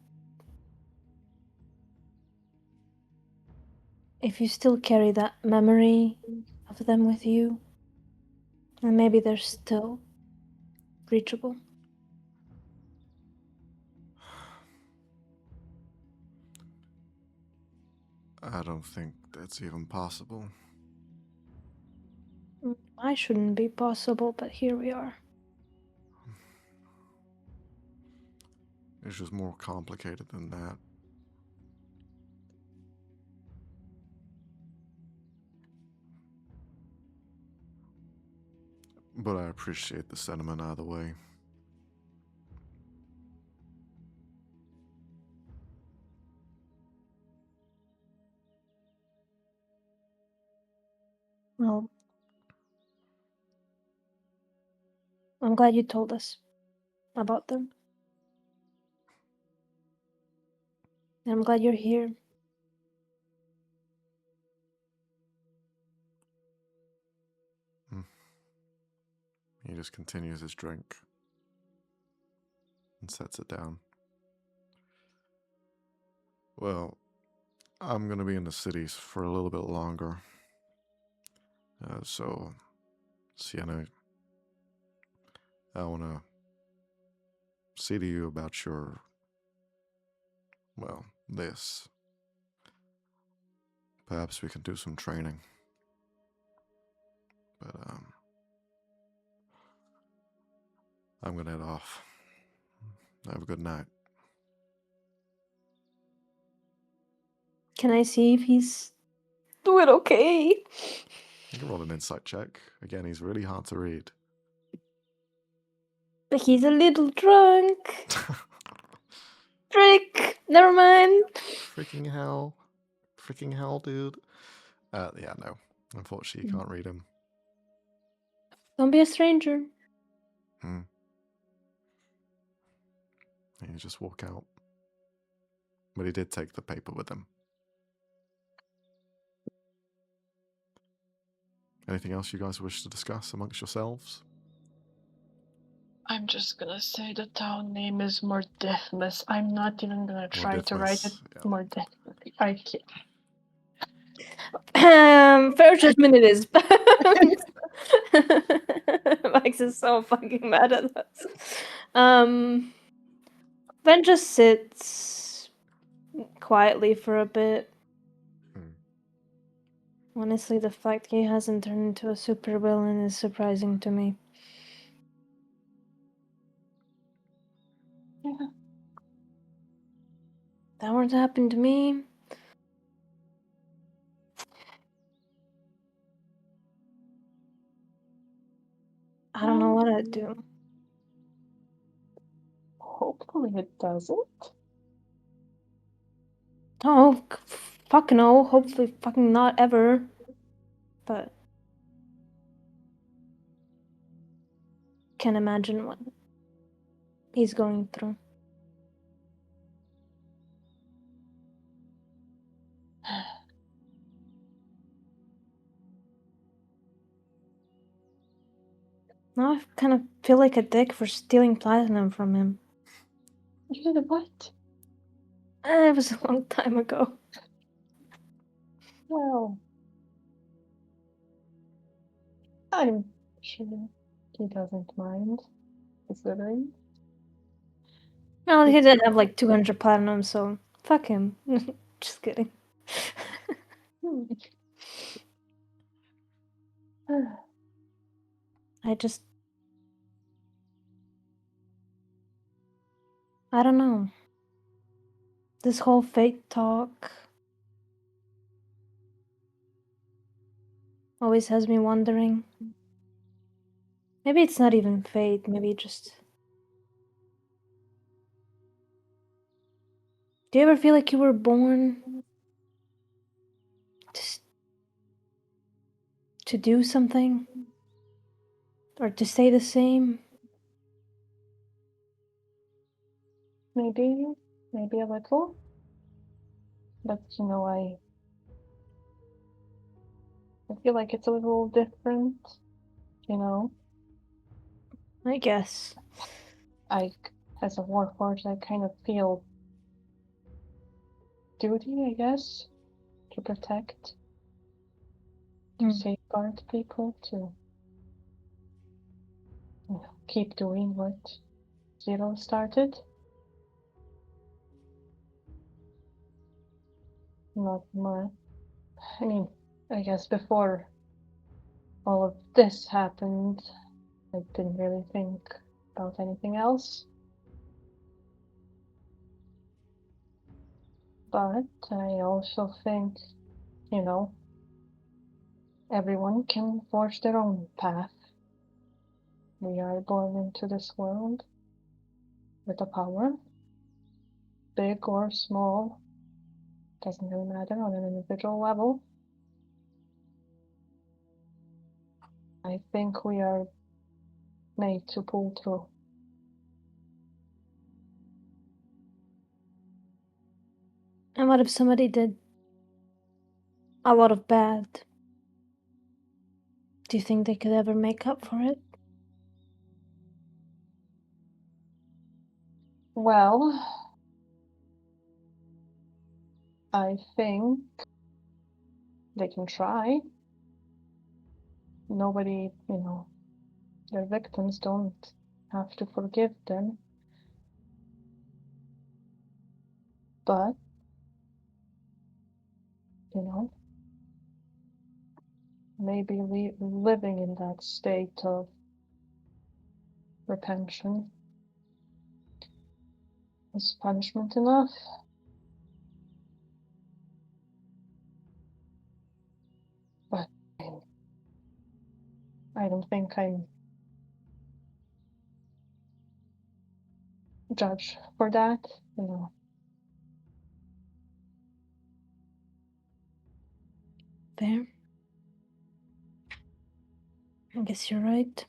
B: If you still carry that memory of them with you, then maybe they're still reachable.
A: I don't think that's even possible.
B: I shouldn't be possible, but here we are.
A: It's just more complicated than that. But I appreciate the sentiment either way.
B: Well, I'm glad you told us about them. And I'm glad you're here.
A: He just continues his drink and sets it down. Well, I'm going to be in the cities for a little bit longer. So, Sienna, I want to say to you about your, well, this. Perhaps we can do some training. But, I'm going to head off. Have a good night.
B: Can I see if he's doing okay?
A: You can roll an insight check. Again, he's really hard to read.
B: But he's a little drunk. Trick! Never mind.
A: Freaking hell. Freaking hell, dude. Yeah, no. Unfortunately, you can't read him.
B: Don't be a stranger.
A: And you just walk out. But he did take the paper with him. Anything else you guys wish to discuss amongst yourselves?
C: I'm just gonna say the town name is more deathless. I'm not even gonna try to write it more deathless. I can't.
B: Fair judgment it is. Max is so fucking mad at us. Ben just sits quietly for a bit. Honestly, the fact he hasn't turned into a supervillain is surprising to me.
C: Yeah.
B: That were to happen to me. I don't know what I'd do.
C: Hopefully it doesn't.
B: Oh, fuck no. Hopefully fucking not ever. But... can't imagine what he's going through. Now I kind of feel like a dick for stealing platinum from him.
C: You did what?
B: It was a long time ago.
C: Well, I'm sure he doesn't mind, considering.
B: Well, he did have like 200 platinum, so fuck him. Just kidding. I don't know. This whole fate talk always has me wondering. Maybe it's not even fate, maybe just... Do you ever feel like you were born to do something? Or to stay the same?
C: Maybe a little. But, I feel like it's a little different,
B: I guess.
C: As a warforged, I kind of feel duty, I guess, to protect, to safeguard people, to keep doing what Zero started. Not much. I mean, I guess before all of this happened, I didn't really think about anything else. But I also think, everyone can forge their own path. We are born into this world with a power, big or small, doesn't really matter on an individual level. I think we are made to pull through.
B: And what if somebody did a lot of bad? Do you think they could ever make up for it?
C: Well, I think they can try. Nobody, their victims don't have to forgive them. But, maybe living in that state of repention is punishment enough. But I don't think I'm judged for that,
B: Fair. I guess you're right.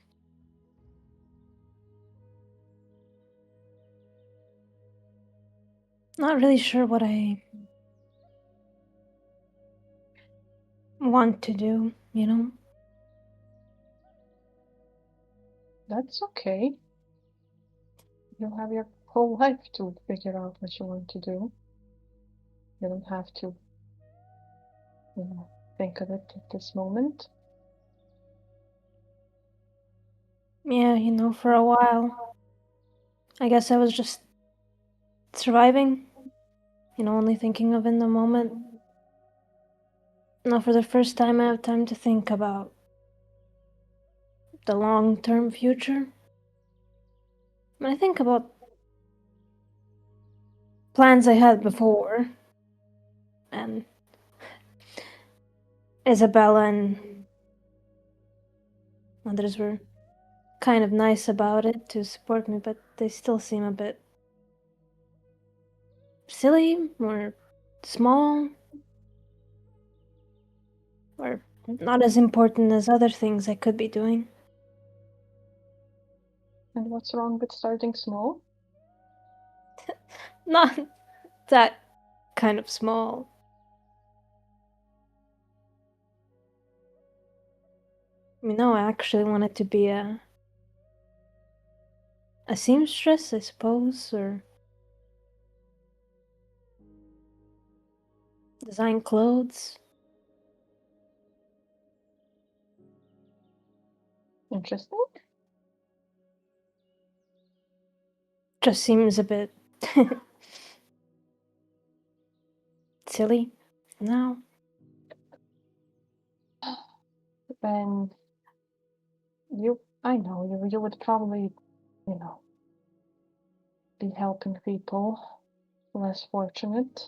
B: Not really sure what I want to do,
C: That's okay. You have your whole life to figure out what you want to do. You don't have to, think of it at this moment.
B: Yeah, for a while. I guess I was just surviving, only thinking of in the moment. Now, for the first time, I have time to think about the long-term future. I think about plans I had before, and Isabella and others were kind of nice about it to support me, but they still seem a bit silly or small or not as important as other things I could be doing.
C: And what's wrong with starting small?
B: Not that kind of small. No, I actually wanted to be a seamstress, I suppose, or design clothes.
C: Interesting.
B: Just seems a bit silly. No.
C: Then I know you would probably, be helping people less fortunate.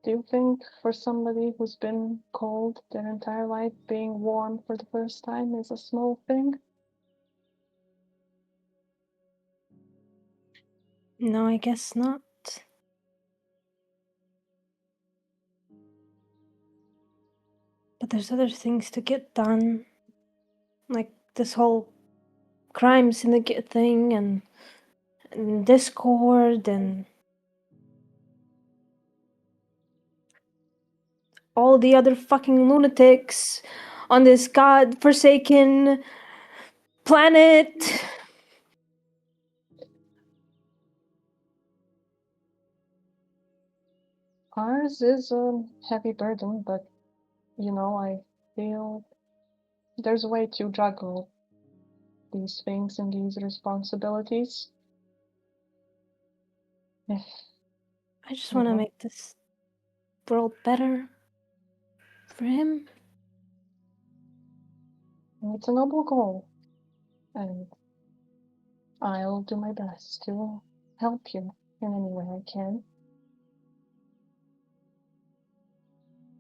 C: Do you think for somebody who's been cold their entire life, being warm for the first time is a small thing?
B: No, I guess not. But there's other things to get done. Like this whole Crime Syndicate thing and Discord and all the other fucking lunatics on this god-forsaken planet.
C: Ours is a heavy burden, but I feel there's a way to juggle these things and these responsibilities. If
B: I just want to
C: Mhm.
B: make this world better for him.
C: It's a noble goal, and I'll do my best to help you in any way I can.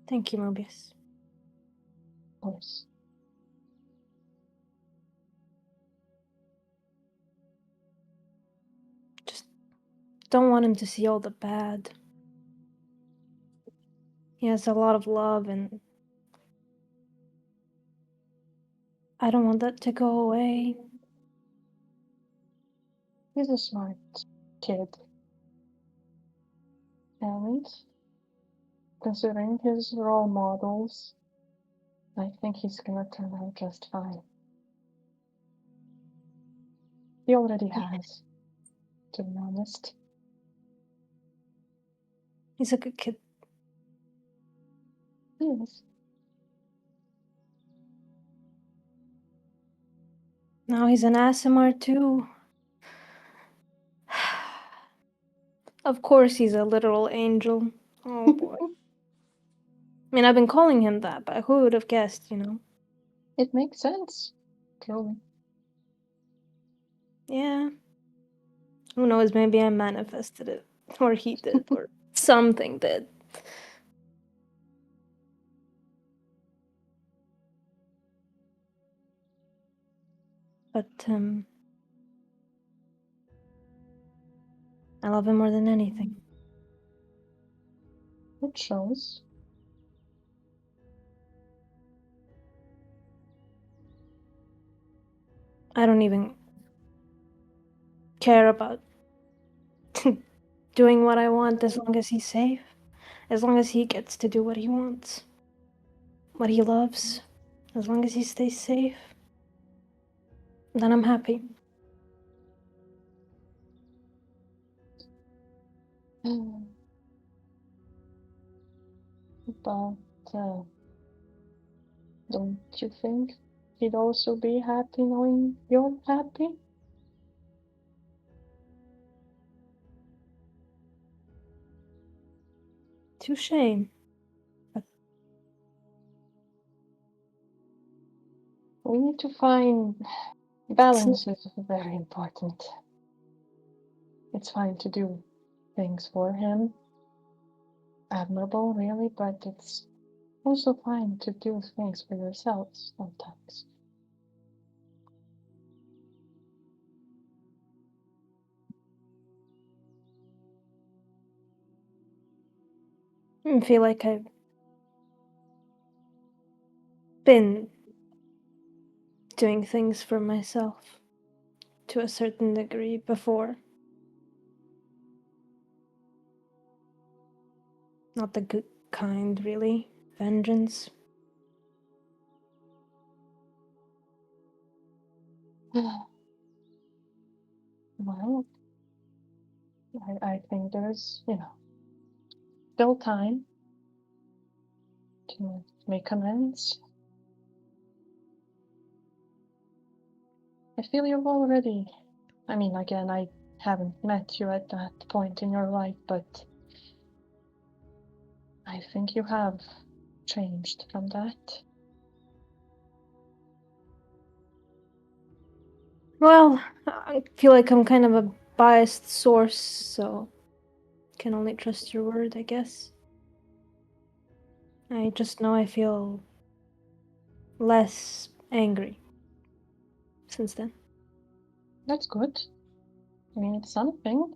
B: Thank you, Mobius.
C: Of course.
B: Just don't want him to see all the bad. He has a lot of love, and I don't want that to go away.
C: He's a smart kid. And considering his role models, I think he's gonna turn out just fine. He already has, to be honest.
B: He's a good kid.
C: He is.
B: Now he's an ASMR too. Of course he's a literal angel. Oh boy. I mean, I've been calling him that, but who would have guessed,
C: It makes sense, truly.
B: Yeah. Who knows, maybe I manifested it. Or he did, or something did. But, I love him more than anything.
C: It shows.
B: I don't even care about doing what I want as long as he's safe. As long as he gets to do what he wants. What he loves. As long as he stays safe. Then I'm happy.
C: But don't you think he'd also be happy knowing you're happy?
B: Touché.
C: We need to find balance is very important. It's fine to do things for him. Admirable, really, but it's also fine to do things for yourselves sometimes.
B: I feel like I've been doing things for myself to a certain degree before. Not the good kind, really. Vengeance.
C: Well, I think there's, still time to make amends. I feel you've already, again, I haven't met you at that point in your life, but I think you have changed from that.
B: Well, I feel like I'm kind of a biased source, so can only trust your word, I guess. I just know I feel less angry since then.
C: That's good. I mean, it's something.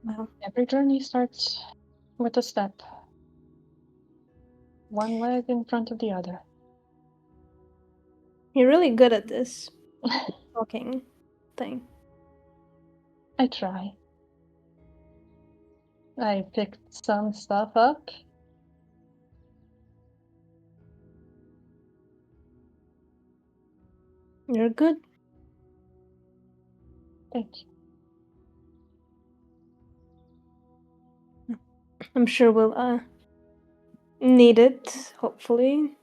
B: Well,
C: Every journey starts with a step. One leg in front of the other.
B: you're really good at this talking thing.
C: I try. I picked some stuff up.
B: You're good.
C: Thank you.
B: I'm sure we'll need it, hopefully.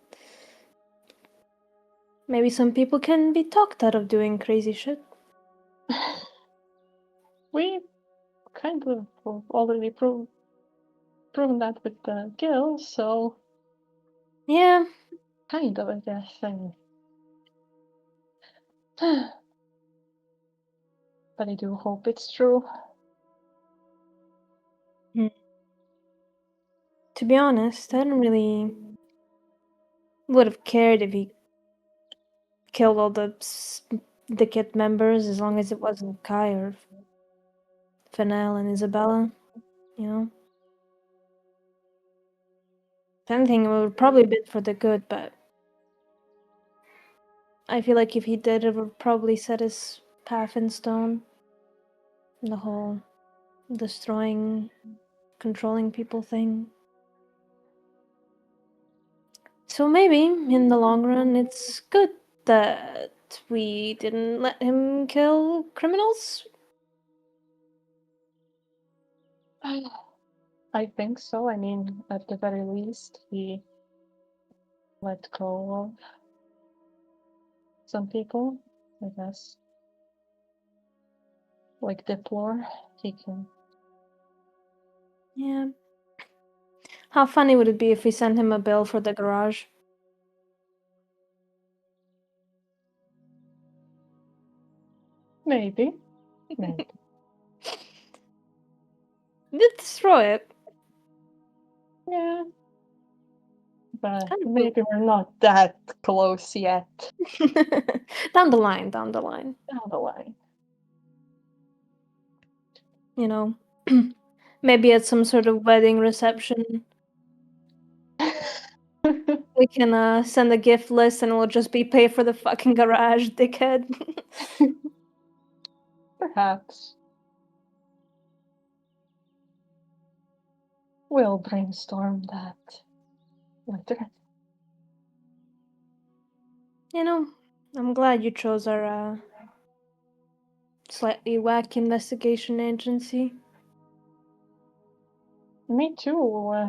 B: Maybe some people can be talked out of doing crazy shit.
C: We kind of already proven that with the Gil, so
B: Yeah,
C: kind of, I guess. I mean, but I do hope it's true.
B: to be honest, I don't really would have cared if he killed all the syndicate members as long as it wasn't Kai or Fennel and Isabella, you know? If anything, it would probably been for the good, but I feel like if he did, it would probably set his path in stone. The whole destroying, controlling people thing. So maybe, in the long run, it's good that we didn't let him kill criminals.
C: I think so. I mean, at the very least, he let go of some people, I guess. Like Deplore, he can.
B: Yeah. How funny would it be if we sent him a bill for the garage?
C: Maybe. Maybe.
B: Destroy it.
C: Yeah. But
B: Kind of
C: maybe we're not that close yet.
B: down the line, down the line.
C: Down the line.
B: You know, maybe at some sort of wedding reception, we can send a gift list and we'll just be pay for the fucking garage, dickhead.
C: Perhaps. We'll brainstorm that later.
B: You know, I'm glad you chose our slightly wacky investigation agency.
C: Me too.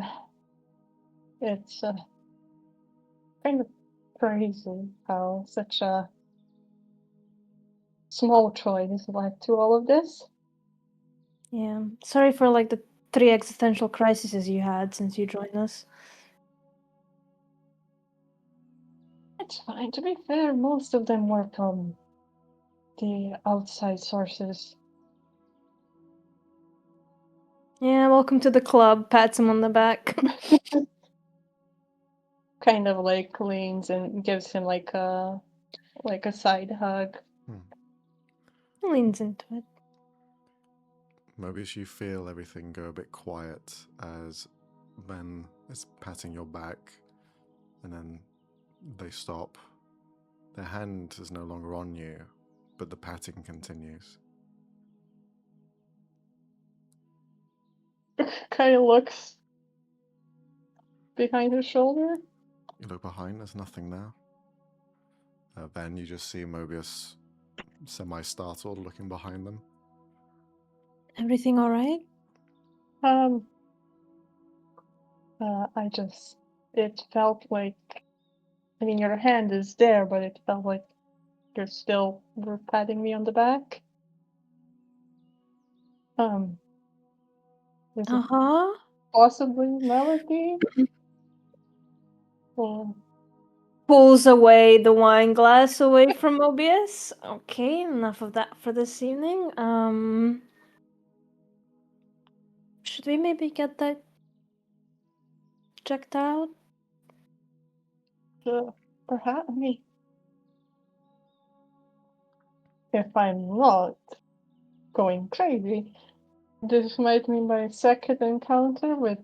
C: It's kind of crazy how such a small choice led to all of this.
B: Yeah, sorry for like the 3 existential crises you had since you joined us.
C: It's fine. To be fair, most of them were from the outside sources.
B: Yeah, welcome to the club. Pats him on the back.
C: Kind of like leans and gives him like a side hug.
B: Leans into it.
A: Mobius, you feel everything go a bit quiet as Ben is patting your back, and then they stop. Their hand is no longer on you, but the patting continues.
C: Kind of looks behind his shoulder.
A: You look behind, there's nothing there. Ben, you just see Mobius semi-startled looking behind them.
B: Everything alright?
C: It felt like, I mean, your hand is there, but it felt like You're still patting me on the back. Is it possibly Melody? Or
B: Pulls away the wine glass away from Mobius. Okay, enough of that for this evening. Should we maybe get that checked out?
C: perhaps if I'm not going crazy, this might be my second encounter with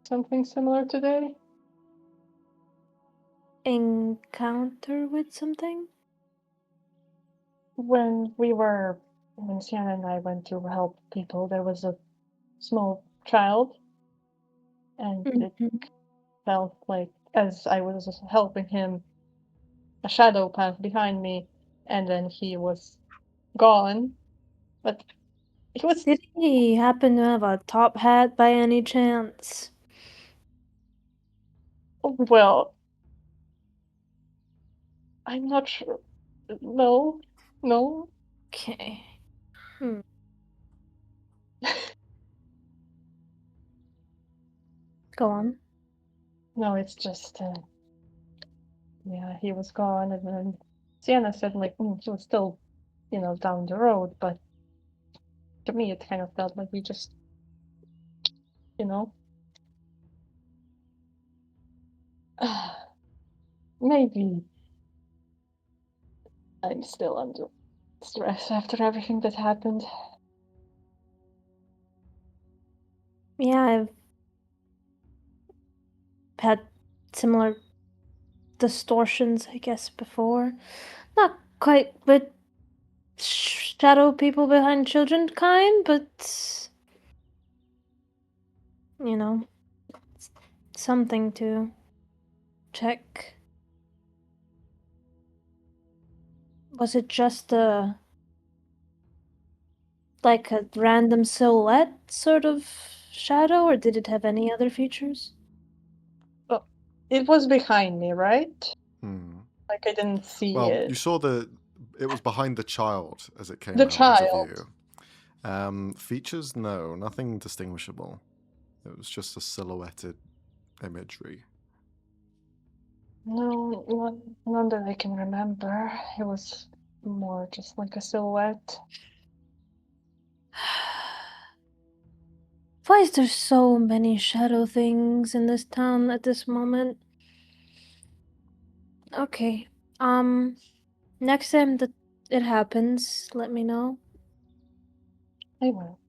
C: something similar today.
B: Encounter with something?
C: When Sienna and I went to help people, there was a small child, and it felt like, as I was helping him, a shadow passed behind me, and then he was gone. But he was.
B: Did he happen to have a top hat by any chance?
C: Well, I'm not sure. No.
B: Okay. Go on.
C: No, it's just, yeah, he was gone, and then Sienna said, like, he was still, down the road, but to me it kind of felt like we just, maybe I'm still under stress after everything that happened.
B: Yeah, I've had similar distortions, I guess, before. Not quite with shadow people behind children kind, but something to check. Was it just like a random silhouette sort of shadow, or did it have any other features?
C: Well, it was behind me, right?
A: Hmm.
C: Like, I didn't see
A: Well,
C: it.
A: you saw it was behind the child as it came
C: The
A: out
C: child.
A: into view. Features, no, nothing distinguishable. It was just a silhouetted imagery.
C: No, none that I can remember. It was more just like a silhouette.
B: Why is there so many shadow things in this town at this moment? Okay. Next time that it happens, let me know.
C: I will.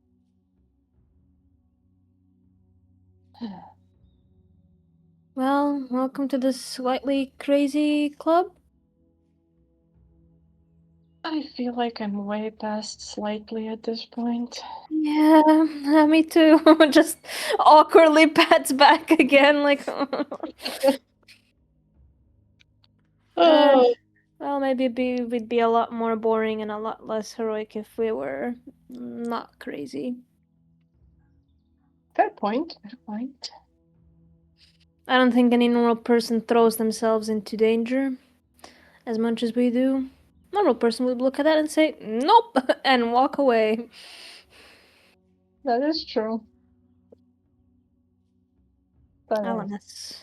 B: Well, welcome to this slightly crazy club.
C: I feel like I'm way past slightly at this point.
B: Yeah, me too. Just awkwardly pats back again, like.
C: Oh,
B: Well, maybe we'd be a lot more boring and a lot less heroic if we were not crazy.
C: fair point. Fair point.
B: I don't think any normal person throws themselves into danger as much as we do. Normal person would look at that and say, nope, and walk away.
C: That is true. But
B: Alanis.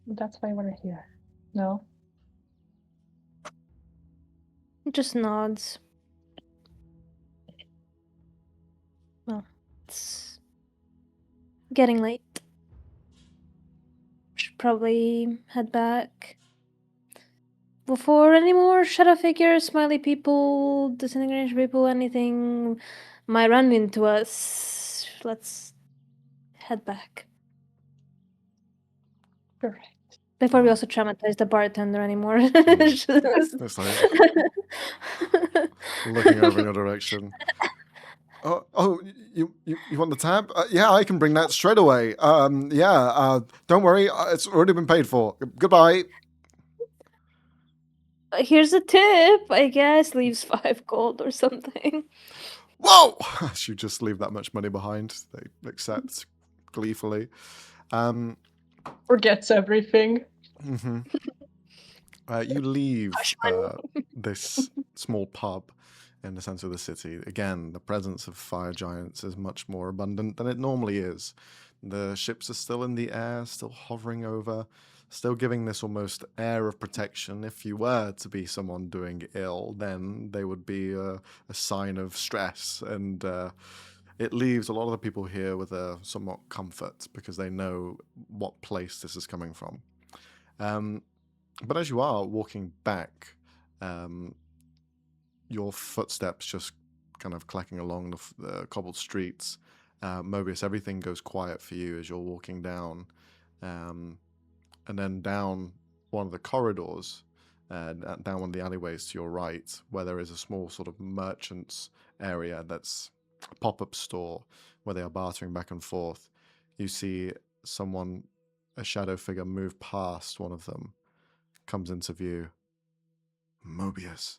C: that's why we're here. No?
B: Just nods. Well, it's getting late. Should probably head back. Before any more shadow figures, smiley people, disintegration people, anything might run into us, let's head back.
C: Correct.
B: Before we also traumatize the bartender anymore.
A: It's like looking over in your direction. Oh, you want the tab? Yeah, I can bring that straight away. Don't worry, it's already been paid for. Goodbye.
B: Here's a tip, I guess. Leaves 5 gold or something.
A: Whoa! You just leave that much money behind. They accept gleefully.
C: Forgets everything.
A: Mm-hmm. You leave
B: Hush money.
A: this small pub in the center of the city. Again, the presence of fire giants is much more abundant than it normally is. The ships are still in the air, still hovering over, still giving this almost air of protection. If you were to be someone doing ill, then they would be a sign of stress, and it leaves a lot of the people here with a somewhat comfort because they know what place this is coming from. But as you are walking back, your footsteps just kind of clacking along the cobbled streets, Mobius, everything goes quiet for you as you're walking down. And then down one of the corridors, down one of the alleyways to your right, where there is a small sort of merchant's area that's a pop-up store where they are bartering back and forth. You see someone, a shadow figure, move past one of them, comes into view. Mobius.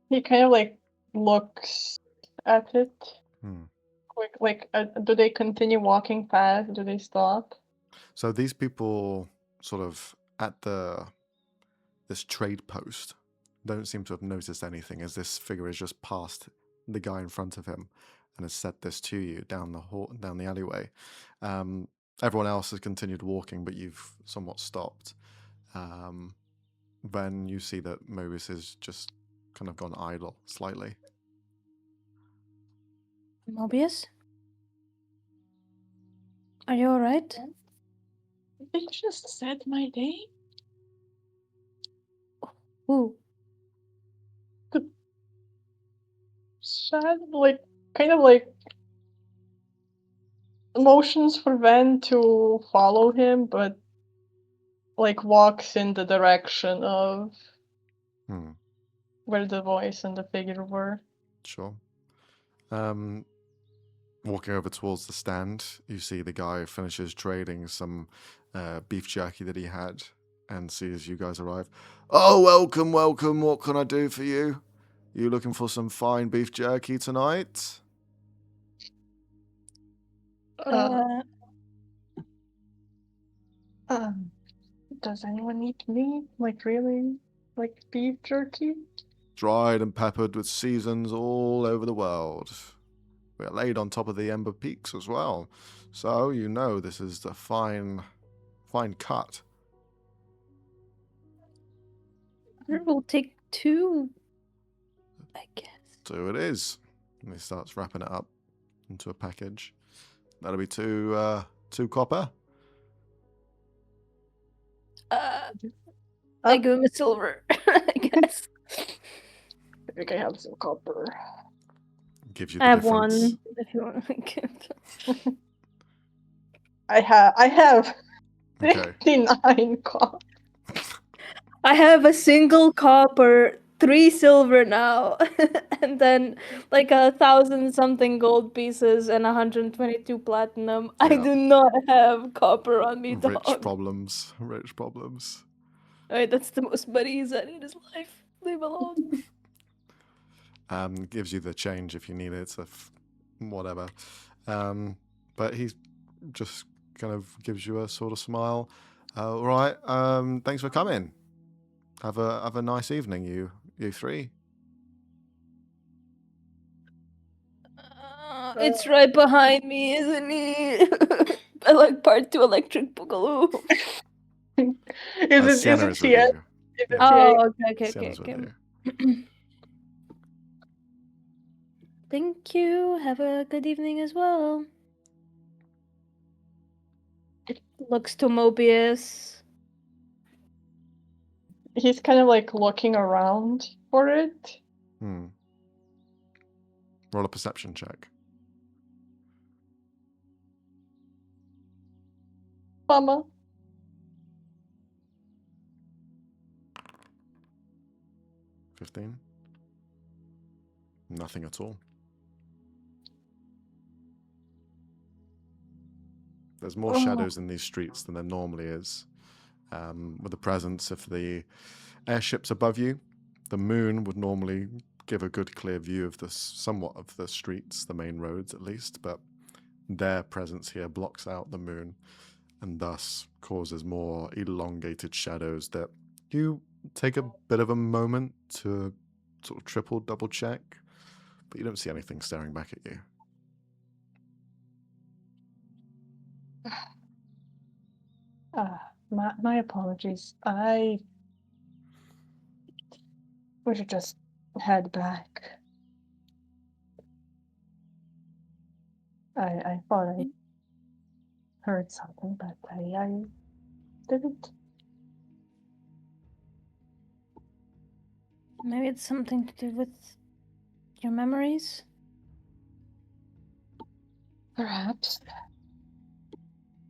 C: He kind of like looks at it. Do they continue walking fast? Do they stop?
A: So these people sort of at this trade post don't seem to have noticed anything as this figure has just passed the guy in front of him and has said this to you down the alleyway. Everyone else has continued walking, but you've somewhat stopped. Then you see that Mobius has just kind of gone idle slightly.
B: Mobius? Are you alright?
C: They just said my name?
B: Who?
C: Sad, kind of motions for Van to follow him, but walks in the direction of where the voice and the figure were.
A: Sure. Walking over towards the stand, you see the guy finishes trading some beef jerky that he had and sees you guys arrive. Oh, welcome, welcome. What can I do for you? You looking for some fine beef jerky tonight?
C: Does anyone eat meat? Really? Beef jerky?
A: Dried and peppered with seasons all over the world. We're laid on top of the Ember Peaks as well. So you know this is the fine cut.
B: We'll take 2, I guess.
A: So it is. And he starts wrapping it up into a package. That'll be 2 copper.
B: I give him a silver, I guess.
C: I think I have some copper.
A: Gives you the
B: I have
A: difference.
B: 1, if you want to give.
C: I have
A: Okay.
C: 59 copper.
B: I have a single copper, 3 silver now, and then 1,000 something gold pieces and 122 platinum.
A: Yeah.
B: I do not have copper on me,
A: Rich
B: dog.
A: problems. Rich problems.
B: Alright, that's the most money he's had in his life. Leave alone.
A: Gives you the change if you need it, whatever. But he just kind of gives you a sort of smile. All right. Thanks for coming. Have a nice evening, you 3.
B: It's right behind me, isn't he? I like part 2 electric boogaloo.
A: Sienna is with
C: Sienna?
A: you. Yeah.
B: Oh, okay.
A: Sienna's with you.
B: Thank you. Have a good evening as well. Looks to Mobius.
C: He's kind of looking around for it.
A: Roll a perception check.
C: Mama.
A: 15. Nothing at all. There's more shadows in these streets than there normally is. With the presence of the airships above you, the moon would normally give a good clear view of somewhat of the streets, the main roads at least, but their presence here blocks out the moon and thus causes more elongated shadows that you take a bit of a moment to sort of triple, double check, but you don't see anything staring back at you.
C: My apologies. We should just head back. I thought I heard something, but I didn't.
B: Maybe it's something to do with your memories?
C: Perhaps.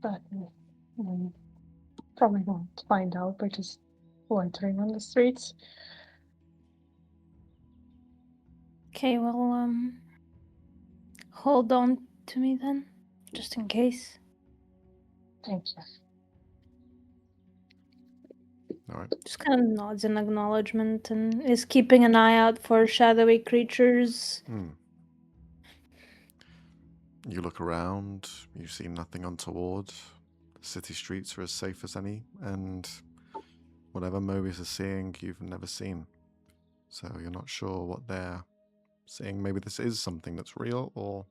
C: But we probably won't find out by just loitering on the streets.
B: Okay, well, hold on to me then, just in case.
C: Thank you.
A: All right.
B: Just kind of nods in acknowledgement and is keeping an eye out for shadowy creatures.
A: You look around, you see nothing untoward. The city streets are as safe as any, and whatever Mobius is seeing, you've never seen. So you're not sure what they're seeing. Maybe this is something that's real, or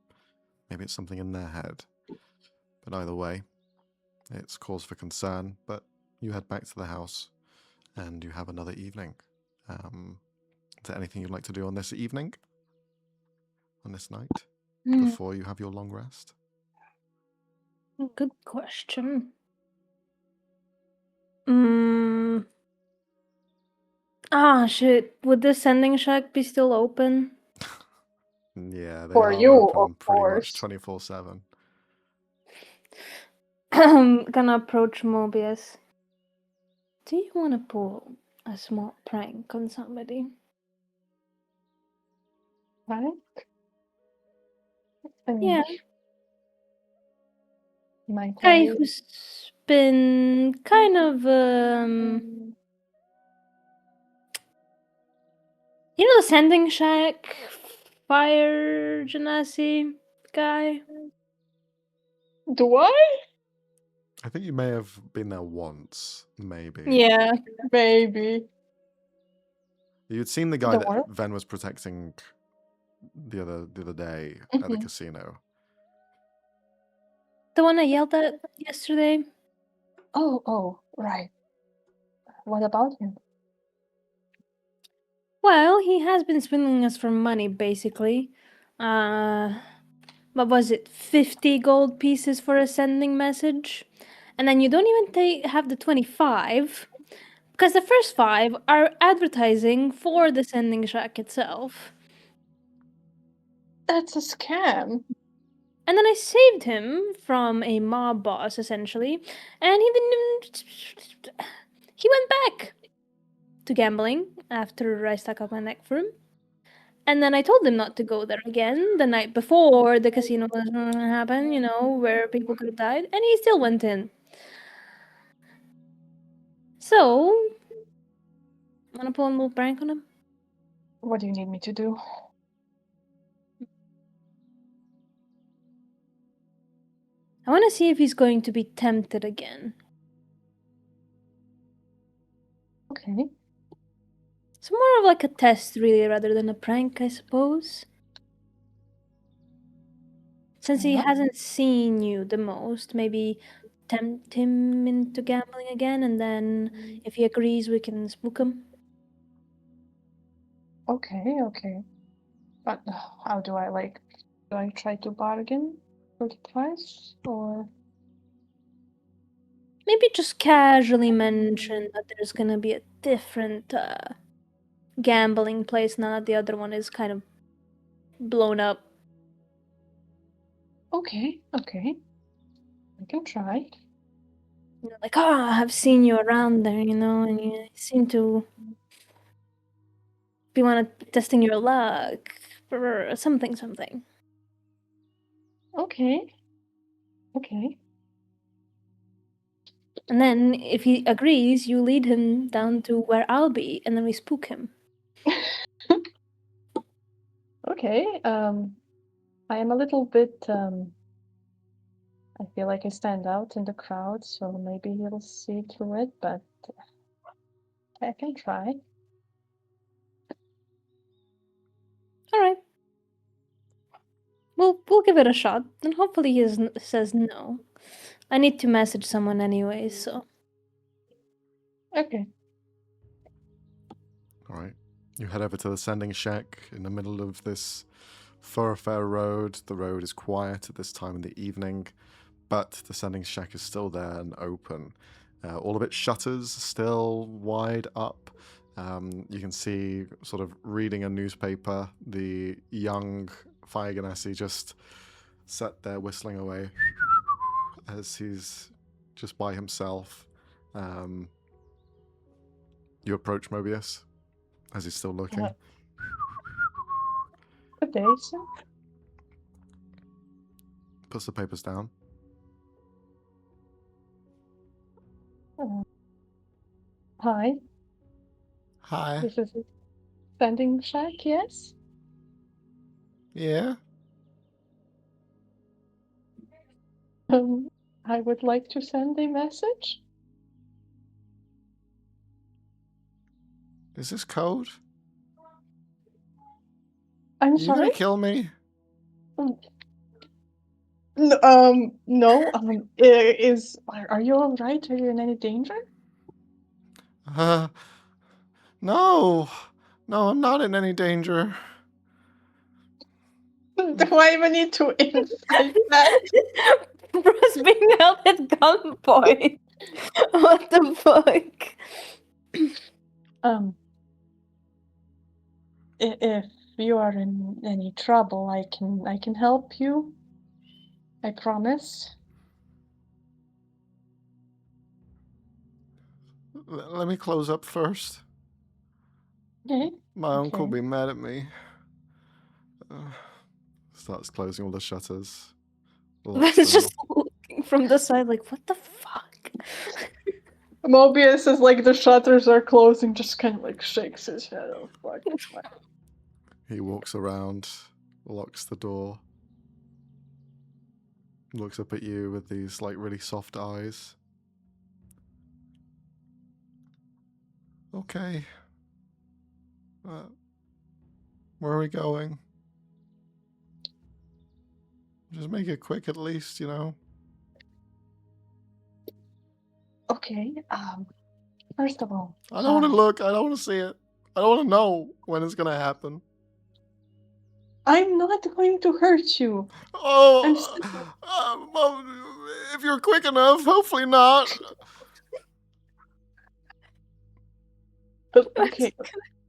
A: maybe it's something in their head. But either way, it's cause for concern. But you head back to the house, and you have another evening. Is there anything you'd like to do on this evening? On this night? Before you have your long rest?
B: Good question. Shit. Would the sending shack be still open?
A: Yeah, they
C: For
A: are
C: you,
A: open
C: of
A: pretty
C: course.
A: much 24/7.
B: I'm gonna approach Mobius. Do you want to pull a small prank on somebody?
C: Right? I mean,
B: Yeah.
C: might
B: Guy
C: I?
B: who's been kind of, you know the sending shack fire genasi guy?
C: Do I?
A: I think you may have been there once, maybe.
B: Yeah.
C: Maybe.
A: You'd seen the guy
C: Don't
A: that
C: worry.
A: Ven was protecting the other day at the
C: Mhm.
A: casino.
B: The one I yelled at yesterday?
C: Oh, right. What about him?
B: Well, he has been swindling us for money, basically. What was it? 50 gold pieces for a sending message? And then you don't even have the 25, because the first 5 are advertising for the sending shack itself.
C: That's a scam.
B: And then I saved him from a mob boss, essentially, and he went back to gambling after I stuck up my neck for him. And then I told him not to go there again the night before the casino was happen, where people could have died, and he still went in. So, wanna pull a little prank on him?
C: What do you need me to do?
B: I wanna see if he's going to be tempted again.
C: Okay.
B: It's more of like a test, really, rather than a prank, I suppose. Since he
C: Yeah.
B: hasn't seen you the most, maybe tempt him into gambling again, and then if he agrees, we can spook him.
C: Okay. But how do I try to bargain for the price or?
B: Maybe just casually mention that there's gonna be a different gambling place now that the other one is kind of blown up.
C: Okay. I can try.
B: Like, I've seen you around there, and you seem to be testing your luck, or something.
C: Okay.
B: And then, if he agrees, you lead him down to where I'll be, and then we spook him.
C: Okay. I am a little bit. I feel like I stand out in the crowd, so maybe he'll see through it, but I can try.
B: All right. We'll give it a shot, and hopefully he says no. I need to message someone anyway, so.
C: Okay.
A: All right. You head over to the sending shack in the middle of this thoroughfare road. The road is quiet at this time in the evening, but the sending shack is still there and open. All of its shutters still wide up. You can see, sort of reading a newspaper, the young Fire Ganassi just sat there whistling away as he's just by himself. You approach Mobius as he's still looking.
C: Good day, sir.
A: Puts the papers down.
C: Hi,
A: Hi.
C: this is a sending shack, yes?
A: Yeah?
C: I would like to send a message.
A: Is this code?
C: I'm
A: You
C: sorry?
A: gonna kill me?
C: No, no, are you all right? Are you in any danger?
A: No. No, I'm not in any danger.
C: Do I even need to insight that?
B: Bruce being held at gunpoint. What the fuck?
C: If you are in any trouble, I can help you. I promise.
A: Let me close up first.
C: Okay.
A: My uncle will
C: Okay.
A: be mad at me. Starts closing all the shutters. Locks
B: Ben's
A: them.
B: just looking from the side like, what the fuck?
C: Mobius is like the shutters are closing, just kind of like shakes his head. Oh fuck.
A: He walks around, locks the door, looks up at you with these like really soft eyes. Okay. Where are we going? Just make it quick at least, you know?
C: Okay. First of all,
A: I don't want to look. I don't want to see it. I don't want to know when it's going to happen.
C: I'm not going to hurt you.
A: Oh, well, if you're quick enough, hopefully not.
C: But okay.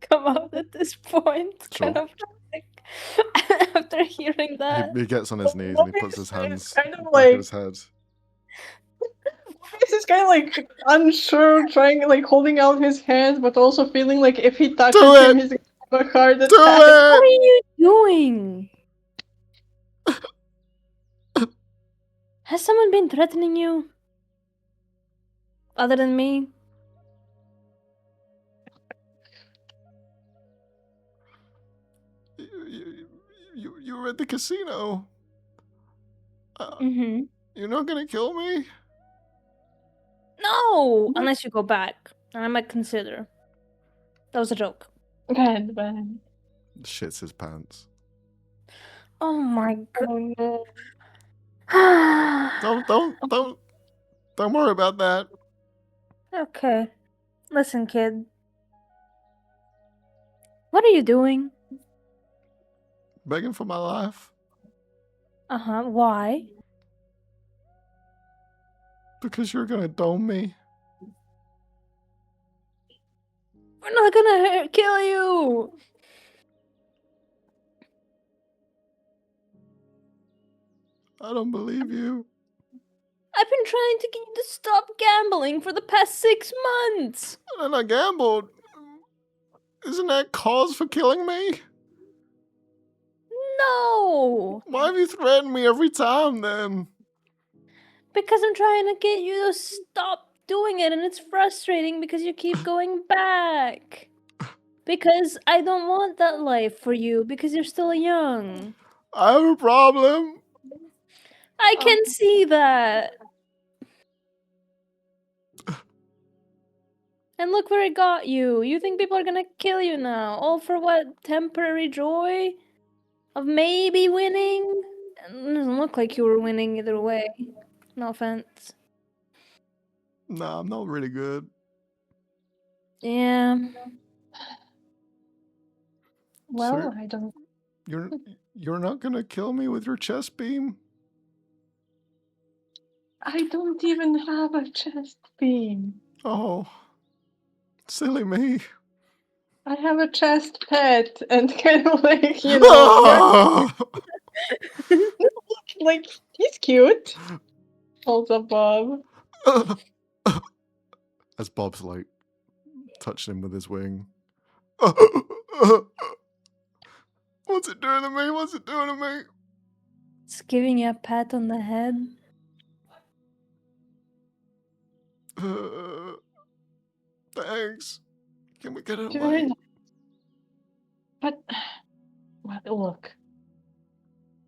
B: Come out at this point,
A: Sure.
B: kind of like, after hearing that.
A: He gets on his knees and he puts his
C: Mobius is
A: hands
C: kind of
A: back
C: like-
A: of his head.
C: This is kind of like unsure, trying like holding out his hands, but also feeling like if he touches
A: Do
C: him,
A: it!
C: he's gonna have a heart attack.
A: Do
B: What are
A: it!
B: you doing? Has someone been threatening you? Other than me?
A: You were at the casino.
B: Mm-hmm.
A: You're not gonna kill me?
B: No! Unless you go back. And I might consider. That was a joke.
C: Ben.
A: Shits his pants.
B: Oh my god.
C: Oh no.
A: Don't worry about that.
B: Okay. Listen, kid. What are you doing?
A: Begging for my life.
B: Uh-huh. Why?
A: Because you're gonna dome me.
B: We're not gonna kill you!
A: I don't believe you.
B: I've been trying to get you to stop gambling for the past 6 months!
A: And I gambled. Isn't that cause for killing me?
B: No!
A: Why have you threatened me every time then?
B: Because I'm trying to get you to stop doing it and it's frustrating because you keep going back. Because I don't want that life for you because you're still young.
A: I have a problem.
B: I can see that. And look where it got you. You think people are gonna kill you now? All for what? Temporary joy? Of maybe winning? It doesn't look like you were winning either way. No offense.
A: Nah, I'm not really good.
B: Yeah.
C: Well,
A: So
C: I don't.
A: you're not gonna kill me with your chest beam?
C: I don't even have a chest beam.
A: Oh, silly me.
C: I have a chest pet, and kind of like very, like he's cute. Also, Bob.
A: As Bob's like touching him with his wing. What's it doing to me? What's it doing to me?
B: It's giving you a pat on the head.
A: Thanks. Can we get it
C: Very
A: away?
C: nice. But well, look,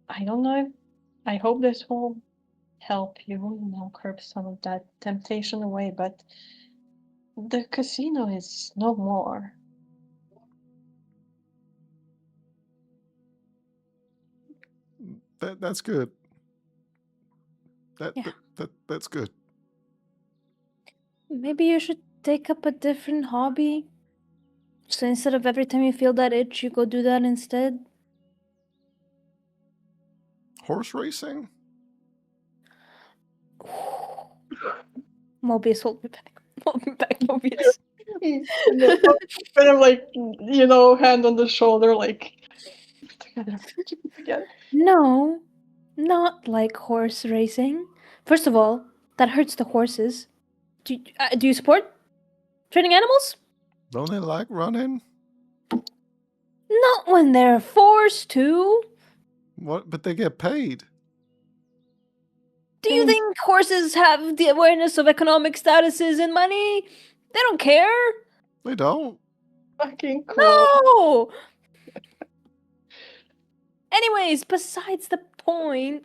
C: I don't know. I hope this will help you, curb some of that temptation away. But the casino is no more.
A: That's good.
B: Yeah.
A: That's good.
B: Maybe you should take up a different hobby. So instead of every time you feel that itch, you go do that instead.
A: Horse racing?
B: Mobius, hold me back. Hold me back, Mobius.
C: And then kind of like hand on the shoulder, like together, together.
B: No, not like horse racing. First of all, that hurts the horses. Do you support training animals?
A: Don't they like running?
B: Not when they're forced to.
A: What? But they get paid.
B: Do you think horses have the awareness of economic statuses and money? They don't care.
A: They don't.
C: Fucking cool.
B: No! Anyways, besides the point,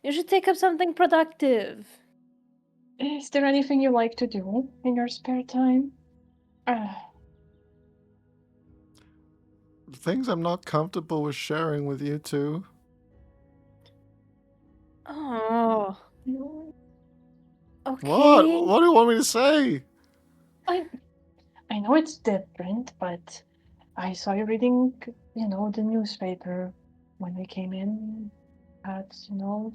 B: you should take up something productive.
C: Is there anything you like to do in your spare time?
A: Things I'm not comfortable with sharing with you two.
B: Oh. Okay.
A: What? What do you want me to say?
C: I know it's different, but I saw you reading, the newspaper when we came in.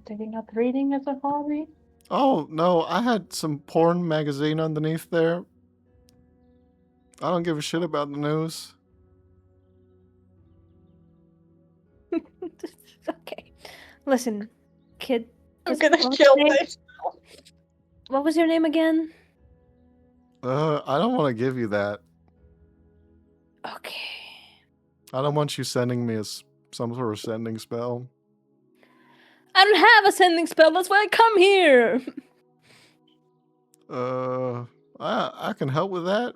C: Taking up reading as a hobby.
A: Oh, no, I had some porn magazine underneath there. I don't give a shit about the news.
B: Okay. Listen, kid.
C: I'm gonna kill myself.
B: What was your name again?
A: I don't want to give you that.
B: Okay.
A: I don't want you sending me some sort of sending spell.
B: I don't have a sending spell, that's why I come here.
A: I can help with that.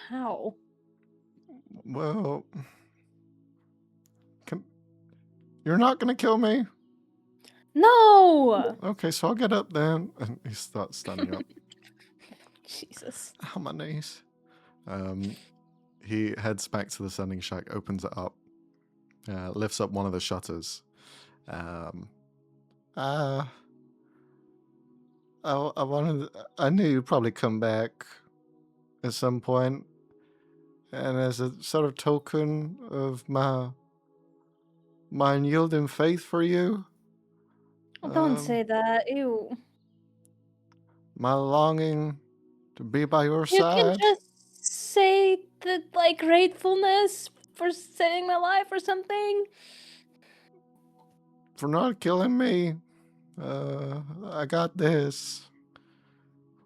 B: How?
A: Well, you're not gonna kill me?
B: No!
A: Okay, so I'll get up then. And he starts standing up.
B: Jesus.
A: Ow, my knees. He heads back to the sending shack, opens it up, lifts up one of the shutters. I knew you'd probably come back at some point, and as a sort of token of my unyielding faith for you,
B: Don't say that. Ew.
A: my longing to be by your
B: You can
A: side.
B: just say the gratefulness for saving my life or something.
A: For not killing me. I got this.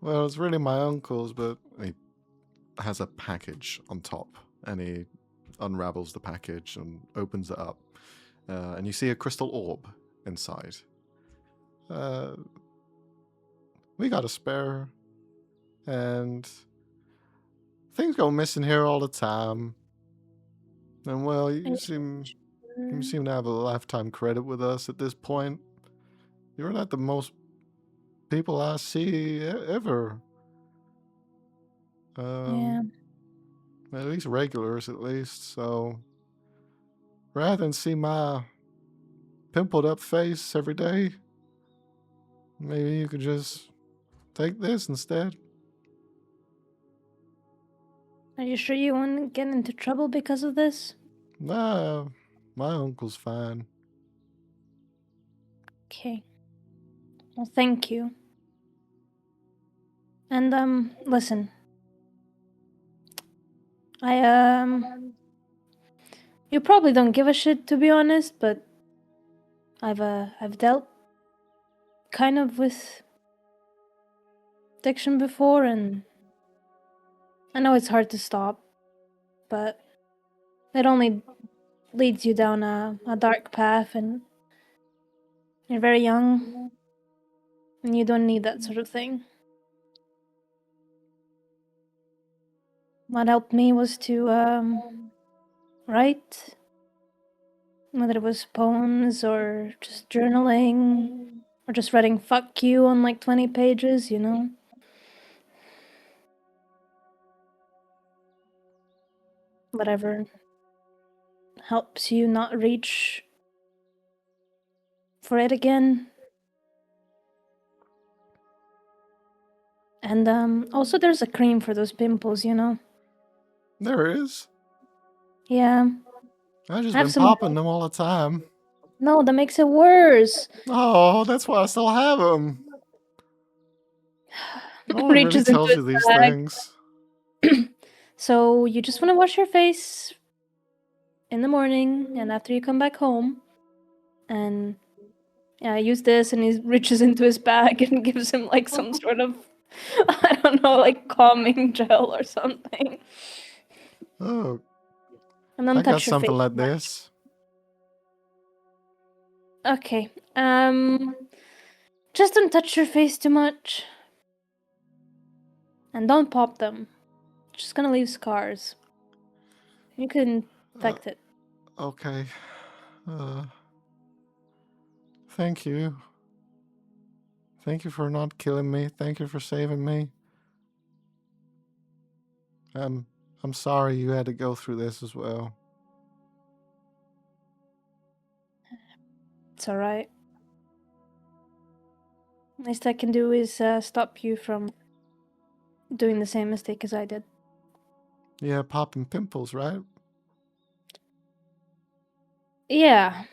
A: Well, it's really my uncle's, but he has a package on top, and he unravels the package and opens it up. And you see a crystal orb inside. We got a spare and things go missing here all the time. And well, you seem to have a lifetime credit with us at this point. You're not the most people I see ever.
B: Yeah.
A: At least regulars, at least. So rather than see my pimpled up face every day, maybe you could just take this instead.
B: Are you sure you won't get into trouble because of this?
A: Nah, my uncle's fine.
B: Okay. Well, thank you. And listen. You probably don't give a shit, to be honest, but I've dealt kind of with addiction before, and I know it's hard to stop, but it only leads you down a dark path, and you're very young, and you don't need that sort of thing. What helped me was to write, whether it was poems or just journaling or just writing fuck you on like 20 pages, you know? Whatever helps you not reach for it again. And also there's a cream for those pimples, you know?
A: There is.
B: Yeah.
A: I've just
B: Have
A: been
B: some-
A: popping them all the time.
B: No, that makes it worse.
A: Oh, that's why I still have them. No one really
B: Reaches into
A: tells you
B: his
A: these
B: bag.
A: things.
B: So you just want to wash your face in the morning and after you come back home. And yeah, use this, and he reaches into his bag and gives him like some sort of, I don't know, like calming gel or something.
A: Oh,
B: And then
A: I got
B: touch your
A: something
B: face.
A: like this.
B: Okay. Just don't touch your face too much. And don't pop them. It's just gonna leave scars. You can infect it.
A: Okay. Thank you. Thank you for not killing me. Thank you for saving me. I'm sorry you had to go through this as well.
B: It's alright. Least I can do is stop you from doing the same mistake as I did.
A: Yeah, popping pimples, right?
B: Yeah.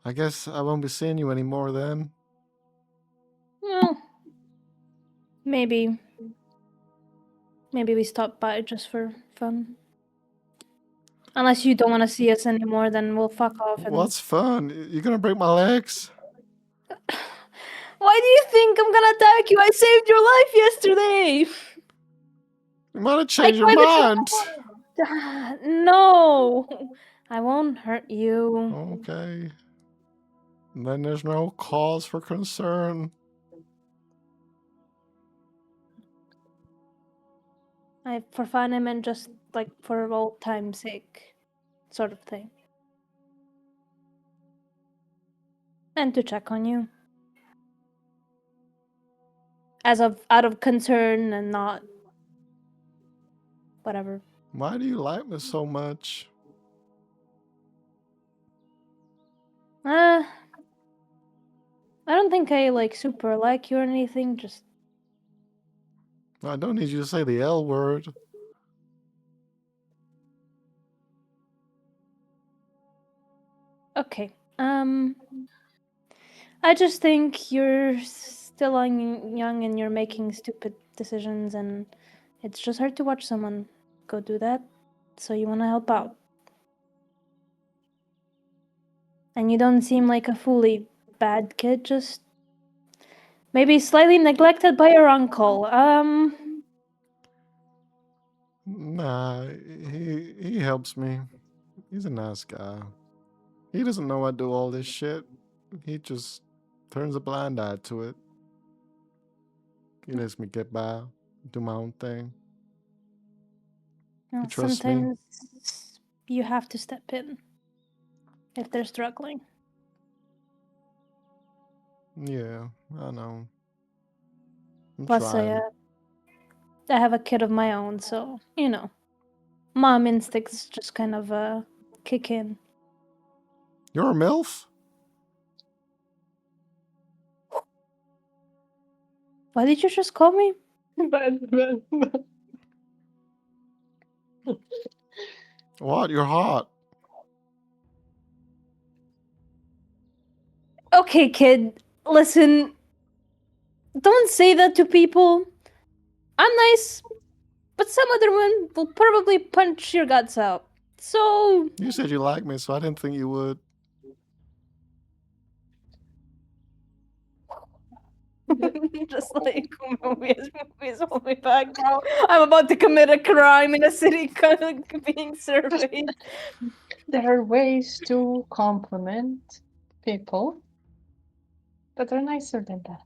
A: I guess I won't be seeing you anymore then.
B: Well, maybe we stop by just for fun. Unless you don't want to see us anymore, then we'll fuck off. And
A: What's fun? You're gonna break my legs?
B: why do you think I'm gonna attack you? I saved your life yesterday.
A: You might have changed your
B: kinda
A: mind.
B: No, I won't hurt you.
A: Okay. Then there's no cause for concern.
B: For fun, I meant just like for old time's sake, sort of thing. And to check on you. Out of concern and not whatever.
A: Why do you like me so much?
B: I don't think I like super like you or anything, just
A: I don't need you to say the L word.
B: okay. I just think you're still young and you're making stupid decisions, and it's just hard to watch someone go do that. So you want to help out. And you don't seem like a fully bad kid, just maybe slightly neglected by your uncle.
A: Nah, he helps me. He's a nice guy. He doesn't know I do all this shit. He just turns a blind eye to it. He lets me get by, do my own thing.
B: Well,
A: He trusts me.
B: sometimes you have to step in if they're struggling.
A: Yeah, I know. I'm
B: Plus,
A: trying.
B: I have a kid of my own, so, you know, mom instincts just kind of kick in.
A: You're a MILF?
B: What did you just call me?
A: What? You're hot.
B: Okay, kid, listen. Don't say that to people. I'm nice, but some other one will probably punch your guts out. So,
A: You said you liked me, so I didn't think you would.
B: just like movies hold me back now. I'm about to commit a crime in a city kind of being surveyed.
C: There are ways to compliment people that are nicer than that.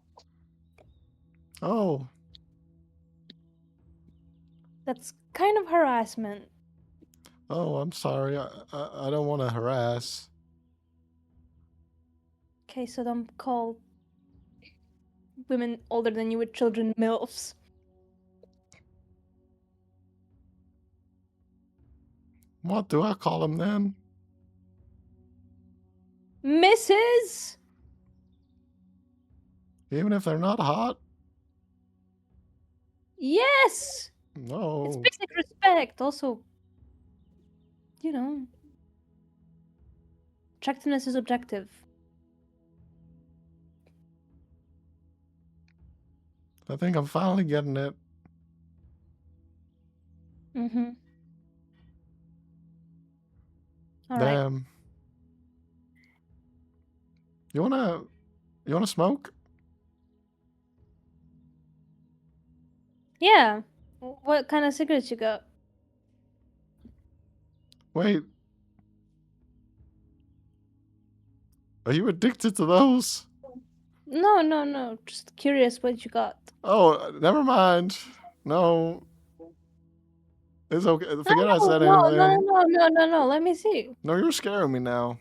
A: Oh,
B: That's kind of harassment.
A: oh, I'm sorry. I don't want to harass.
B: Okay, so don't call women older than you with children MILFs.
A: What do I call them then?
B: Mrs.
A: Even if they're not hot?
B: Yes! It's
A: No.
B: basic respect. Also, you know, attractiveness is objective.
A: I think I'm finally getting it.
B: Mm-hmm. All right.
A: Damn. You wanna smoke?
B: Yeah. What kind of cigarettes you got?
A: Wait. Are you addicted to those?
B: No. Just curious what you got.
A: Oh, never mind. No. It's okay. Forget I said
B: No.
A: anything.
B: Let me see.
A: No, you're scaring me now.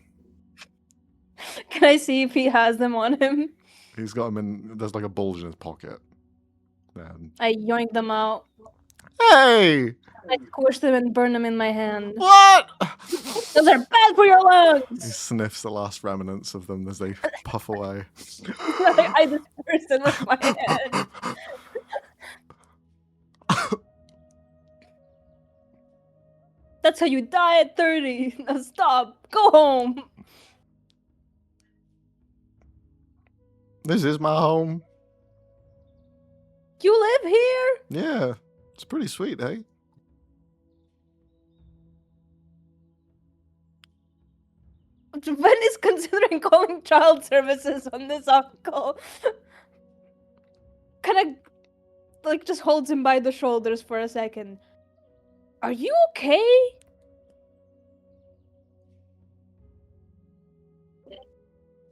B: Can I see if he has them on him?
A: He's got them in. There's like a bulge in his pocket.
B: I yoink them out.
A: Hey!
B: I squish them and burn them in my hand.
A: What?
B: Those are bad for your
A: He
B: lungs!
A: sniffs the last remnants of them as they puff away.
B: I disperse them with my hand. That's how you die at 30. Now stop. Go home.
A: This is my home.
B: You live here?
A: Yeah. It's pretty sweet, eh?
B: Ben is considering calling child services on this uncle. Kind of, like, just holds him by the shoulders for a second. Are you okay?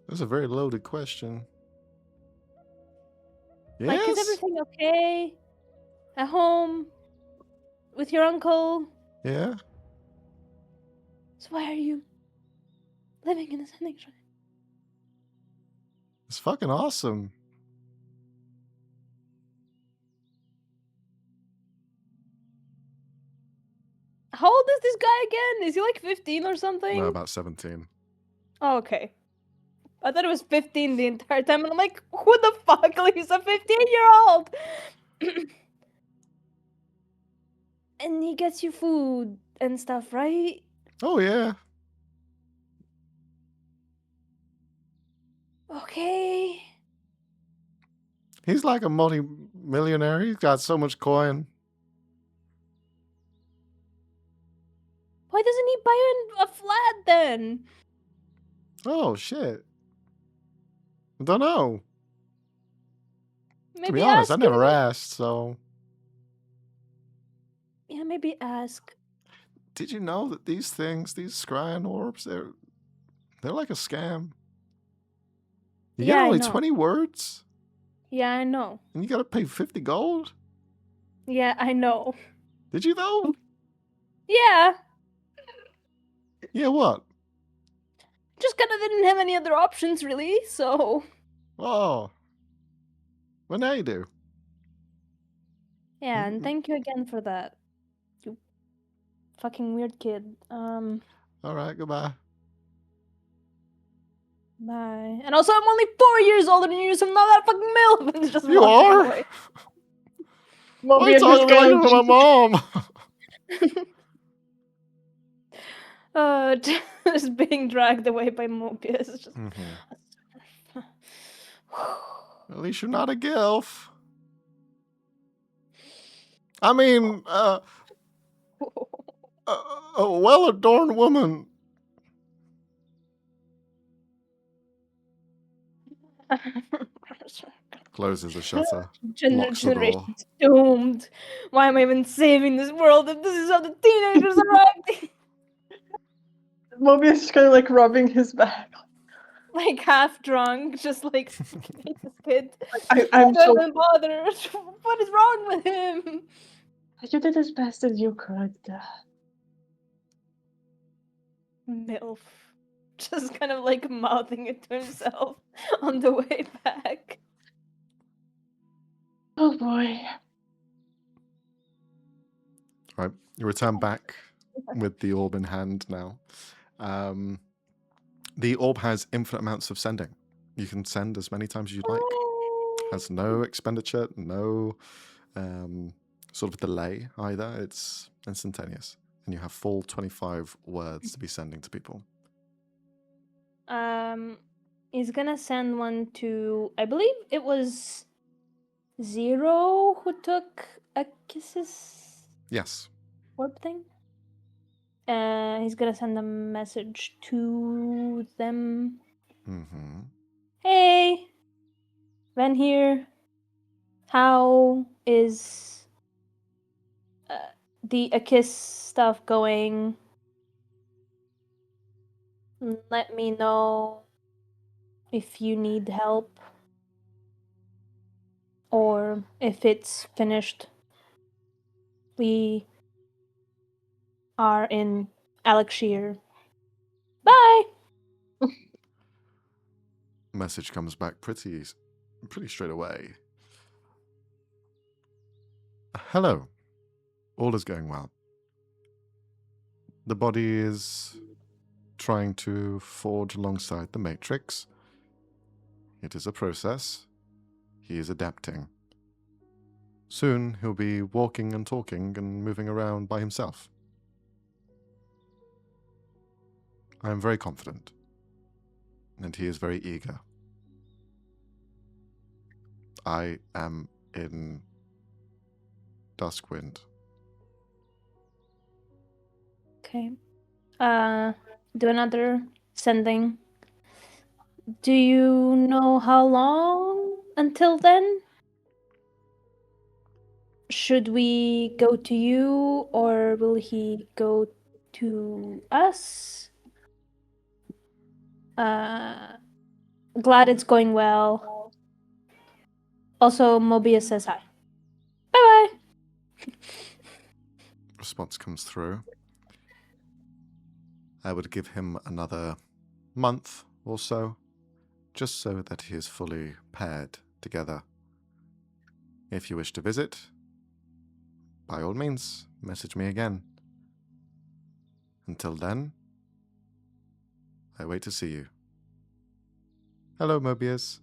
A: That's a very loaded question. Yes?
B: Like, is everything okay? At home? With your uncle?
A: Yeah?
B: So why are you living in a sending shrine?
A: It's fucking awesome.
B: How old is this guy again? Is he like 15 or something?
A: No, about 17.
B: Oh, okay. I thought it was 15 the entire time, and I'm like, who the fuck? Like, he's a 15-year-old! And he gets you food and stuff, right?
A: Oh, yeah.
B: Okay.
A: He's like a multi-millionaire. He's got so much coin.
B: Why doesn't he buy you a flat then?
A: Oh, shit. I don't know.
B: Maybe
A: To be honest, I
B: ask
A: never
B: him.
A: asked, so...
B: Yeah, maybe ask.
A: Did you know that these things, these scrying orbs, they're like a scam? You
B: Yeah,
A: get
B: I
A: only
B: know.
A: 20 words?
B: Yeah, I know.
A: And you gotta pay 50 gold?
B: Yeah, I know.
A: Did you though?
B: Yeah,
A: Yeah, what?
B: just kind of didn't have any other options really, so
A: Oh. Well, now you do.
B: yeah, and thank you again for that. You fucking weird kid.
A: Alright, goodbye.
B: Bye. And also, I'm only 4 years older than you, so I'm not that fucking milf. And just
A: You
B: walking
A: are?
B: away.
A: Why are you
C: Mobius is
A: talking like
C: going
A: you're my mom?
B: Just being dragged away by Mobius. Just...
A: At least you're not a gilf. I mean, a well-adorned woman. Closes the shutter. Locks the door.
B: Generation's doomed. Why am I even saving this world if this is how the teenagers are acting?
C: Mobius is kind of like rubbing his back.
B: Like half drunk, just like looking at this kid.
C: I'm
B: Don't
C: so.
B: even bother. What is wrong with him?
C: You did as best as you could.
B: MILF. Just kind of like mouthing it to himself on the way back.
C: Oh boy.
A: Right, you return back with the orb in hand now. The orb has infinite amounts of sending. You can send as many times as you'd like. Has no expenditure, no sort of delay either. It's instantaneous. And you have full 25 words to be sending to people.
B: He's gonna send one to, I believe it was Zero who took a kisses
A: Yes.
B: orb thing. He's gonna send a message to them.
A: Mm-hmm.
B: Hey, Ven here. How is the a kiss stuff going? Let me know if you need help or if it's finished. We are in Alexshire. Bye.
A: Message comes back pretty straight away. Hello. All is going well. The body is trying to forge alongside the Matrix. It is a process. He is adapting. Soon he'll be walking and talking and moving around by himself. I am very confident. And he is very eager. I am in Duskwind.
B: Okay. Do another sending. Do you know how long until then? Should we go to you or will he go to us? Glad it's going well. Also, Mobius says hi. Bye bye.
A: Response comes through. I would give him another month or so, just so that he is fully paired together. If you wish to visit, by all means, message me again. Until then, I wait to see you. Hello, Mobius.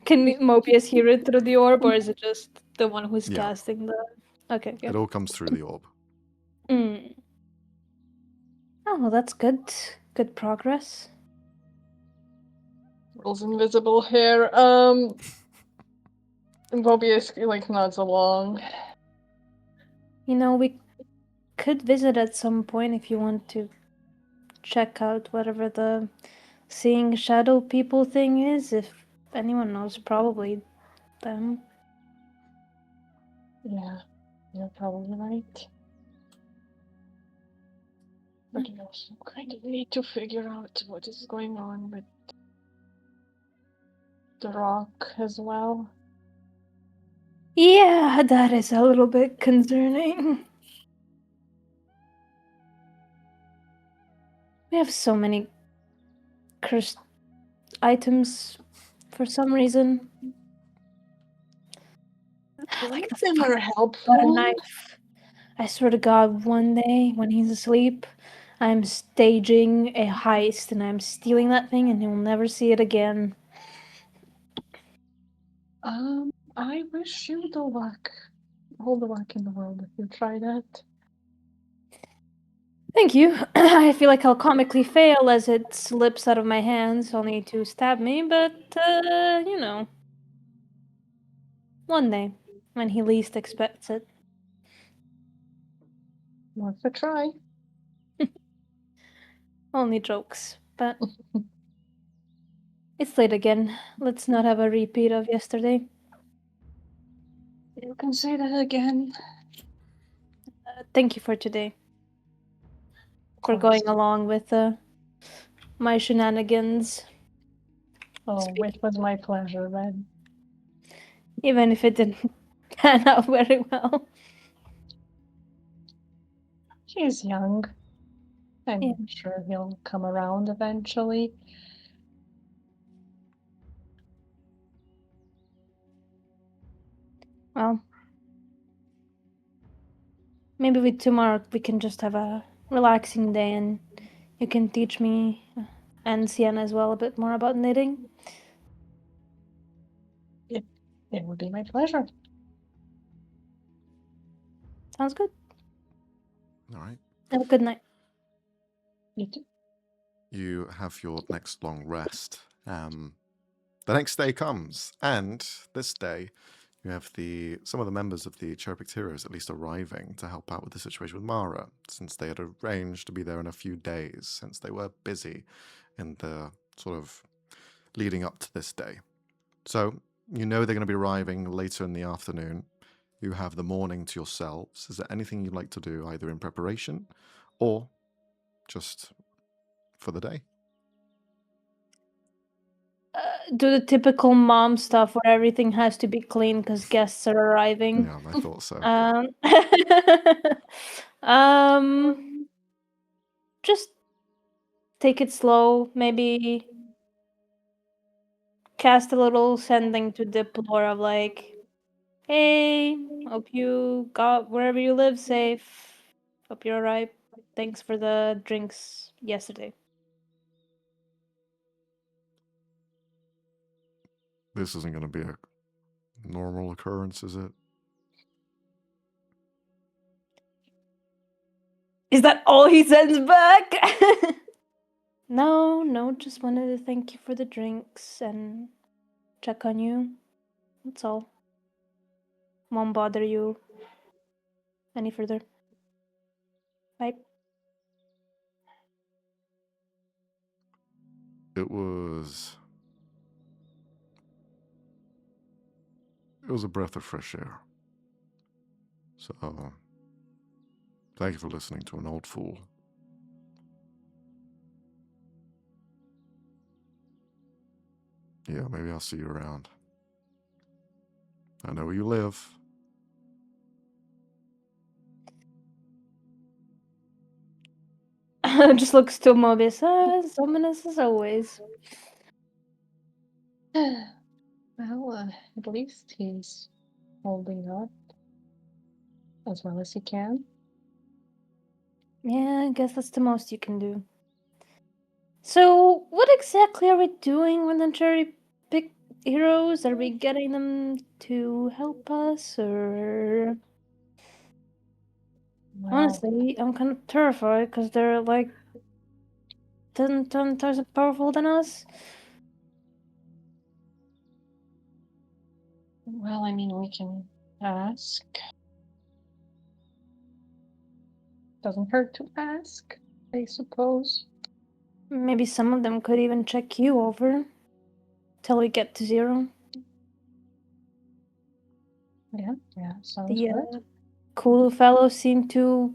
B: Can Mobius hear it through the orb, or is it just the one who's casting the... Okay, good.
A: It all comes through the orb.
B: Oh, well, that's good. Good progress.
C: Rolls invisible here. Mobius like nods along.
B: You know, we could visit at some point if you want to check out whatever the seeing shadow people thing is. If anyone knows, probably them.
C: Yeah, you're probably right. But we also kind of need to figure out what is going on with the rock as well.
B: Yeah, that is a little bit concerning. We have so many cursed items for some reason. Like the
C: Them are
B: butter
C: helpful.
B: knife. I swear to God, one day when he's asleep, I'm staging a heist and I'm stealing that thing and he'll never see it again.
C: I wish you the luck. All the luck in the world if you try that.
B: Thank you. I feel like I'll comically fail as it slips out of my hands, only to stab me, but, you know. One day, when he least expects it.
C: Worth a try.
B: Only jokes, but it's late again. Let's not have a repeat of yesterday.
C: You can say that again.
B: Thank you for today. For
C: Of course.
B: going along with my shenanigans.
C: Oh, it was my pleasure, Red.
B: Even if it didn't pan out very well.
C: He's young. I'm
B: Yeah.
C: sure he'll come around eventually.
B: Well, maybe with tomorrow we can just have a relaxing day and you can teach me and Sienna as well a bit more about knitting.
C: It would be my pleasure.
B: Sounds good.
A: All right.
B: Have a good night.
C: You too.
A: You have your next long rest. The next day comes, and this day you have some of the members of the Cherry-Picked Heroes at least arriving to help out with the situation with Mara, since they had arranged to be there in a few days, since they were busy in the sort of leading up to this day. So you know they're going to be arriving later in the afternoon. You have the morning to yourselves. Is there anything you'd like to do, either in preparation or just for the day?
B: Do the typical mom stuff where everything has to be clean because guests are arriving.
A: Yeah, I thought so.
B: Just take it slow. Maybe cast a little sending to Diplore of like, hey, hope you got wherever you live safe. Hope you're alright. Thanks for the drinks yesterday.
A: This isn't going to be a normal occurrence, is it?
B: Is that all he sends back? No, just wanted to thank you for the drinks and check on you. That's all. Won't bother you any further. Bye.
A: It was a breath of fresh air. So, thank you for listening to an old fool. Yeah, maybe I'll see you around. I know where you live.
B: Just looks to Mobius. Ominous as always.
C: Well, at least he's holding up as well as he can.
B: Yeah, I guess that's the most you can do. So, what exactly are we doing with the cherry-picked heroes? Are we getting them to help us, or...
C: Well,
B: Honestly, I'm kind of terrified because they're like 10 times powerful than us.
C: well, I mean, we can ask. Doesn't hurt to ask, I suppose.
B: Maybe some of them could even check you over till we get to 0.
C: Yeah, sounds
B: The
C: good.
B: cool fellows seem to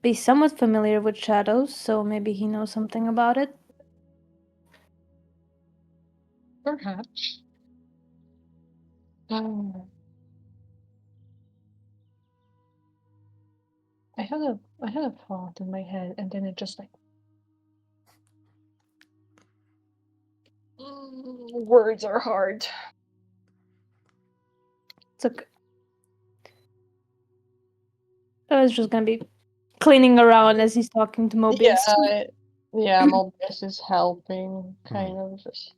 B: be somewhat familiar with shadows, so maybe he knows something about it.
C: Perhaps. I had a thought in my head, and then it just like words are hard.
B: It's okay. I was just gonna be cleaning around as he's talking to Mobius.
C: Yeah, Mobius is helping, kind of just.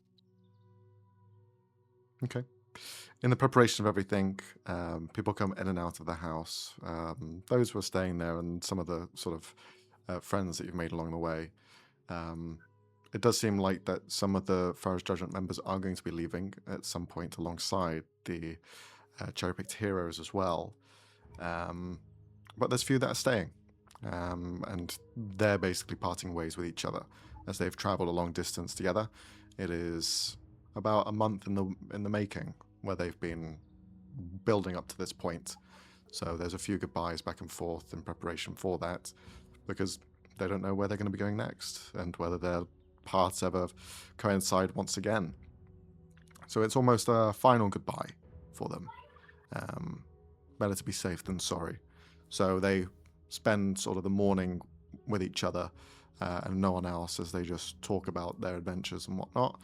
A: Okay. In the preparation of everything, people come in and out of the house. Those who are staying there and some of the sort of friends that you've made along the way. It does seem like that some of the Pharaoh's Judgment members are going to be leaving at some point alongside the cherry-picked heroes as well. But there's few that are staying. And they're basically parting ways with each other as they've traveled a long distance together. It is about a month in the making where they've been building up to this point. So there's a few goodbyes back and forth in preparation for that, because they don't know where they're going to be going next and whether their paths ever coincide once again. So it's almost a final goodbye for them. Better to be safe than sorry. So they spend sort of the morning with each other and no one else as they just talk about their adventures and whatnot.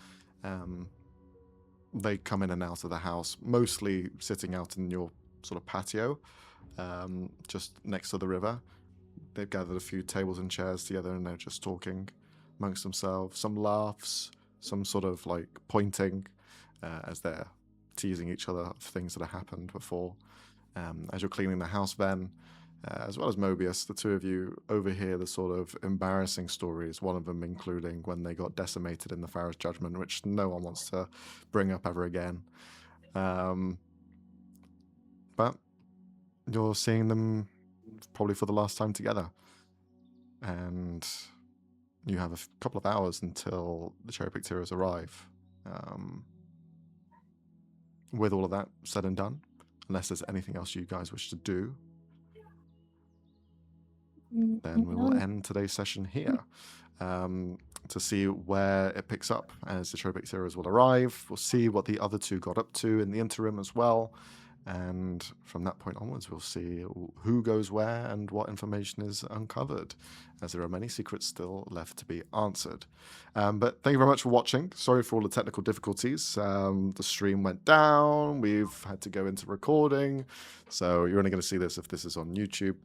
A: They come in and out of the house, mostly sitting out in your sort of patio, just next to the river. They've gathered a few tables and chairs together and they're just talking amongst themselves. Some laughs, some sort of like pointing as they're teasing each other of things that have happened before. As you're cleaning the house, then, as well as Mobius, the two of you overhear the sort of embarrassing stories, one of them including when they got decimated in the Pharaoh's Judgment, which no one wants to bring up ever again. But you're seeing them probably for the last time together. And you have a couple of hours until the cherry-picked heroes arrive. With all of that said and done, unless there's anything else you guys wish to do, then we will end today's session here. To see where it picks up as the cherry-picked heroes will arrive. We'll see what the other two got up to in the interim as well. And from that point onwards, we'll see who goes where and what information is uncovered, as there are many secrets still left to be answered. But thank you very much for watching. Sorry for all the technical difficulties. The stream went down. We've had to go into recording. So you're only going to see this if this is on YouTube.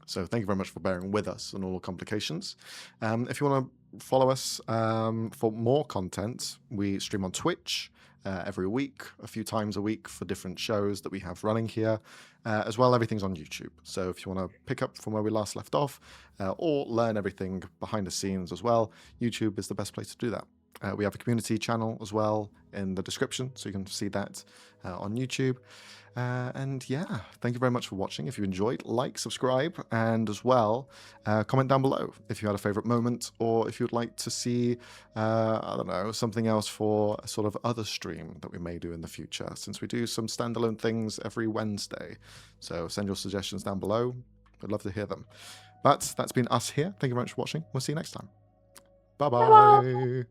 A: So thank you very much for bearing with us on all the complications. If you want to follow us for more content, we stream on Twitch every week, a few times a week for different shows that we have running here. As well, everything's on YouTube. So if you want to pick up from where we last left off or learn everything behind the scenes as well, YouTube is the best place to do that. We have a community channel as well in the description, so you can see that on YouTube. And yeah, thank you very much for watching. If you enjoyed, like, subscribe, and as well, comment down below if you had a favorite moment or if you'd like to see, I don't know, something else for a sort of other stream that we may do in the future, since we do some standalone things every Wednesday. So send your suggestions down below. I'd love to hear them. But that's been us here. Thank you very much for watching. We'll see you next time. Bye-bye.